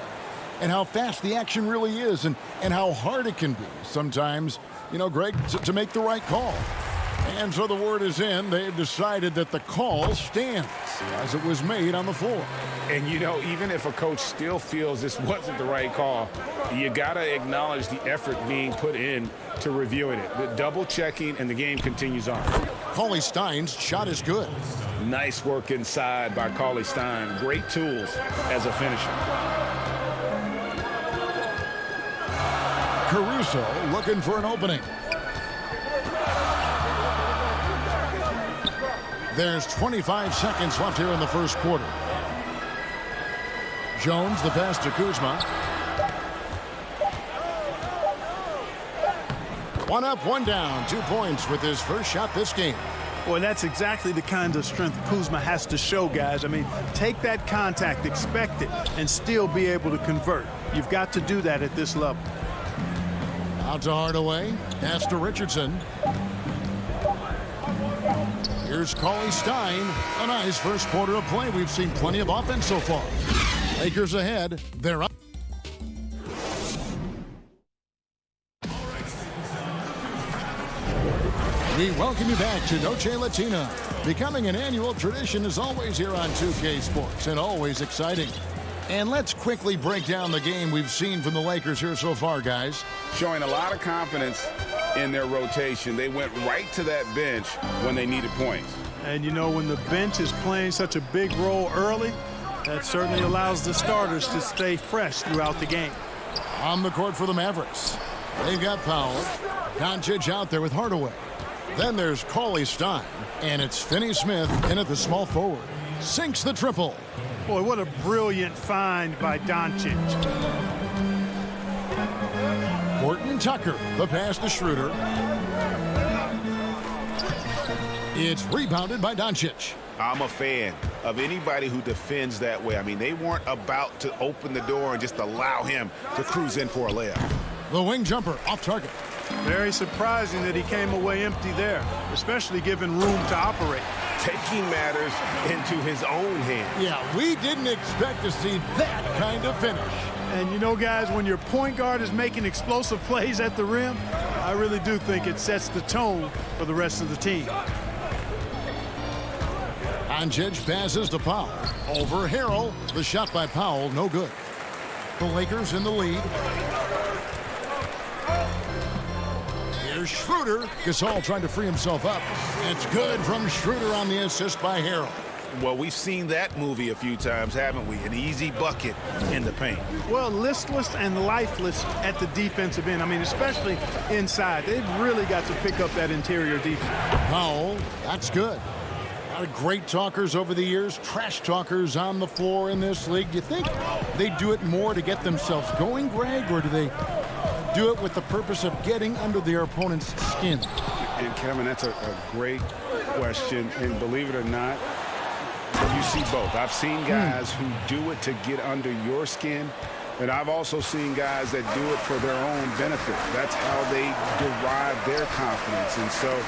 and how fast the action really is and how hard it can be sometimes, you know, Greg, to make the right call. And so the word is in. They've decided that the call stands as it was made on the floor. And, you know, even if a coach still feels this wasn't the right call, you got to acknowledge the effort being put in to reviewing it. The double checking, and the game continues on. Cauley Stein's shot is good. Nice work inside by Cauley Stein. Great tools as a finisher. Caruso looking for an opening. There's 25 seconds left here in the first quarter. Jones, the pass to Kuzma. One up, one down. 2 points with his first shot this game. Boy, that's exactly the kind of strength Kuzma has to show, guys. I mean, take that contact, expect it, and still be able to convert. You've got to do that at this level. Out to Hardaway. Pass to Richardson. Here's Cauley Stein. A nice first quarter of play. We've seen plenty of offense so far. Lakers ahead. They're up. We welcome you back to Noche Latina. Becoming an annual tradition is always here on 2K Sports and always exciting. And let's quickly break down the game we've seen from the Lakers here so far, guys. Showing a lot of confidence in their rotation. They went right to that bench when they needed points. And, you know, when the bench is playing such a big role early, that certainly allows the starters to stay fresh throughout the game. On the court for the Mavericks, they've got Powell. Doncic out there with Hardaway. Then there's Cauley Stein, and it's Finney-Smith in at the small forward. Sinks the triple. Boy, what a brilliant find by Doncic. Horton Tucker, the pass to Schroeder. It's rebounded by Doncic. I'm a fan of anybody who defends that way. I mean, they weren't about to open the door and just allow him to cruise in for a layup. The wing jumper off target. Very surprising that he came away empty there, especially given room to operate. Taking matters into his own hands. Yeah, we didn't expect to see that kind of finish. And you know, guys, when your point guard is making explosive plays at the rim, I really do think it sets the tone for the rest of the team. Doncic passes to Powell. Over Harrell. The shot by Powell, no good. The Lakers in the lead. Here's Schroeder. Gasol trying to free himself up. It's good from Schroeder on the assist by Harrell. Well, we've seen that movie a few times, haven't we? An easy bucket in the paint. Well, listless and lifeless at the defensive end. I mean, especially inside. They've really got to pick up that interior defense. Powell, that's good. A lot of great talkers over the years, trash talkers on the floor in this league. Do you think they do it more to get themselves going, Greg, or do they do it with the purpose of getting under their opponent's skin? And Kevin, that's a great question. And believe it or not, you see both. I've seen guys who do it to get under your skin, and I've also seen guys that do it for their own benefit. That's how they derive their confidence. And so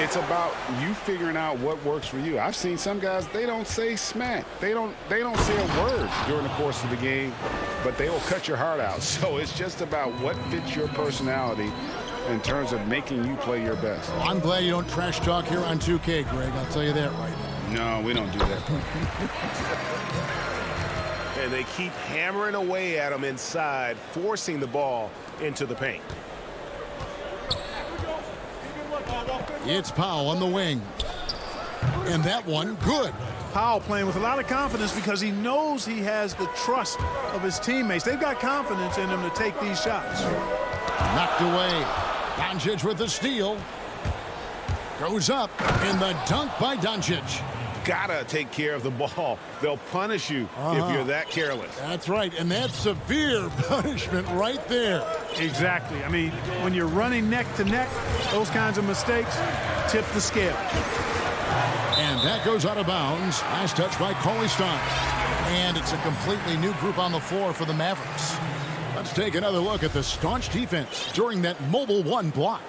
it's about you figuring out what works for you. I've seen some guys, they don't say smack. They don't say a word during the course of the game, but they will cut your heart out. So it's just about what fits your personality in terms of making you play your best. Well, I'm glad you don't trash talk here on 2K, Greg. I'll tell you that right now. No, we don't do that. And they keep hammering away at him inside, forcing the ball into the paint. It's Powell on the wing. And that one, good. Powell playing with a lot of confidence because he knows he has the trust of his teammates. They've got confidence in him to take these shots. Knocked away. Doncic with the steal. Goes up in the dunk by Doncic. Gotta take care of the ball. They'll punish you if you're that careless. That's right, and that's severe punishment right there. Exactly. I mean, when you're running neck to neck, those kinds of mistakes tip the scale. And that goes out of bounds. Nice touch by Cauley Stein. And it's a completely new group on the floor for the Mavericks. Let's take another look at the staunch defense during that mobile one block.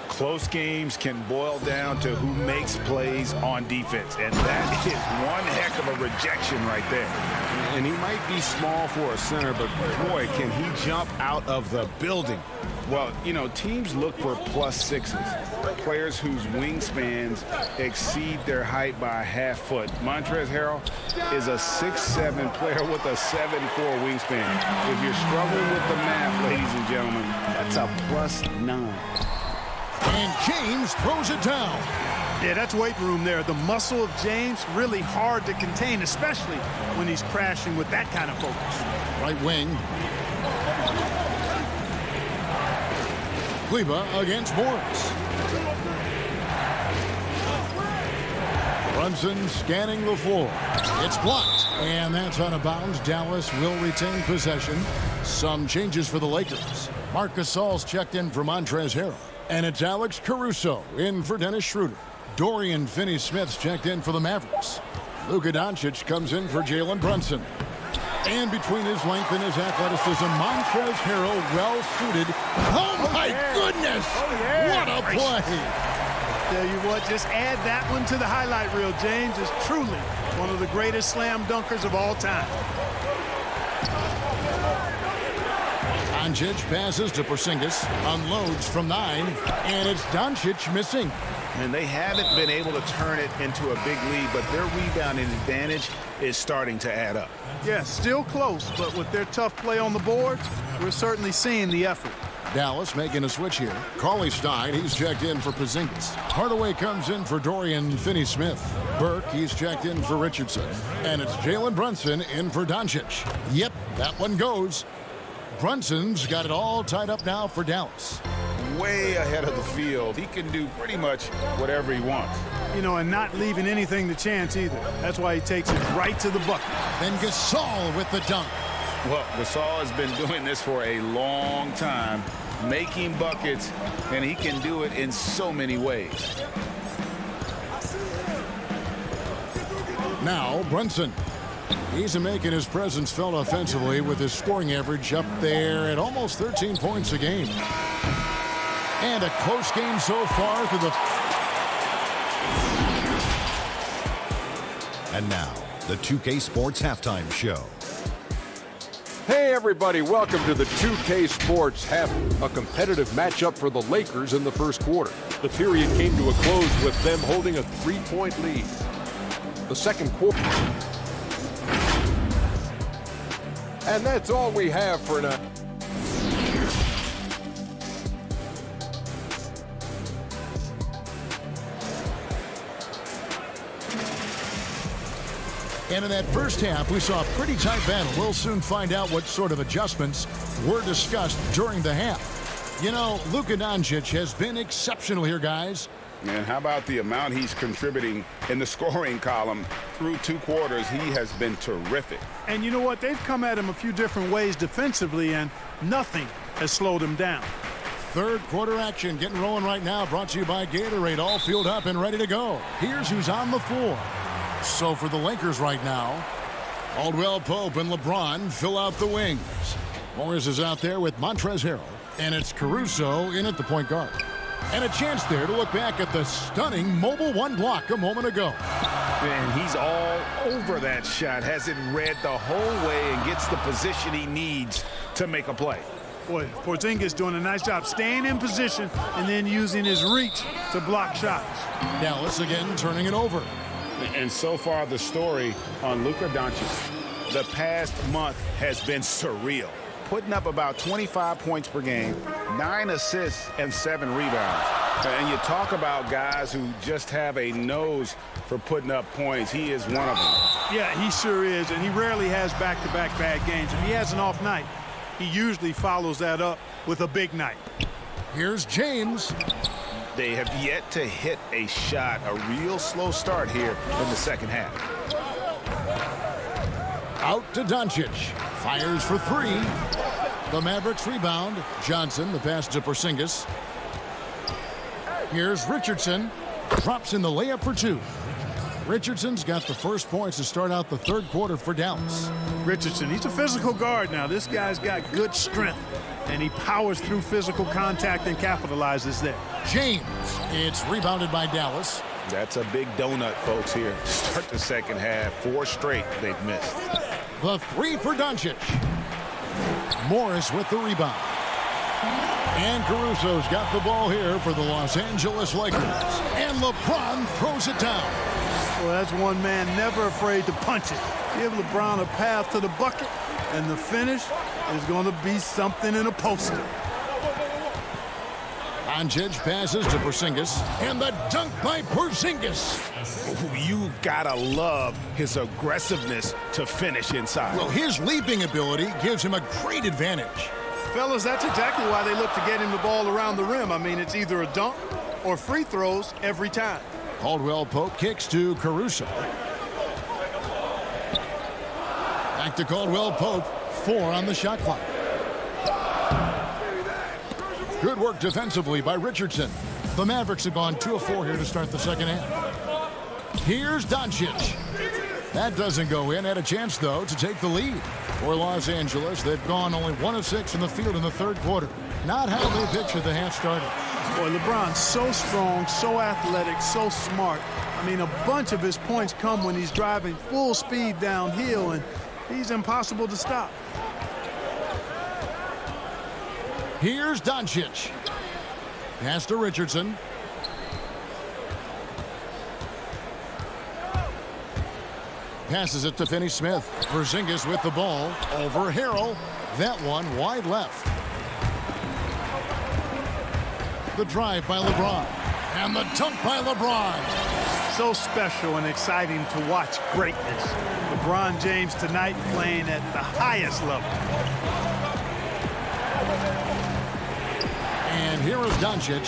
Close games can boil down to who makes plays on defense, and that is one heck of a rejection right there. And he might be small for a center, but boy, can he jump out of the building. Well, you know, teams look for +6s, players whose wingspans exceed their height by a half foot. Montrezl Harrell is a 6'7" player with a 7'4" wingspan. If you're struggling with the math, ladies and gentlemen, that's a +9. And James throws it down. Yeah, that's weight room there. The muscle of James, really hard to contain, especially when he's crashing with that kind of focus. Right wing. Kleber against Morris. Brunson scanning the floor. It's blocked. And that's out of bounds. Dallas will retain possession. Some changes for the Lakers. Marc Gasol's checked in for Montrezl Harrell. And it's Alex Caruso in for Dennis Schroeder. Dorian Finney-Smith's checked in for the Mavericks. Luka Doncic comes in for Jalen Brunson. And between his length and his athleticism, Montrezl Harrell well-suited. Oh, my goodness! What a play! Tell you what, just add that one to the highlight reel. James is truly one of the greatest slam dunkers of all time. Doncic passes to Porzingis, unloads from 9, and it's Doncic missing. And they haven't been able to turn it into a big lead, but their rebounding advantage is starting to add up. Yeah, still close, but with their tough play on the boards, we're certainly seeing the effort. Dallas making a switch here. Cauley Stein, he's checked in for Porzingis. Hardaway comes in for Dorian Finney-Smith. Burke, he's checked in for Richardson. And it's Jalen Brunson in for Doncic. Yep, that one goes. Brunson's got it all tied up now for Dallas. Way ahead of the field. He can do pretty much whatever he wants. You know, and not leaving anything to chance either. That's why he takes it right to the bucket. Then Gasol with the dunk. Well, Gasol has been doing this for a long time, making buckets, and he can do it in so many ways. Now Brunson. He's making his presence felt offensively with his scoring average up there at almost 13 points a game. And a close game so far through the... And now, the 2K Sports Halftime Show. Hey everybody, welcome to the 2K Sports Half, a competitive matchup for the Lakers in the first quarter. The period came to a close with them holding a 3-point lead. The second quarter. And that's all we have for now. And in that first half, we saw a pretty tight battle. We'll soon find out what sort of adjustments were discussed during the half. You know, Luka Doncic has been exceptional here, guys. And how about the amount he's contributing in the scoring column through 2 quarters? He has been terrific. And you know what? They've come at him a few different ways defensively, and nothing has slowed him down. Third quarter action getting rolling right now, brought to you by Gatorade, all fueled up and ready to go. Here's who's on the floor. So for the Lakers right now, Caldwell Pope and LeBron fill out the wings. Morris is out there with Montrezl Harrell, and it's Caruso in at the point guard. And a chance there to look back at the stunning mobile one block a moment ago. And he's all over that shot, has it read the whole way and gets the position he needs to make a play. Boy, Porzingis doing a nice job staying in position and then using his reach to block shots. Dallas again turning it over. And so far the story on Luka Doncic the past month has been surreal. Putting up about 25 points per game, 9 assists and 7 rebounds. And you talk about guys who just have a nose for putting up points. He is one of them. Yeah, he sure is, and he rarely has back-to-back bad games. If he has an off night, he usually follows that up with a big night. Here's James. They have yet to hit a shot, a real slow start here in the second half. Out to Doncic. Fires for 3. The Mavericks rebound. Johnson, the pass to Porzingis. Here's Richardson. Drops in the layup for two. Richardson's got the first points to start out the third quarter for Dallas. Richardson, he's a physical guard now. This guy's got good strength, and he powers through physical contact and capitalizes there. James, it's rebounded by Dallas. That's a big donut, folks, here. Start the second half. 4 straight they've missed. The three for Doncic. Morris with the rebound. And Caruso's got the ball here for the Los Angeles Lakers. And LeBron throws it down. Well, that's one man never afraid to punch it. Give LeBron a path to the bucket, and the finish is going to be something in a poster. Doncic passes to Porzingis, and the dunk by Porzingis. You've got to love his aggressiveness to finish inside. Well, his leaping ability gives him a great advantage. Fellas, that's exactly why they look to get him the ball around the rim. I mean, it's either a dunk or free throws every time. Caldwell Pope kicks to Caruso. Back to Caldwell Pope. 4 on the shot clock. Good work defensively by Richardson. The Mavericks have gone 2 of 4 here to start the second half. Here's Doncic. That doesn't go in. Had a chance, though, to take the lead. For Los Angeles, they've gone only 1 of 6 in the field in the third quarter. Not how they pictured the half started. Boy, LeBron's so strong, so athletic, so smart. I mean, a bunch of his points come when he's driving full speed downhill, and he's impossible to stop. Here's Doncic. Pass to Richardson. Passes it to Finney-Smith. Porzingis with the ball. Over Harrell. That one wide left. The drive by LeBron. And the dunk by LeBron. So special and exciting to watch greatness. LeBron James tonight playing at the highest level. And here is Doncic.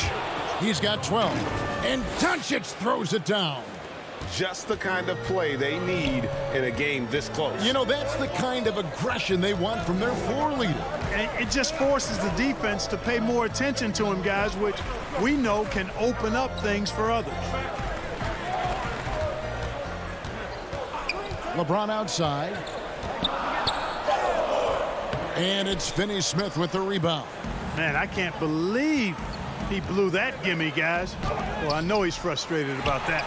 He's got 12. And Doncic throws it down. Just the kind of play they need in a game this close. You know, that's the kind of aggression they want from their floor leader. And it just forces the defense to pay more attention to him, guys, which we know can open up things for others. LeBron outside. And it's Finney-Smith with the rebound. Man, I can't believe he blew that gimme, guys. Well, I know he's frustrated about that.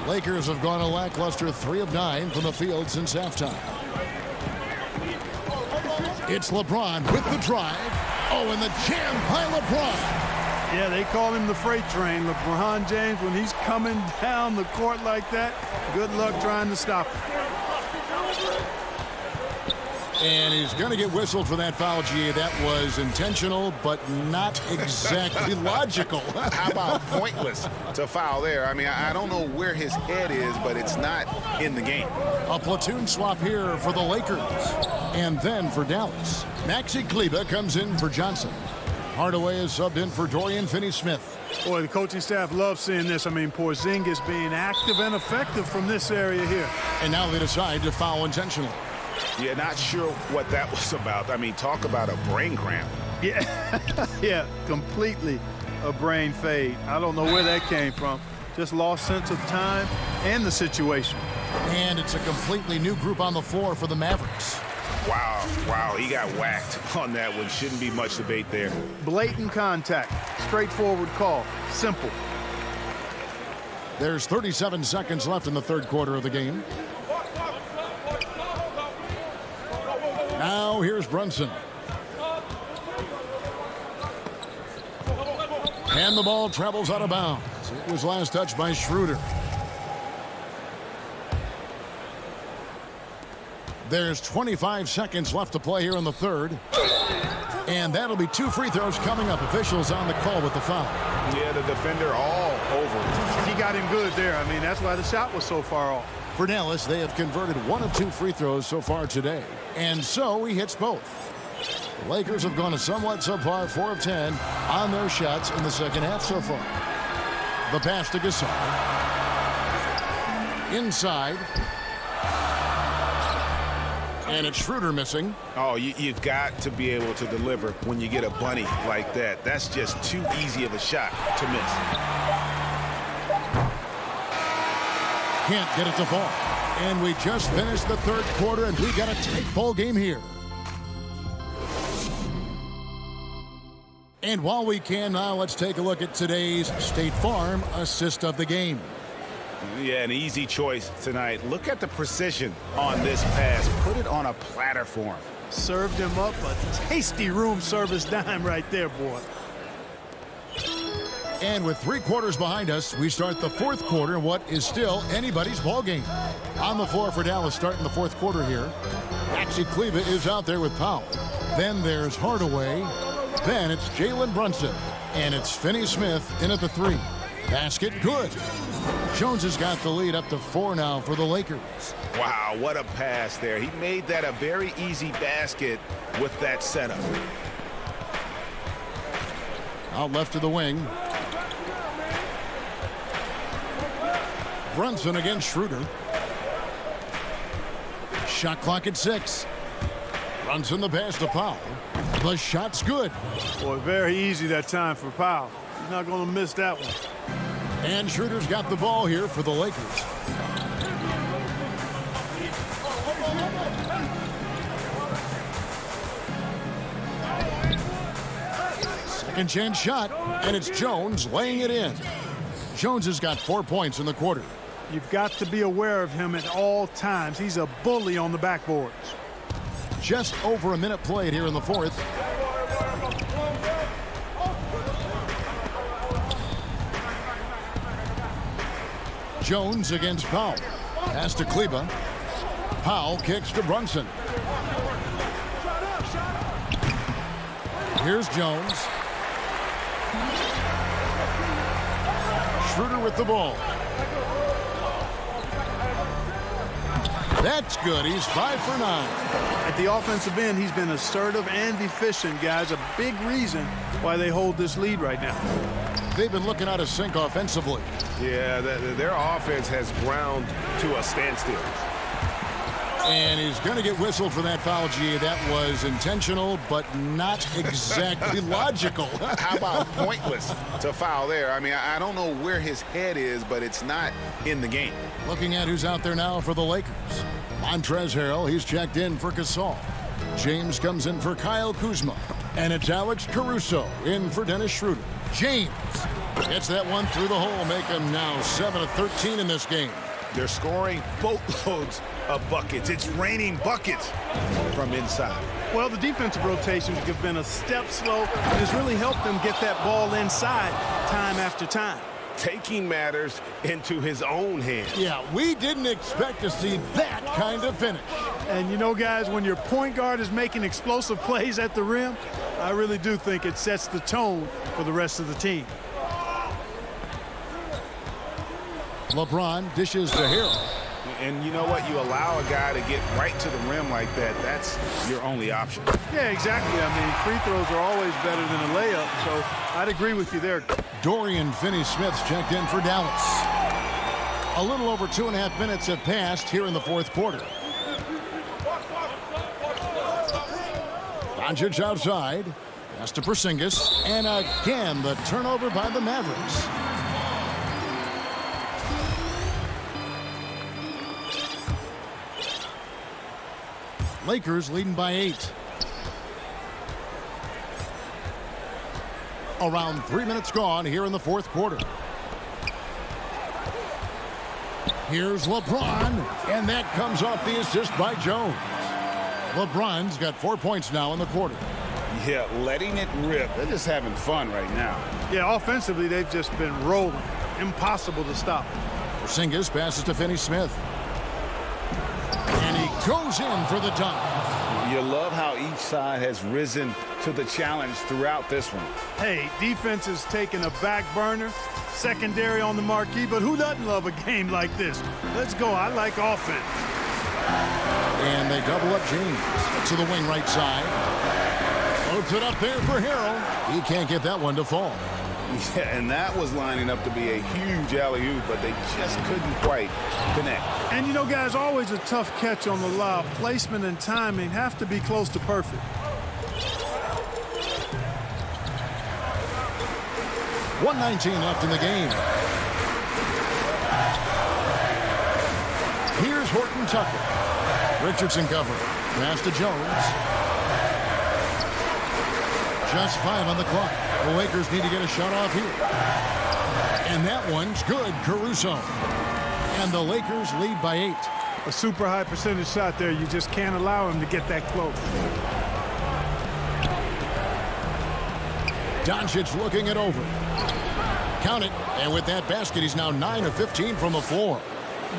Lakers have gone a lackluster 3 of 9 from the field since halftime. It's LeBron with the drive. Oh, and the jam by LeBron. Yeah, they call him the freight train. LeBron James, when he's coming down the court like that, good luck trying to stop him. And he's going to get whistled for that foul, G. That was intentional, but not exactly logical. How about pointless to foul there? I mean, I don't know where his head is, but it's not in the game. A platoon swap here for the Lakers. And then for Dallas. Maxi Kleber comes in for Johnson. Hardaway is subbed in for Dorian Finney-Smith. Boy, the coaching staff loves seeing this. I mean, Porzingis being active and effective from this area here. And now they decide to foul intentionally. Yeah, not sure what that was about. I mean, talk about a brain cramp. Yeah, yeah, completely a brain fade. I don't know where that came from. Just lost sense of time and the situation. And it's a completely new group on the floor for the Mavericks. Wow, he got whacked on that one. Shouldn't be much debate there. Blatant contact, straightforward call, simple. There's 37 seconds left in the third quarter of the game. Now here's Brunson. And the ball travels out of bounds. It was last touched by Schroeder. There's 25 seconds left to play here in the third. And that'll be 2 free throws coming up. Officials on the call with the foul. Yeah, the defender all over. He got him good there. I mean, that's why the shot was so far off. For Dallas, they have converted 1 of 2 free throws so far today. And so he hits both. The Lakers have gone a somewhat subpar 4 of 10 on their shots in the second half so far. The pass to Gasol. Inside. And it's Schroeder missing. Oh, you've got to be able to deliver when you get a bunny like that. That's just too easy of a shot to miss. Can't get it to fall. And we just finished the third quarter, and we got a tight ball game here. And while we can now, let's take a look at today's State Farm assist of the game. Yeah, an easy choice tonight. Look at the precision on this pass. Put it on a platter for him. Served him up a tasty room service dime right there, boy. And with 3 quarters behind us, we start the fourth quarter in what is still anybody's ball game. On the floor for Dallas starting the fourth quarter here. Maxi Kleber is out there with Powell. Then there's Hardaway. Then it's Jalen Brunson. And it's Finney-Smith in at the 3. Basket good. Jones has got the lead up to 4 now for the Lakers. Wow, what a pass there. He made that a very easy basket with that setup. Out left to the wing. Brunson against Schroeder. Shot clock at 6. Brunson the pass to Powell. The shot's good. Boy, very easy that time for Powell. He's not going to miss that one. And Schroeder's got the ball here for the Lakers. Second chance shot, and it's Jones laying it in. Jones has got 4 points in the quarter. You've got to be aware of him at all times. He's a bully on the backboards. Just over a minute played here in the fourth. Jones against Powell. Pass to Kleber. Powell kicks to Brunson. Here's Jones. Schroeder with the ball. That's good. He's 5 for 9. At the offensive end, he's been assertive and efficient, guys. A big reason why they hold this lead right now. They've been looking out of sync offensively. Yeah, their offense has ground to a standstill. And he's going to get whistled for that foul, G. That was intentional, but not exactly logical. How about pointless to foul there? I mean, I don't know where his head is, but it's not in the game. Looking at who's out there now for the Lakers. Montrezl Harrell, he's checked in for Gasol. James comes in for Kyle Kuzma. And it's Alex Caruso in for Dennis Schroeder. James gets that one through the hole, make him now 7 of 13 in this game. They're scoring boatloads of buckets. It's raining buckets from inside. Well, the defensive rotations have been a step slow, and it's really helped them get that ball inside time after time. Taking matters into his own hands. Yeah, we didn't expect to see that kind of finish. And you know, guys, when your point guard is making explosive plays at the rim, I really do think it sets the tone for the rest of the team. LeBron dishes to Harrell. And you know what? You allow a guy to get right to the rim like that. That's your only option. Yeah, exactly. I mean, free throws are always better than a layup, so I'd agree with you there. Dorian Finney-Smith's checked in for Dallas. A little over 2.5 minutes have passed here in the fourth quarter. Doncic outside. Pass to Porzingis. And again, the turnover by the Mavericks. Lakers leading by 8. Around 3 minutes gone here in the fourth quarter. Here's LeBron, and that comes off the assist by Jones. LeBron's got 4 points now in the quarter. Yeah, letting it rip. They're just having fun right now. Yeah, offensively, they've just been rolling. Impossible to stop. Porzingis passes to Finney-Smith. And he goes in for the dunk. You love how each side has risen to the challenge throughout this one. Hey, defense is taking a back burner, secondary on the marquee, but who doesn't love a game like this? Let's go. I like offense. And they double up James to the wing right side. Floats it up there for Harrell. He can't get that one to fall. Yeah, and that was lining up to be a huge alley-oop, but they just couldn't quite connect. And, you know, guys, always a tough catch on the lob. Placement and timing have to be close to perfect. .119 left in the game. Here's Horton Tucker. Richardson covered. Pass to Jones. Just 5 on the clock. The Lakers need to get a shot off here. And that one's good. Caruso. And the Lakers lead by 8. A super high percentage shot there. You just can't allow him to get that close. Doncic looking it over. Count it. And with that basket, he's now 9 of 15 from the floor.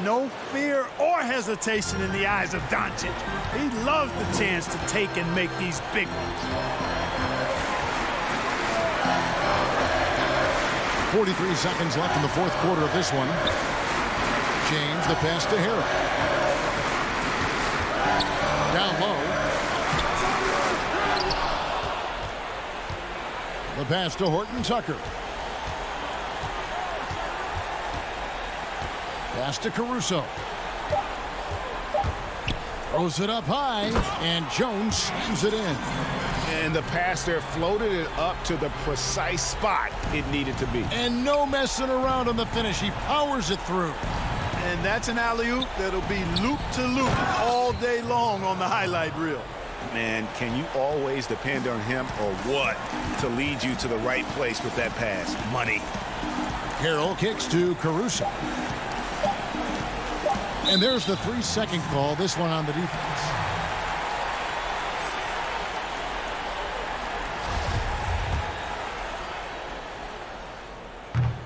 No fear or hesitation in the eyes of Doncic. He loves the chance to take and make these big ones. 43 seconds left in the fourth quarter of this one. James, the pass to Harrell. Down low. The pass to Horton Tucker. Pass to Caruso. Throws it up high, and Jones slams it in. And the pass there floated it up to the precise spot it needed to be. And no messing around on the finish. He powers it through. And that's an alley-oop that'll be loop-to-loop all day long on the highlight reel. Man, can you always depend on him or what to lead you to the right place with that pass? Money. Harrell kicks to Caruso. And there's the 3-second call, this one on the defense.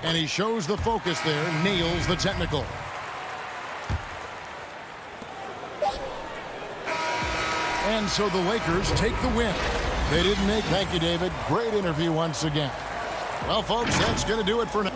And he shows the focus there, nails the technical. And so the Lakers take the win. They didn't make. Thank you, David. Great interview once again. Well, folks, that's going to do it for now.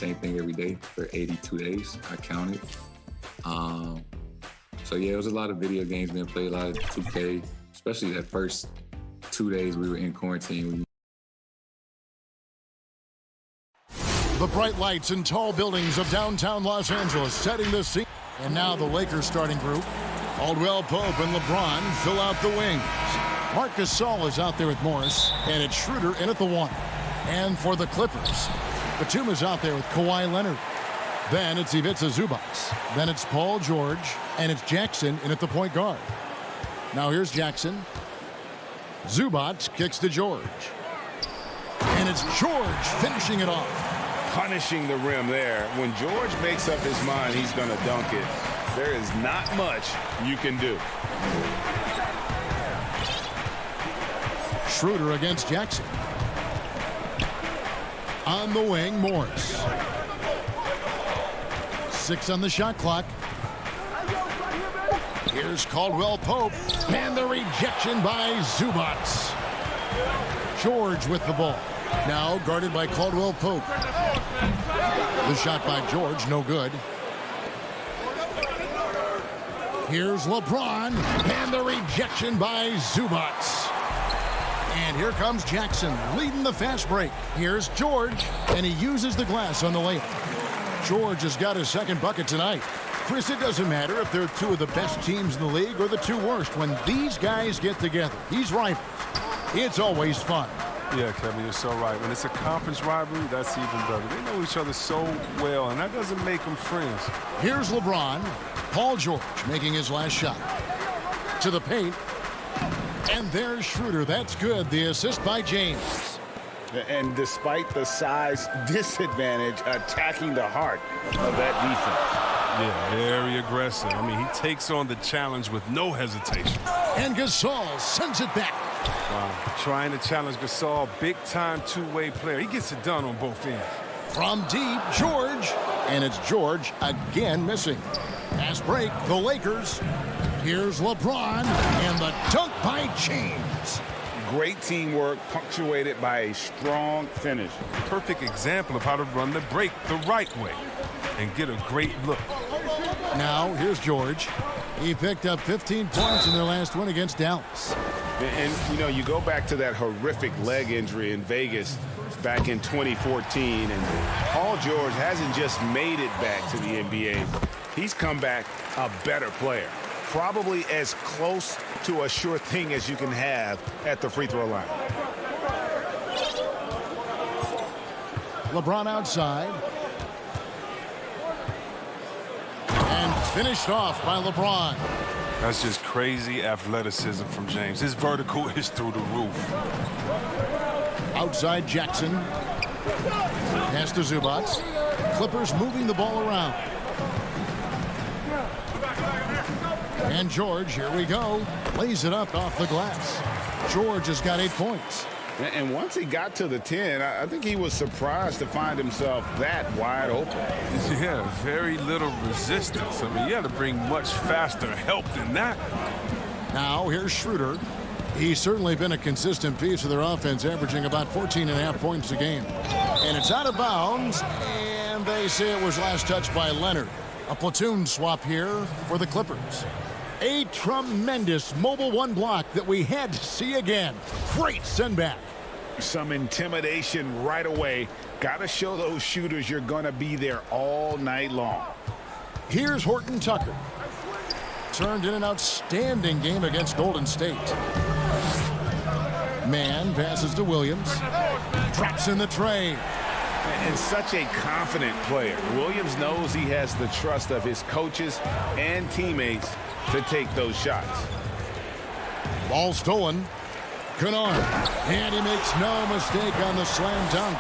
same thing every day for 82 days. I counted. So yeah, it was a lot of video games being played, a lot of 2K, especially that first 2 days we were in quarantine. The bright lights and tall buildings of downtown Los Angeles setting the scene. And now the Lakers starting group. Caldwell Pope and LeBron fill out the wings. Marc Gasol is out there with Morris, and it's Schroeder in at the 1. And for the Clippers, Batum is out there with Kawhi Leonard. Then it's Ivica Zubac. Then it's Paul George, and it's Jackson in at the point guard. Now here's Jackson. Zubac kicks to George. And it's George finishing it off. Punishing the rim there. When George makes up his mind he's going to dunk it, there is not much you can do. Schroeder against Jackson. On the wing, Morris. 6 on the shot clock. Here's Caldwell Pope, and the rejection by Zubac. George with the ball. Now guarded by Caldwell Pope. The shot by George, no good. Here's LeBron, and the rejection by Zubac. And here comes Jackson, leading the fast break. Here's George, and he uses the glass on the layup. George has got his second bucket tonight. Chris, it doesn't matter if they're two of the best teams in the league or the two worst. When these guys get together, these rivals, it's always fun. Yeah, Kevin, you're so right. When it's a conference rivalry, that's even better. They know each other so well, and that doesn't make them friends. Here's LeBron. Paul George making his last shot. To the paint. And there's Schroeder. That's good. The assist by James. And despite the size disadvantage, attacking the heart of that defense. Yeah, very aggressive. I mean, he takes on the challenge with no hesitation. And Gasol sends it back. Wow. Trying to challenge Gasol, big-time two-way player. He gets it done on both ends. From deep, George. And it's George again missing. Fast break, the Lakers. Here's LeBron, and the dunk by James. Great teamwork punctuated by a strong finish. Perfect example of how to run the break the right way and get a great look. Now, here's George. He picked up 15 points in their last win against Dallas. And, you know, you go back to that horrific leg injury in Vegas back in 2014, and Paul George hasn't just made it back to the NBA. He's come back a better player. Probably as close to a sure thing as you can have at the free throw line. LeBron outside. And finished off by LeBron. That's just crazy athleticism from James. His vertical is through the roof. Outside Jackson. Pass to Zubac. Clippers moving the ball around. And George, here we go. Lays it up off the glass. George has got 8 points. And once he got to the 10, I think he was surprised to find himself that wide open. Yeah, very little resistance. I mean, you had to bring much faster help than that. Now, here's Schroeder. He's certainly been a consistent piece of their offense, averaging about 14.5 points a game. And it's out of bounds, and they say it was last touched by Leonard. A platoon swap here for the Clippers. A tremendous mobile one block that we had to see again. Great send back. Some intimidation right away. Got to show those shooters you're going to be there all night long. Here's Horton Tucker. Turned in an outstanding game against Golden State. Man passes to Williams. Drops in the tray. And such a confident player. Williams knows he has the trust of his coaches and teammates to take those shots. Ball stolen. Kennard. And he makes no mistake on the slam dunk.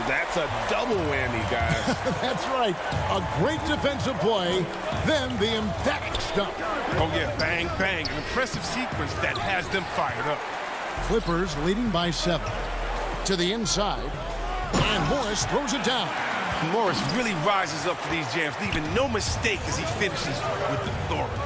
That's a double whammy, guys. That's right. A great defensive play, then the emphatic dunk. Oh, yeah, bang, bang. An impressive sequence that has them fired up. Clippers leading by 7. To the inside. And Morris throws it down. Morris really rises up for these jams, leaving no mistake as he finishes with authority.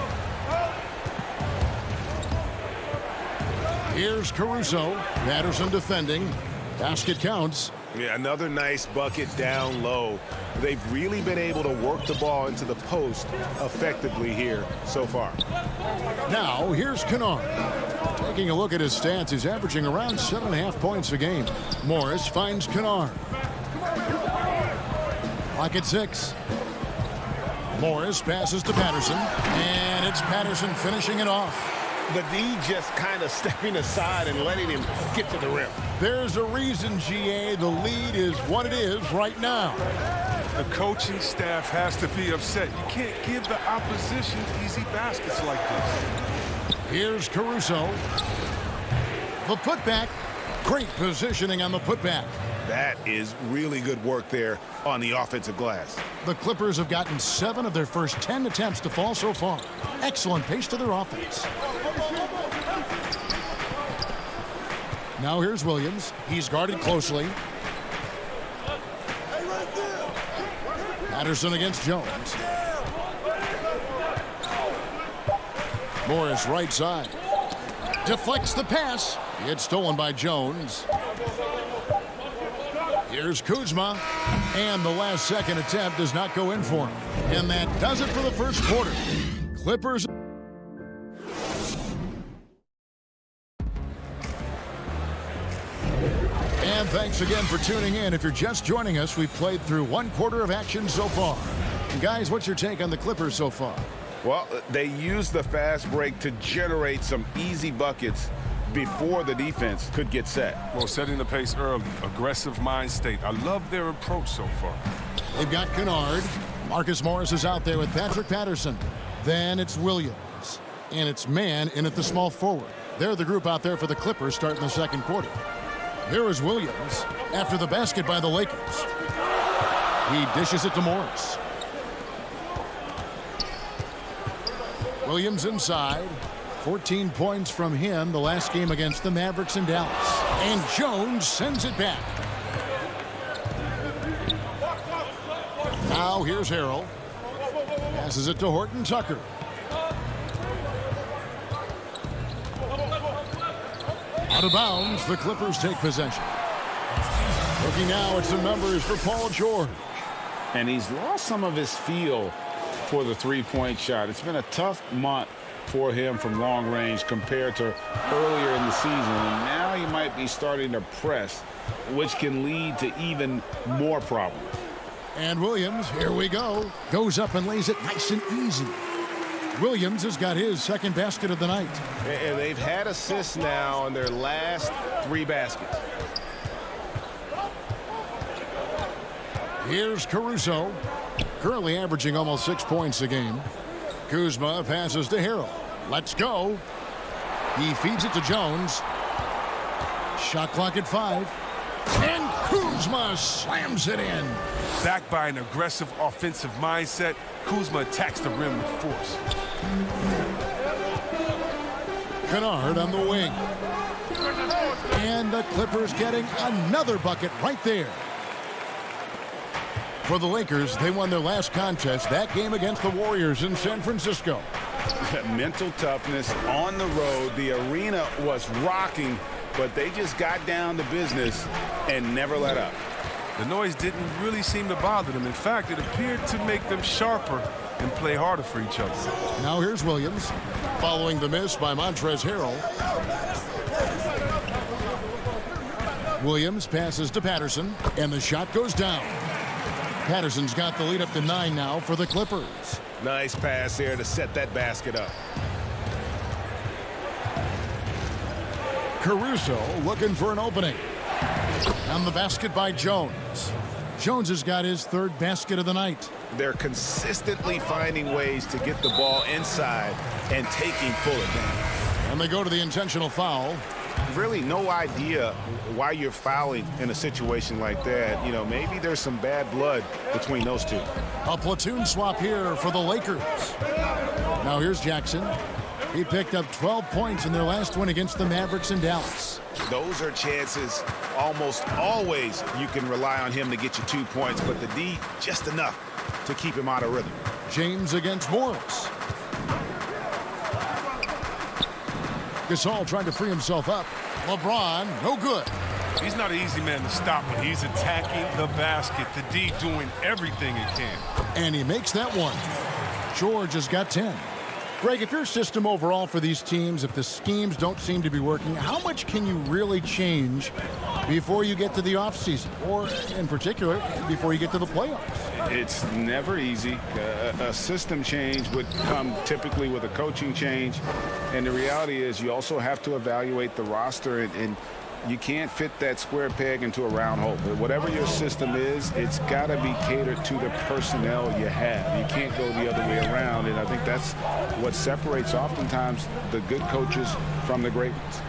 Here's Caruso. Patterson defending. Basket counts. Yeah, another nice bucket down low. They've really been able to work the ball into the post effectively here so far. Now, here's Kennard. Taking a look at his stats, he's averaging around 7.5 points a game. Morris finds Kennard. Clock at 6. Morris passes to Patterson, and it's Patterson finishing it off. The D just kind of stepping aside and letting him get to the rim. There's a reason, GA, the lead is what it is right now. The coaching staff has to be upset. You can't give the opposition easy baskets like this. Here's Caruso. The putback. Great positioning on the putback. That is really good work there on the offensive glass. The Clippers have gotten 7 of their first 10 attempts to fall so far. Excellent pace to their offense. Now here's Williams. He's guarded closely. Patterson against Jones. Morris right side. Deflects the pass. It's stolen by Jones. Here's Kuzma. And the last second attempt does not go in for him. And that does it for the first quarter. Clippers. And thanks again for tuning in. If you're just joining us, we've played through 1 quarter of action so far. And guys, what's your take on the Clippers so far? Well, they used the fast break to generate some easy buckets before the defense could get set. Well, setting the pace early, aggressive mind state. I love their approach so far. They've got Kennard. Marcus Morris is out there with Patrick Patterson. Then it's Williams. And it's Man in at the small forward. They're the group out there for the Clippers starting the second quarter. Here is Williams after the basket by the Lakers. He dishes it to Morris. Williams inside. 14 points from him the last game against the Mavericks in Dallas. And Jones sends it back. Now here's Harrell. Passes it to Horton Tucker. Out of bounds, the Clippers take possession. Looking now at some numbers for Paul George. And he's lost some of his feel for the three-point shot. It's been a tough month for him from long range compared to earlier in the season. And now he might be starting to press, which can lead to even more problems. And Williams, here we go, goes up and lays it nice and easy. Williams has got his second basket of the night. And they've had assists now on their last 3 baskets. Here's Caruso, currently averaging almost 6 points a game. Kuzma passes to Harrell. Let's go. He feeds it to Jones. Shot clock at 5. And Kuzma slams it in. Backed by an aggressive offensive mindset, Kuzma attacks the rim with force. Kennard on the wing. And the Clippers getting another bucket right there. For the Lakers, they won their last contest, that game against the Warriors in San Francisco. Mental toughness on the road. The arena was rocking, but they just got down to business and never let up. The noise didn't really seem to bother them. In fact, it appeared to make them sharper and play harder for each other. Now here's Williams, following the miss by Montrezl Harrell. Williams passes to Patterson, and the shot goes down. Patterson's got the lead up to 9 now for the Clippers. Nice pass there to set that basket up. Caruso looking for an opening. On the basket by Jones. Jones has got his 3rd basket of the night. They're consistently finding ways to get the ball inside and taking full advantage. And they go to the intentional foul. Really no idea why you're fouling in a situation like that. You know, maybe there's some bad blood between those two. A platoon swap here for the Lakers. Now here's Jackson. He picked up 12 points in their last win against the Mavericks in Dallas. Those are chances almost always you can rely on him to get you 2 points, but the D just enough to keep him out of rhythm. James against Morris. Gasol trying to free himself up. LeBron, no good. He's not an easy man to stop when he's attacking the basket. The D doing everything he can. And he makes that one. George has got 10. Greg, if your system overall for these teams, if the schemes don't seem to be working, how much can you really change before you get to the offseason? Or, in particular, before you get to the playoffs? It's never easy. A system change would come typically with a coaching change. And the reality is you also have to evaluate the roster, and you can't fit that square peg into a round hole. But whatever your system is, it's got to be catered to the personnel you have. You can't go the other way around, and I think that's what separates oftentimes the good coaches from the great ones.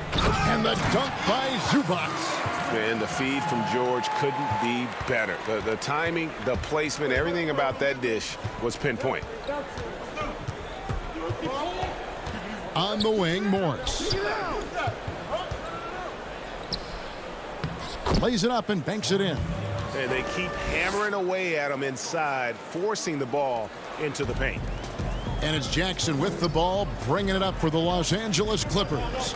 And the dunk by Zubac. And the feed from George couldn't be better. The timing, the placement, everything about that dish was pinpoint. On the wing, Morris. Lays it up and banks it in. And they keep hammering away at him inside, forcing the ball into the paint. And it's Jackson with the ball, bringing it up for the Los Angeles Clippers.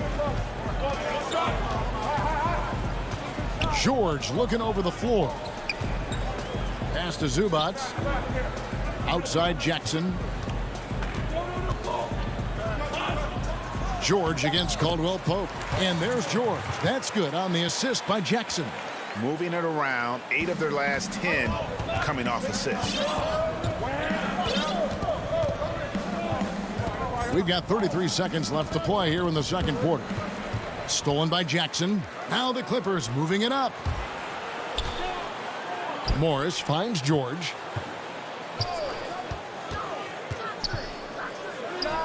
George looking over the floor. Pass to Zubac. Outside Jackson. George against Caldwell Pope. And there's George. That's good on the assist by Jackson. Moving it around, 8 of their last 10 coming off assists. We've got 33 seconds left to play here in the second quarter. Stolen by Jackson. Now the Clippers moving it up. Morris finds George.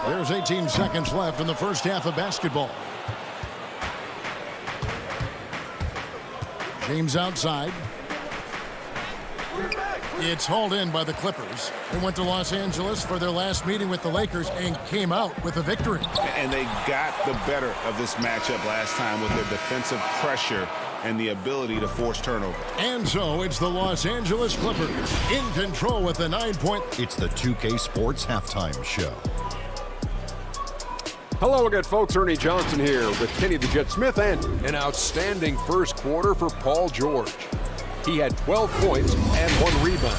There's 18 seconds left in the first half of basketball. James outside. It's hauled in by the Clippers. They went to Los Angeles for their last meeting with the Lakers and came out with a victory. And they got the better of this matchup last time with their defensive pressure and the ability to force turnover. And so it's the Los Angeles Clippers in control with the 9-point. It's the 2K Sports Halftime Show. Hello again, folks. Ernie Johnson here with Kenny the Jet Smith, and an outstanding first quarter for Paul George. He had 12 points and 1 rebound.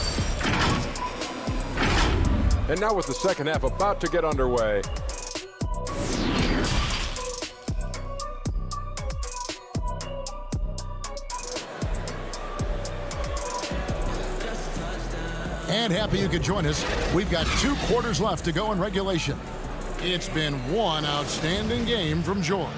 And now with the second half about to get underway. And happy you could join us. We've got 2 quarters left to go in regulation. It's been one outstanding game from George.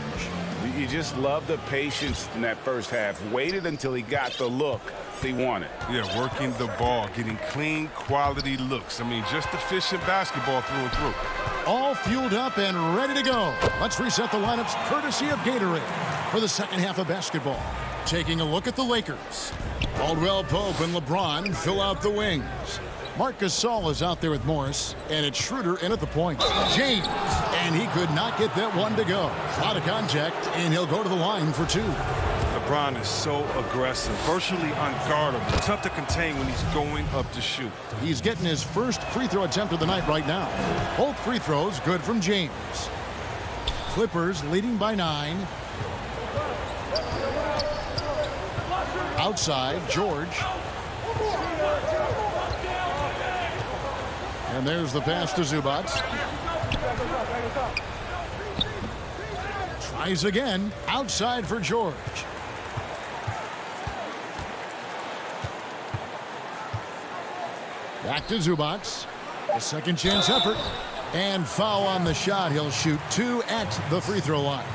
You just love the patience in that first half. Waited until he got the look he wanted. Yeah, working the ball, getting clean, quality looks. I mean, just efficient basketball through and through. All fueled up and ready to go. Let's reset the lineups courtesy of Gatorade for the second half of basketball. Taking a look at the Lakers. Caldwell Pope and LeBron fill out the wings. Marc Gasol is out there with Morris, and it's Schroeder in at the point. James, and he could not get that one to go. A lot of contact, and he'll go to the line for 2. LeBron is so aggressive, virtually unguardable. Tough to contain when he's going up to shoot. He's getting his first free throw attempt of the night right now. Both free throws good from James. Clippers leading by 9. Outside, George. And there's the pass to Zubac. Tries again. Outside for George. Back to Zubac. A second chance effort. And foul on the shot. He'll shoot 2 at the free throw line.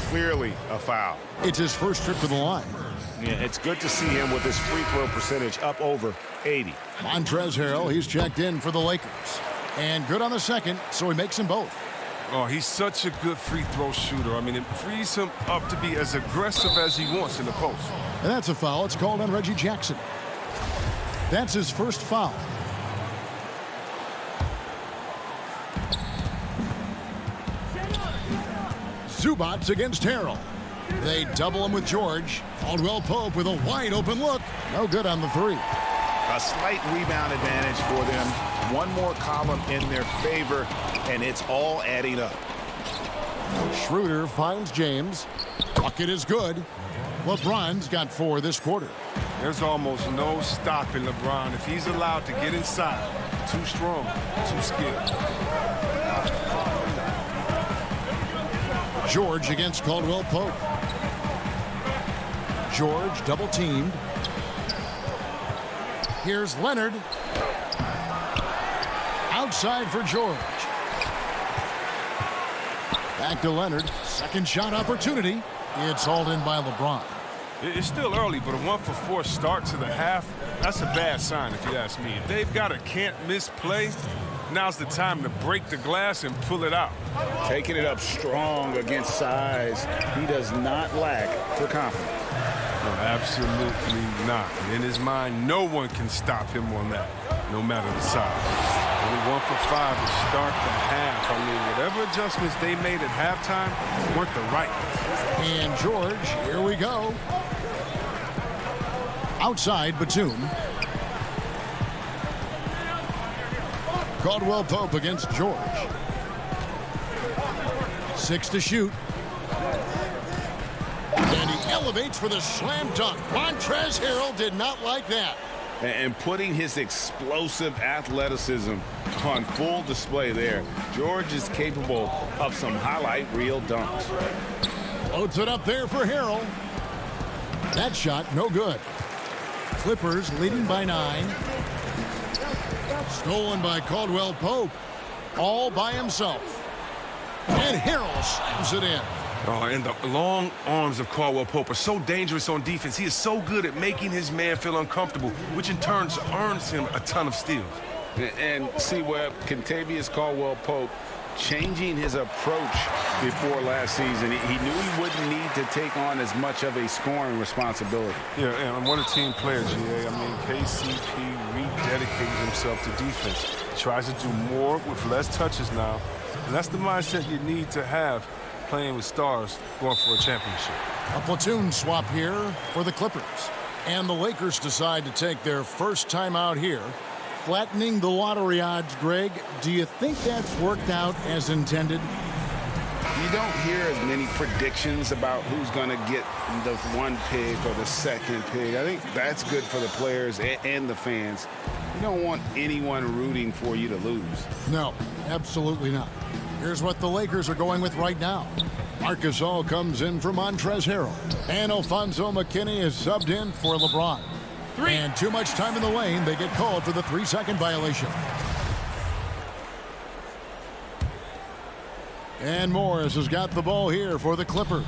Clearly a foul. It's his first trip to the line. Yeah, it's good to see him with his free throw percentage up over 80. Montrezl Harrell, he's checked in for the Lakers. And good on the second, so he makes them both. Oh, he's such a good free throw shooter. I mean, it frees him up to be as aggressive as he wants in the post. And that's a foul. It's called on Reggie Jackson. That's his first foul. Zubac against Harrell. They double him with George. Caldwell Pope with a wide open look. No good on the 3. A slight rebound advantage for them. One more column in their favor, and it's all adding up. Schroeder finds James. Bucket is good. LeBron's got 4 this quarter. There's almost no stopping LeBron if he's allowed to get inside. Too strong, too skilled. George against Caldwell Pope. George double teamed. Here's Leonard. Outside for George. Back to Leonard. Second shot opportunity. It's hauled in by LeBron. It's still early, but a 1-for-4 start to the half, that's a bad sign if you ask me. If they've got a can't-miss play, now's the time to break the glass and pull it out. Taking it up strong against size. He does not lack for confidence. No, absolutely not. In his mind, no one can stop him on that, no matter the size. Only 1-for-5 to start the half. I mean, whatever adjustments they made at halftime weren't the right ones. And George, here we go. Outside, Batum. Caldwell Pope against George. 6 to shoot. And he elevates for the slam dunk. Montrezl Harrell did not like that. And putting his explosive athleticism on full display there. George is capable of some highlight reel dunks. Loads it up there for Harrell. That shot, no good. Clippers leading by 9. Stolen by Caldwell Pope. All by himself. And Harrell slams it in. Oh, and the long arms of Caldwell Pope are so dangerous on defense. He is so good at making his man feel uncomfortable, which in turn earns him a ton of steals. And see, Webb, Kentavious Caldwell Pope changing his approach before last season. He knew he wouldn't need to take on as much of a scoring responsibility. Yeah, and what a team player, GA. I mean, KCP rededicated himself to defense. He tries to do more with less touches now. And that's the mindset you need to have playing with stars going for a championship. A platoon swap here for the Clippers. And the Lakers decide to take their first time out here, flattening the lottery odds. Greg, do you think that's worked out as intended? You don't hear as many predictions about who's going to get the one pick or the second pick. I think that's good for the players and the fans. You don't want anyone rooting for you to lose. No, absolutely not. Here's what the Lakers are going with right now. Marc Gasol comes in for Montrezl Harrell. And Alfonso McKinney is subbed in for LeBron. And too much time in the lane. They get called for the 3-second violation. And Morris has got the ball here for the Clippers.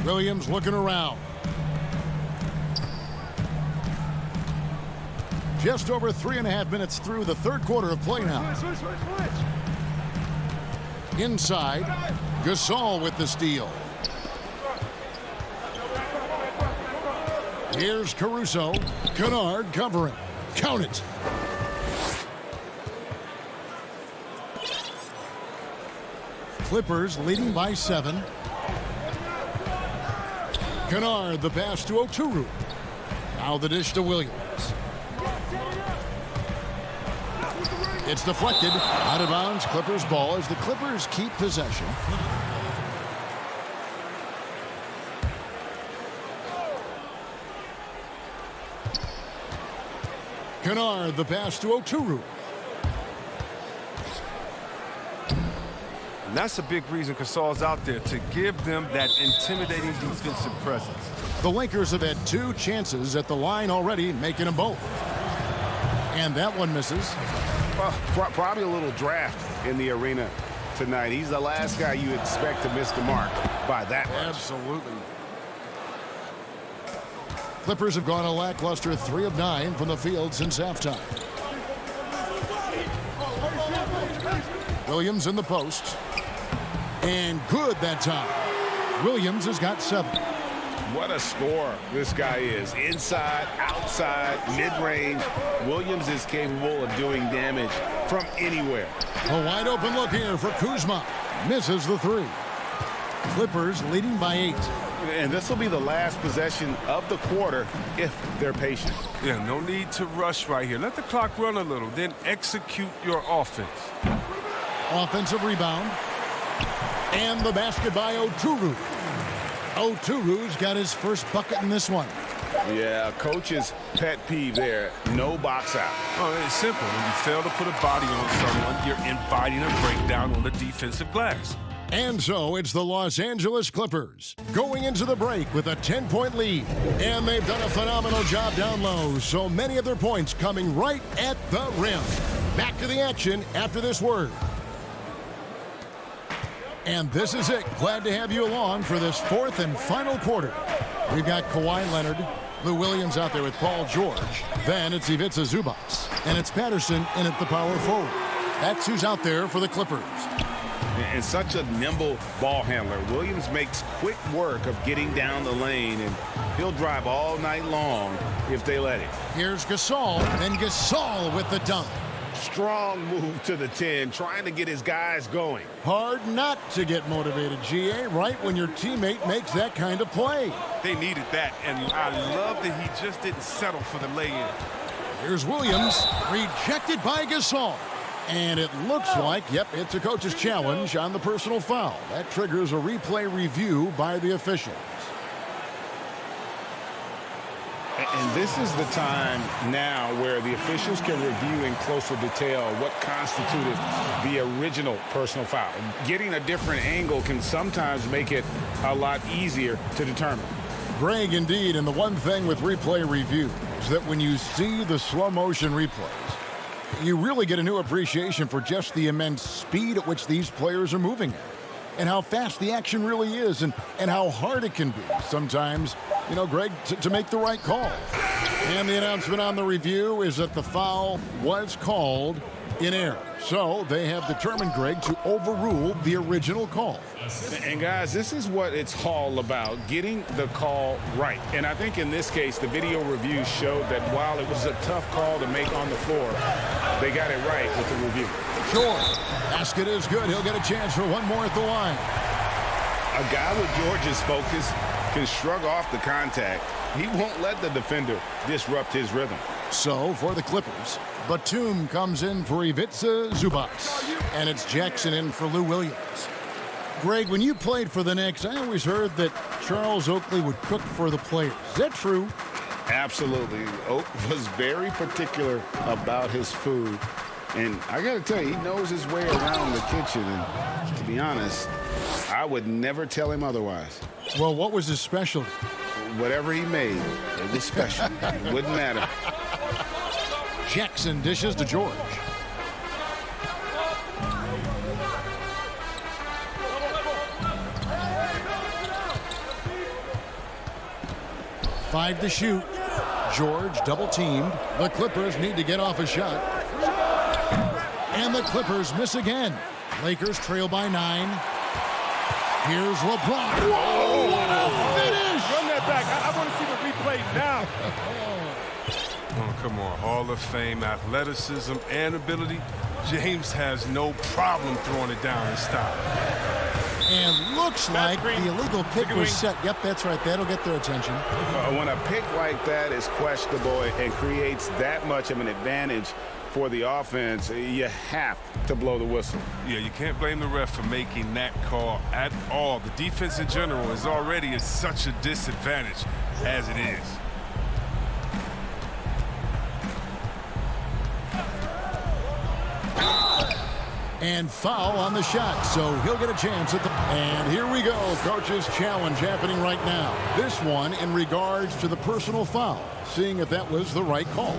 Williams looking around. Just over 3.5 minutes through the third quarter of play now. Inside, Gasol with the steal. Here's Caruso. Kennard covering. Count it. Clippers leading by 7. Kennard, the pass to Oturu. Now the dish to Williams. It's deflected. Out of bounds. Clippers ball as the Clippers keep possession. Kennard, the pass to Oturu. And that's a big reason Gasol's out there, to give them that intimidating defensive presence. The Lakers have had 2 chances at the line already, making them both. And that one misses. Well, probably a little draft in the arena tonight. He's the last guy you expect to miss the mark by that much. Absolutely. Clippers have gone a lackluster 3 of 9 from the field since halftime. Williams in the post. And good that time. Williams has got 7. What a scorer this guy is. Inside, outside, mid-range. Williams is capable of doing damage from anywhere. A wide open look here for Kuzma. Misses the 3. Clippers leading by 8. And this will be the last possession of the quarter if they're patient. Yeah, no need to rush right here. Let the clock run a little, then execute your offense. Offensive rebound. And the basket by Oturu. Oturu's got his first bucket in this one. Yeah, coach's pet peeve there. No box out. Oh, it's simple. When you fail to put a body on someone, you're inviting a breakdown on the defensive glass. And so it's the Los Angeles Clippers going into the break with a 10-point lead. And they've done a phenomenal job down low. So many of their points coming right at the rim. Back to the action after this word. And this is it. Glad to have you along for this 4th and final quarter. We've got Kawhi Leonard, Lou Williams out there with Paul George. Then it's Ivica Zubac. And it's Patterson in at the power forward. That's who's out there for the Clippers. And such a nimble ball handler. Williams makes quick work of getting down the lane, and he'll drive all night long if they let him. Here's Gasol, and Gasol with the dunk. Strong move to the 10, trying to get his guys going. Hard not to get motivated, GA, right when your teammate makes that kind of play. They needed that, and I love that he just didn't settle for the lay-in. Here's Williams, rejected by Gasol. And it looks like, yep, it's a coach's challenge on the personal foul. That triggers a replay review by the officials. And this is the time now where the officials can review in closer detail what constituted the original personal foul. Getting a different angle can sometimes make it a lot easier to determine. Greg, indeed, and the one thing with replay review is that when you see the slow motion replays, you really get a new appreciation for just the immense speed at which these players are moving at, and how fast the action really is, and how hard it can be sometimes, you know, Greg, to make the right call. And the announcement on the review is that the foul was called in air. So they have determined, Greg, to overrule the original call. And guys, this is what it's all about, getting the call right. And I think in this case, the video review showed that while it was a tough call to make on the floor, they got it right with the review. George, basket is good. He'll get a chance for one more at the line. A guy with George's focus can shrug off the contact. He won't let the defender disrupt his rhythm. So for the Clippers, Batum comes in for Ivica Zubac, and it's Jackson in for Lou Williams. Greg, when you played for the Knicks, I always heard that Charles Oakley would cook for the players. Is that true? Absolutely. Oak was very particular about his food. And I got to tell you, he knows his way around the kitchen. And to be honest, I would never tell him otherwise. Well, what was his specialty? Whatever he made, it was special. It wouldn't matter. Jackson dishes to George. Five to shoot. George double teamed. The Clippers need to get off a shot. And the Clippers miss again. Lakers trail by 9. Here's LeBron. Whoa! Finish! Run that back. I want to see the replay now. Oh, come on. Hall of Fame, athleticism, and ability. James has no problem throwing it down and stop. And looks like the illegal pick was set. Yep, that's right. That'll get their attention. When a pick like that is questionable and creates that much of an advantage for the offense, you have to blow the whistle. Yeah, you can't blame the ref for making that call at all. The defense in general is already at such a disadvantage as it is. And foul on the shot, so he'll get a chance at the... And here we go, coach's challenge happening right now. This one in regards to the personal foul, seeing if that was the right call.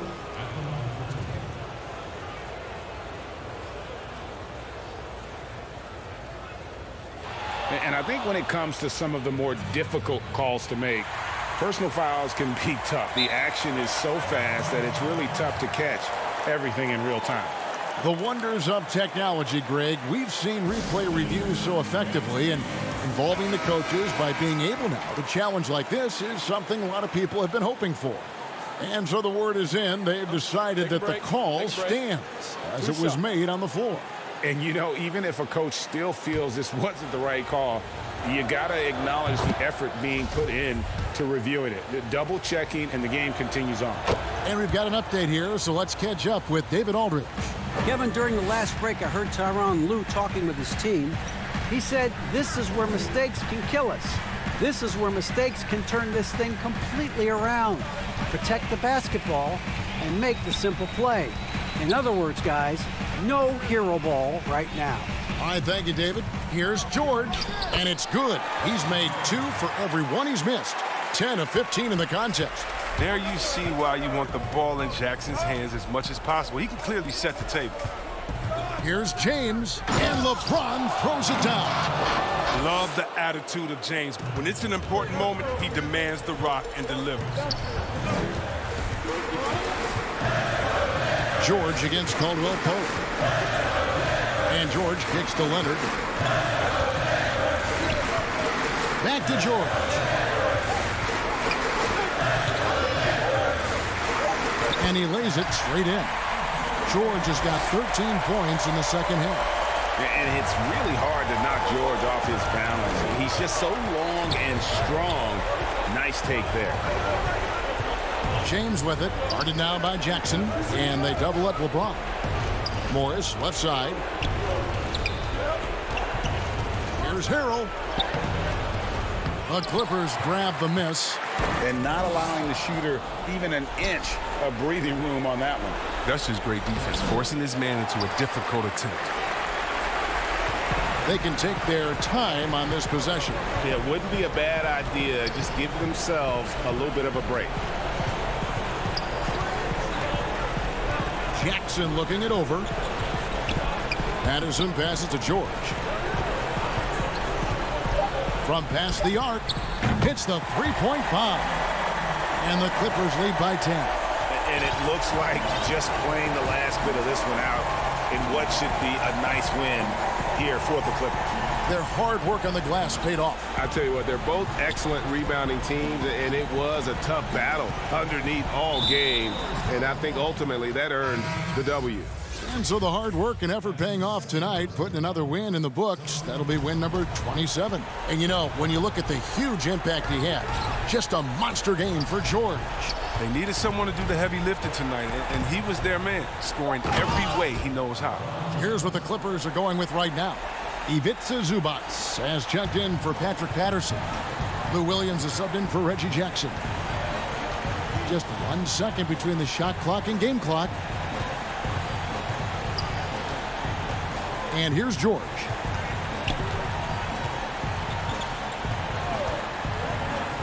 And I think when it comes to some of the more difficult calls to make, personal fouls can be tough. The action is so fast that it's really tough to catch everything in real time. The wonders of technology, Greg. We've seen replay reviews so effectively, and involving the coaches by being able now to challenge like this is something a lot of people have been hoping for. And so the word is in. They've decided that the call stands as it was made on the floor. And, you know, even if a coach still feels this wasn't the right call, you got to acknowledge the effort being put in to reviewing it. The double checking, and the game continues on. And we've got an update here, so let's catch up with David Aldridge. Kevin, during the last break, I heard Tyronn Lue talking with his team. He said, this is where mistakes can kill us. This is where mistakes can turn this thing completely around. Protect the basketball and make the simple play. In other words, guys, no hero ball right now. All right, thank you, David. Here's George, and it's good. He's made 2 for every one he's missed. 10 of 15 in the contest. There you see why you want the ball in Jackson's hands as much as possible. He can clearly set the table. Here's James, and LeBron throws it down. Love the attitude of James. When it's an important moment, he demands the rock and delivers. George against Caldwell Pope. And George kicks to Leonard. Back to George. And he lays it straight in. George has got 13 points in the second half. And it's really hard to knock George off his balance. He's just so long and strong. Nice take there. James with it. Guarded now by Jackson. And they double up LeBron. Morris, left side. Here's Harrell. The Clippers grab the miss. And not allowing the shooter even an inch of breathing room on that one. That's just great defense, forcing his man into a difficult attempt. They can take their time on this possession. Yeah, it wouldn't be a bad idea. Just give themselves a little bit of a break. Jackson looking it over. Patterson passes to George. From past the arc, hits the three-point bomb. And the Clippers lead by 10. And it looks like just playing the last bit of this one out in what should be a nice win here for the Clippers. Their hard work on the glass paid off. I tell you what, they're both excellent rebounding teams, and it was a tough battle underneath all game. And I think ultimately that earned the W. And so the hard work and effort paying off tonight, putting another win in the books. That'll be win number 27. And you know, when you look at the huge impact he had, just a monster game for George. They needed someone to do the heavy lifting tonight, and he was their man, scoring every way he knows how. Here's what the Clippers are going with right now. Ivica Zubac has checked in for Patrick Patterson. Lou Williams is subbed in for Reggie Jackson. Just 1 second between the shot clock and game clock. And here's George.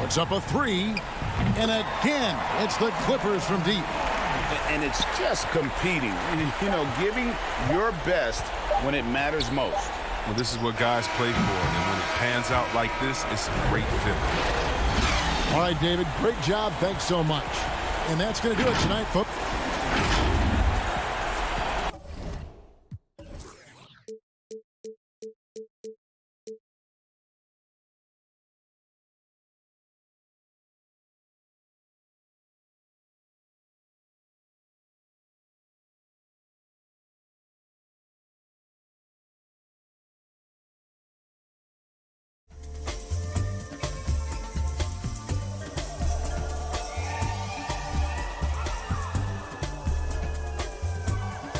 Puts up a three. And again, it's the Clippers from deep. And it's just competing. You know, giving your best when it matters most. Well, this is what guys play for, and when it pans out like this, it's a great feeling. All right, David, great job. Thanks so much. And that's going to do it tonight, folks.